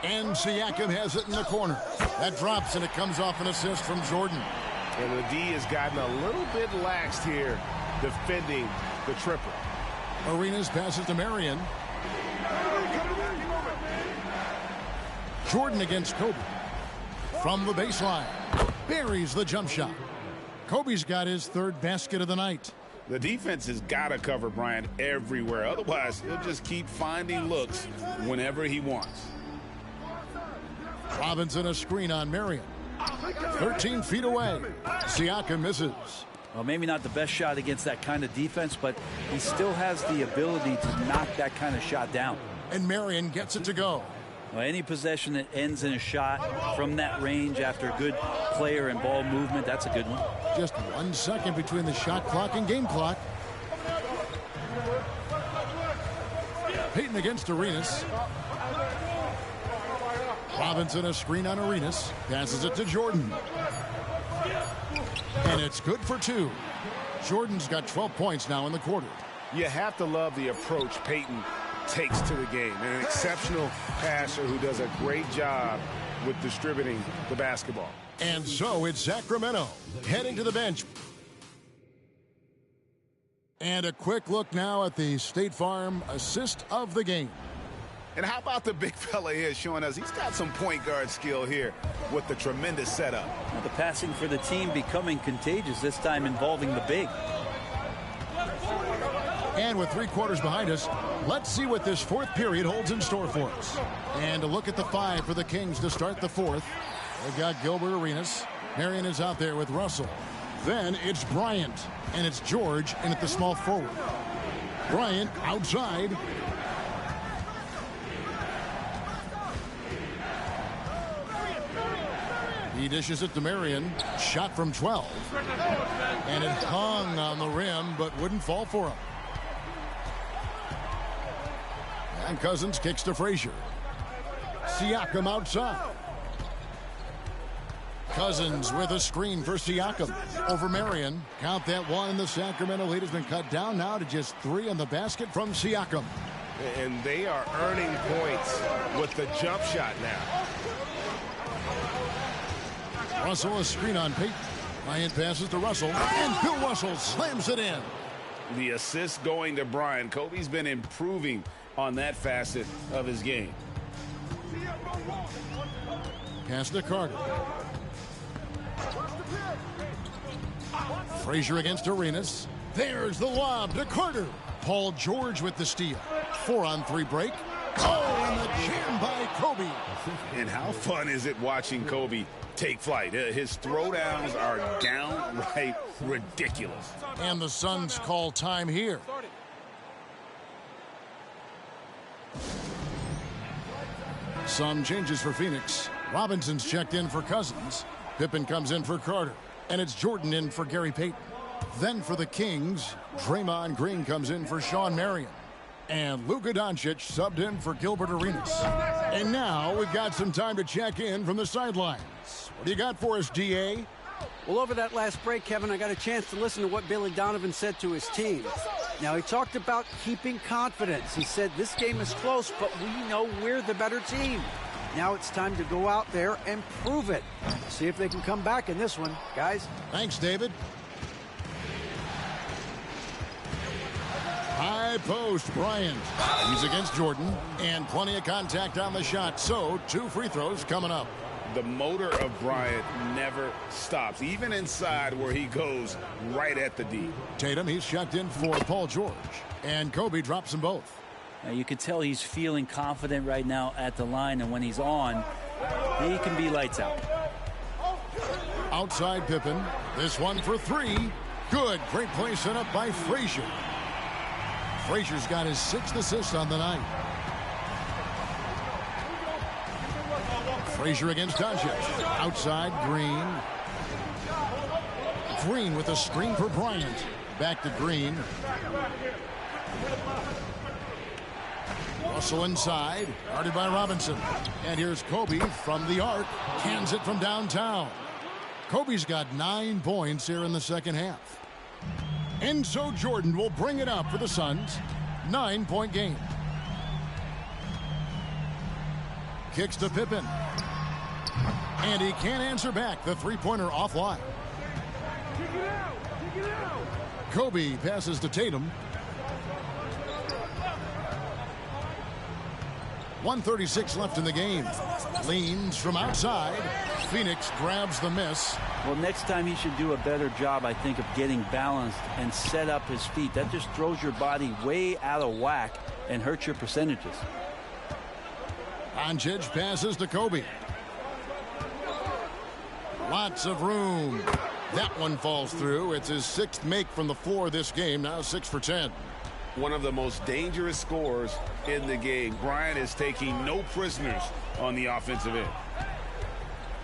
And Siakam has it in the corner. That drops, and it comes off an assist from Jordan. And the D has gotten a little bit laxed here defending the triple. Arenas passes to Marion. Jordan against Kobe. From the baseline. Buries the jump shot. Kobe's got his 3rd basket of the night. The defense has got to cover Bryant everywhere. Otherwise, he'll just keep finding looks whenever he wants. Robinson a screen on Marion. 13 feet away. Siakam misses. Well, maybe not the best shot against that kind of defense, but he still has the ability to knock that kind of shot down. And Marion gets it to go. Well, any possession that ends in a shot from that range after good player and ball movement, that's a good one. Just 1 second between the shot clock and game clock. Payton against Arenas. Robinson a screen on Arenas. Passes it to Jordan. And it's good for 2. Jordan's got 12 points now in the quarter. You have to love the approach Payton takes to the game. An exceptional passer who does a great job with distributing the basketball. And so it's Sacramento heading to the bench. And a quick look now at the State Farm assist of the game. And how about the big fella here showing us he's got some point guard skill here with the tremendous setup. Well, the passing for the team becoming contagious, this time involving the big. And with 3 quarters behind us, let's see what this fourth period holds in store for us. And a look at the 5 for the Kings to start the fourth. They've got Gilbert Arenas. Marion is out there with Russell. Then it's Bryant, and it's George in at the small forward. Bryant outside. He dishes it to Marion. Shot from 12. And it hung on the rim, but wouldn't fall for him. And Cousins kicks to Frazier. Siakam outside. Cousins with a screen for Siakam over Marion. Count that one. The Sacramento lead has been cut down now to just 3 on the basket from Siakam. And they are earning points with the jump shot now. Russell a screen on Payton. Bryant passes to Russell, and Bill Russell slams it in. The assist going to Bryant. Kobe's been improving on that facet of his game. Pass to Carter. Frazier against Arenas. There's the lob to Carter. Paul George with the steal. 4-on-3 break. Oh, and the jam by Kobe. And how fun is it watching Kobe take flight? His throwdowns are downright ridiculous. And the Suns call time here. Some changes for Phoenix. Robinson's checked in for Cousins. Pippen comes in for Carter. And it's Jordan in for Gary Payton. Then for the Kings, Draymond Green comes in for Sean Marion. And Luka Doncic subbed in for Gilbert Arenas. And now we've got some time to check in from the sidelines. What do you got for us, DA? Well, over that last break, Kevin, I got a chance to listen to what Billy Donovan said to his team. Now, he talked about keeping confidence. He said this game is close, but we know we're the better team. Now it's time to go out there and prove it. See if they can come back in this one, guys. Thanks, David. High post, Bryant. He's against Jordan, and plenty of contact on the shot. So, 2 free throws coming up. The motor of Bryant never stops, even inside where he goes right at the D. Tatum, he's checked in for Paul George. And Kobe drops them both. Now you can tell he's feeling confident right now at the line, and when he's on, he can be lights out. Outside Pippen. This one for 3. Good. Great play set up by Frazier. Frazier's got his 6th assist on the night. Frazier against Doncic. Outside, Green. Green with a screen for Bryant. Back to Green. Russell inside. Guarded by Robinson. And here's Kobe from the arc. Cans it from downtown. Kobe's got 9 points here in the second half. And so Jordan will bring it up for the Suns. 9-point game. Kicks to Pippen. And he can't answer back. The 3-pointer offline. Kobe passes to Tatum. 1:36 left in the game. Leans from outside. Phoenix grabs the miss. Well, next time he should do a better job, I think, of getting balanced and set up his feet. That just throws your body way out of whack and hurts your percentages. Doncic passes to Kobe. Lots of room. That one falls through. It's his 6th make from the floor this game. Now 6 for 10. One of the most dangerous scorers in the game. Bryant is taking no prisoners on the offensive end.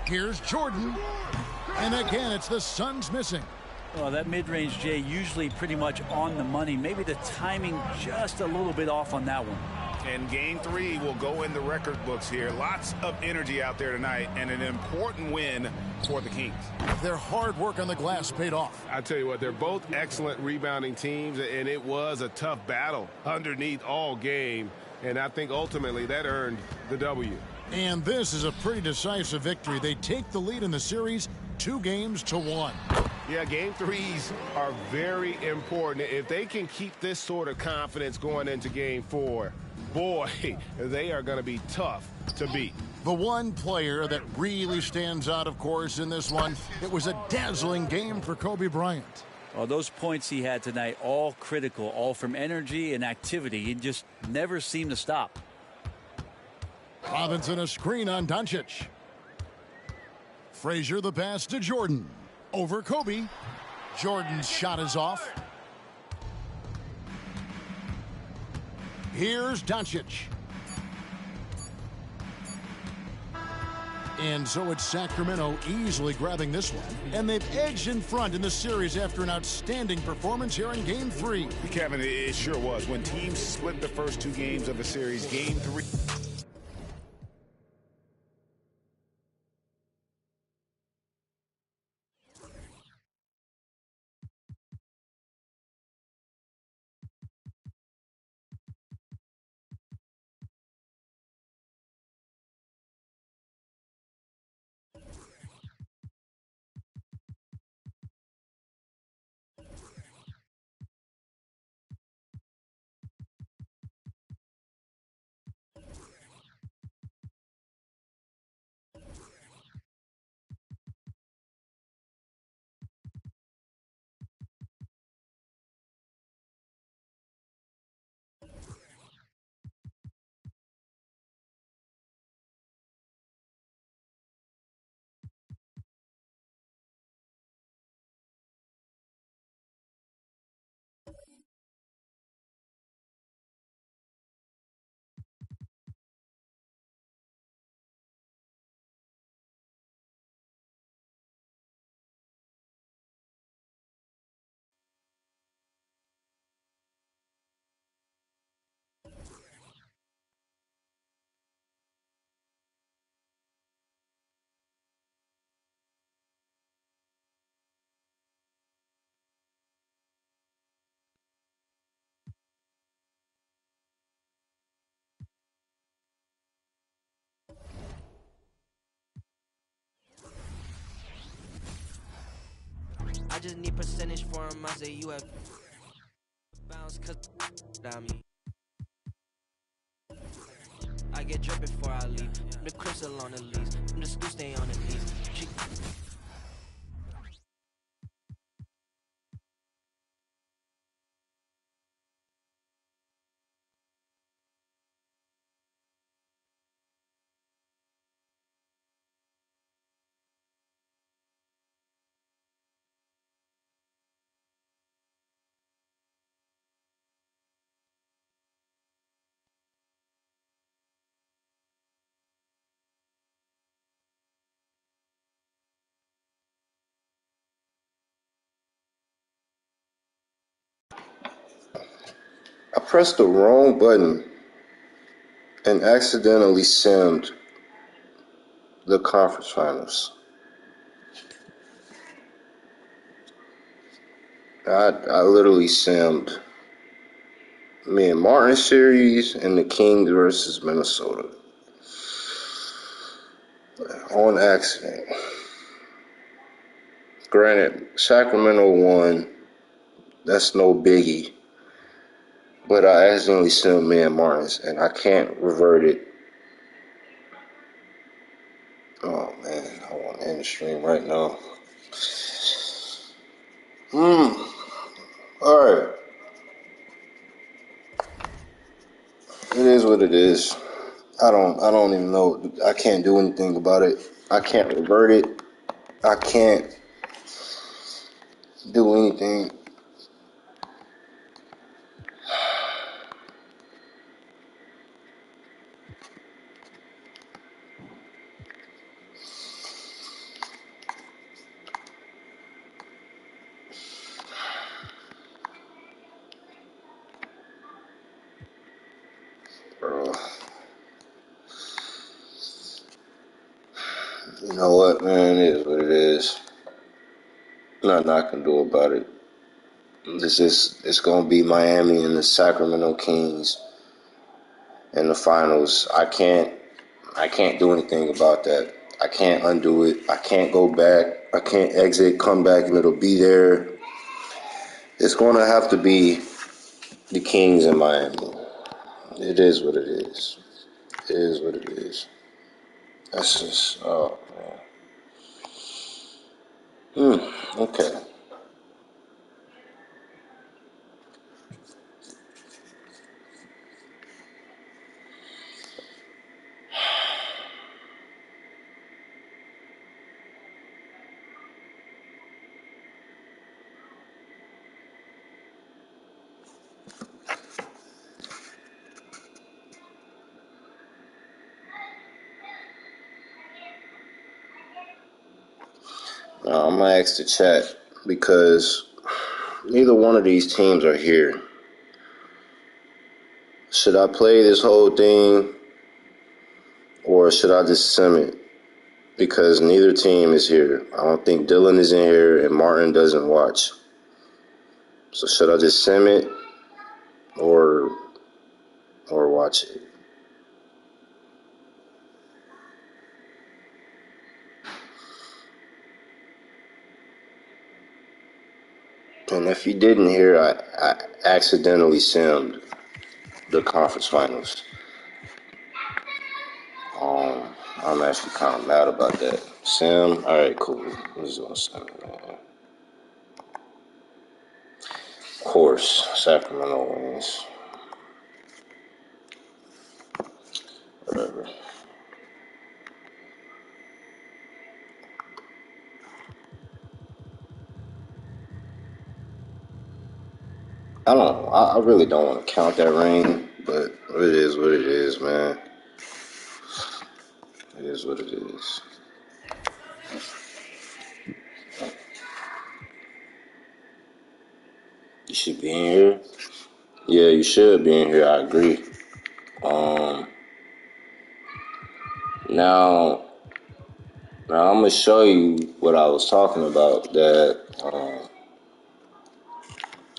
Here's Jordan. And again, it's the Suns missing. Well, that mid-range, Jay, usually pretty much on the money. Maybe the timing just a little bit off on that one. And game 3 will go in the record books here. Lots of energy out there tonight, and an important win for the Kings. Their hard work on the glass paid off. I tell you what, they're both excellent rebounding teams, and it was a tough battle underneath all game. And I think ultimately that earned the W. And this is a pretty decisive victory. They take the lead in the series 2-1. Yeah, game 3s are very important. If they can keep this sort of confidence going into game 4, boy, they are going to be tough to beat. The one player that really stands out, of course, in this one, it was a dazzling game for Kobe Bryant. Well, those points he had tonight, all critical, all from energy and activity. He just never seemed to stop. Robinson a screen on Doncic. Frazier the pass to Jordan. Over Kobe. Jordan's shot is off. Here's Doncic. And so it's Sacramento easily grabbing this one. And they've edged in front in the series after an outstanding performance here in Game 3. Kevin, it sure was. When teams split the first 2 games of a series, Game 3... I just need percentage for him. I say you have bounce cause I mean I get drip before I leave. The crystal on the leaves. I'm just gonna stay on the knees. I pressed the wrong button and accidentally simmed the conference finals. I literally simmed me and Martin series and the Kings versus Minnesota on accident. Granted, Sacramento won. That's no biggie. But I accidentally simmed me and Martin's, and I can't revert it. Oh man, I want to end the stream right now. Alright. It is what it is. I don't even know. I can't do anything about it. I can't revert it. I can't do anything. Bro. You know what, man? It is what it is. Nothing I can do about it. It's gonna be Miami and the Sacramento Kings in the finals. I can't do anything about that. I can't undo it. I can't go back. I can't exit, come back, and it'll be there. It's gonna have to be the Kings in Miami. It is what it is. It is what it is. That's just, oh man. Okay. I'm gonna ask the chat because neither one of these teams are here. Should I play this whole thing or should I just sim it? Because neither team is here. I don't think Dylan is in here and Martin doesn't watch. So should I just sim it or watch it? And if you didn't hear, I accidentally simmed the conference finals. I'm actually kind of mad about that. Sim, all right, cool. We're just gonna sim it, man. Of course, Sacramento wins. Whatever. I really don't want to count that ring, but it is what it is, man. It is what it is. You should be in here. Yeah, you should be in here. I agree. Now I'm gonna show you what I was talking about. That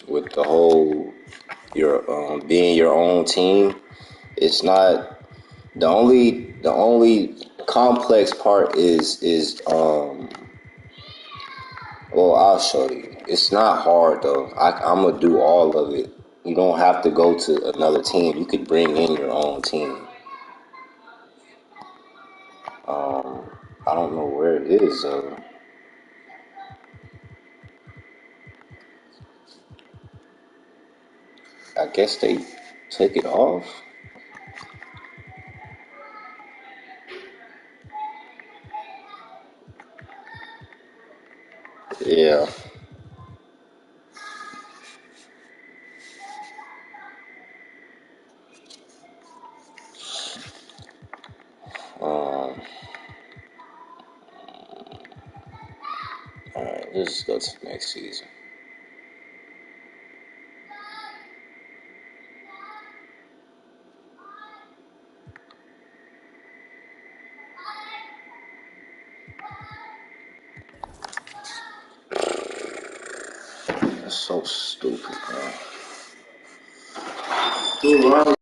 with the whole your being your own team, it's not the only complex part is well, I'll show you. It's not hard though. I'm gonna do all of it. You don't have to go to another team. You could bring in your own team. I don't know where it is though. I guess they took it off. Yeah. Alright, let's go to the next season. That's so stupid, man. Dude, why?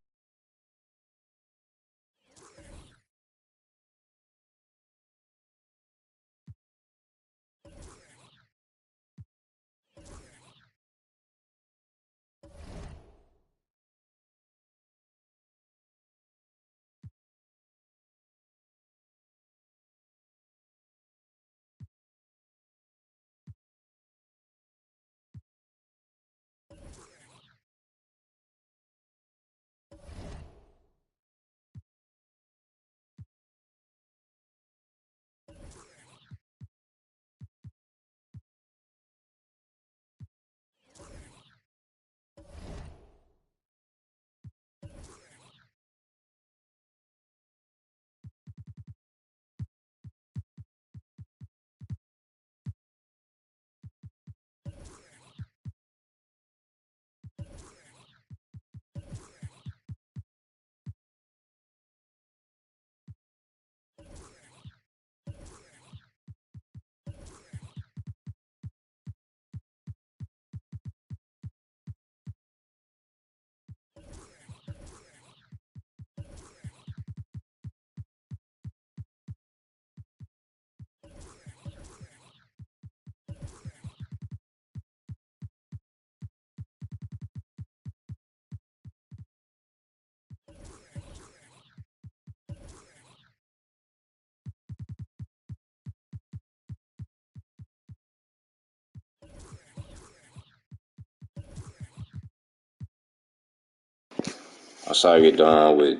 once I get done with,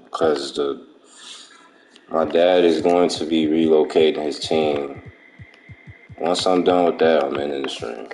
because my dad is going to be relocating his team. Once I'm done with that, I'm ending the stream.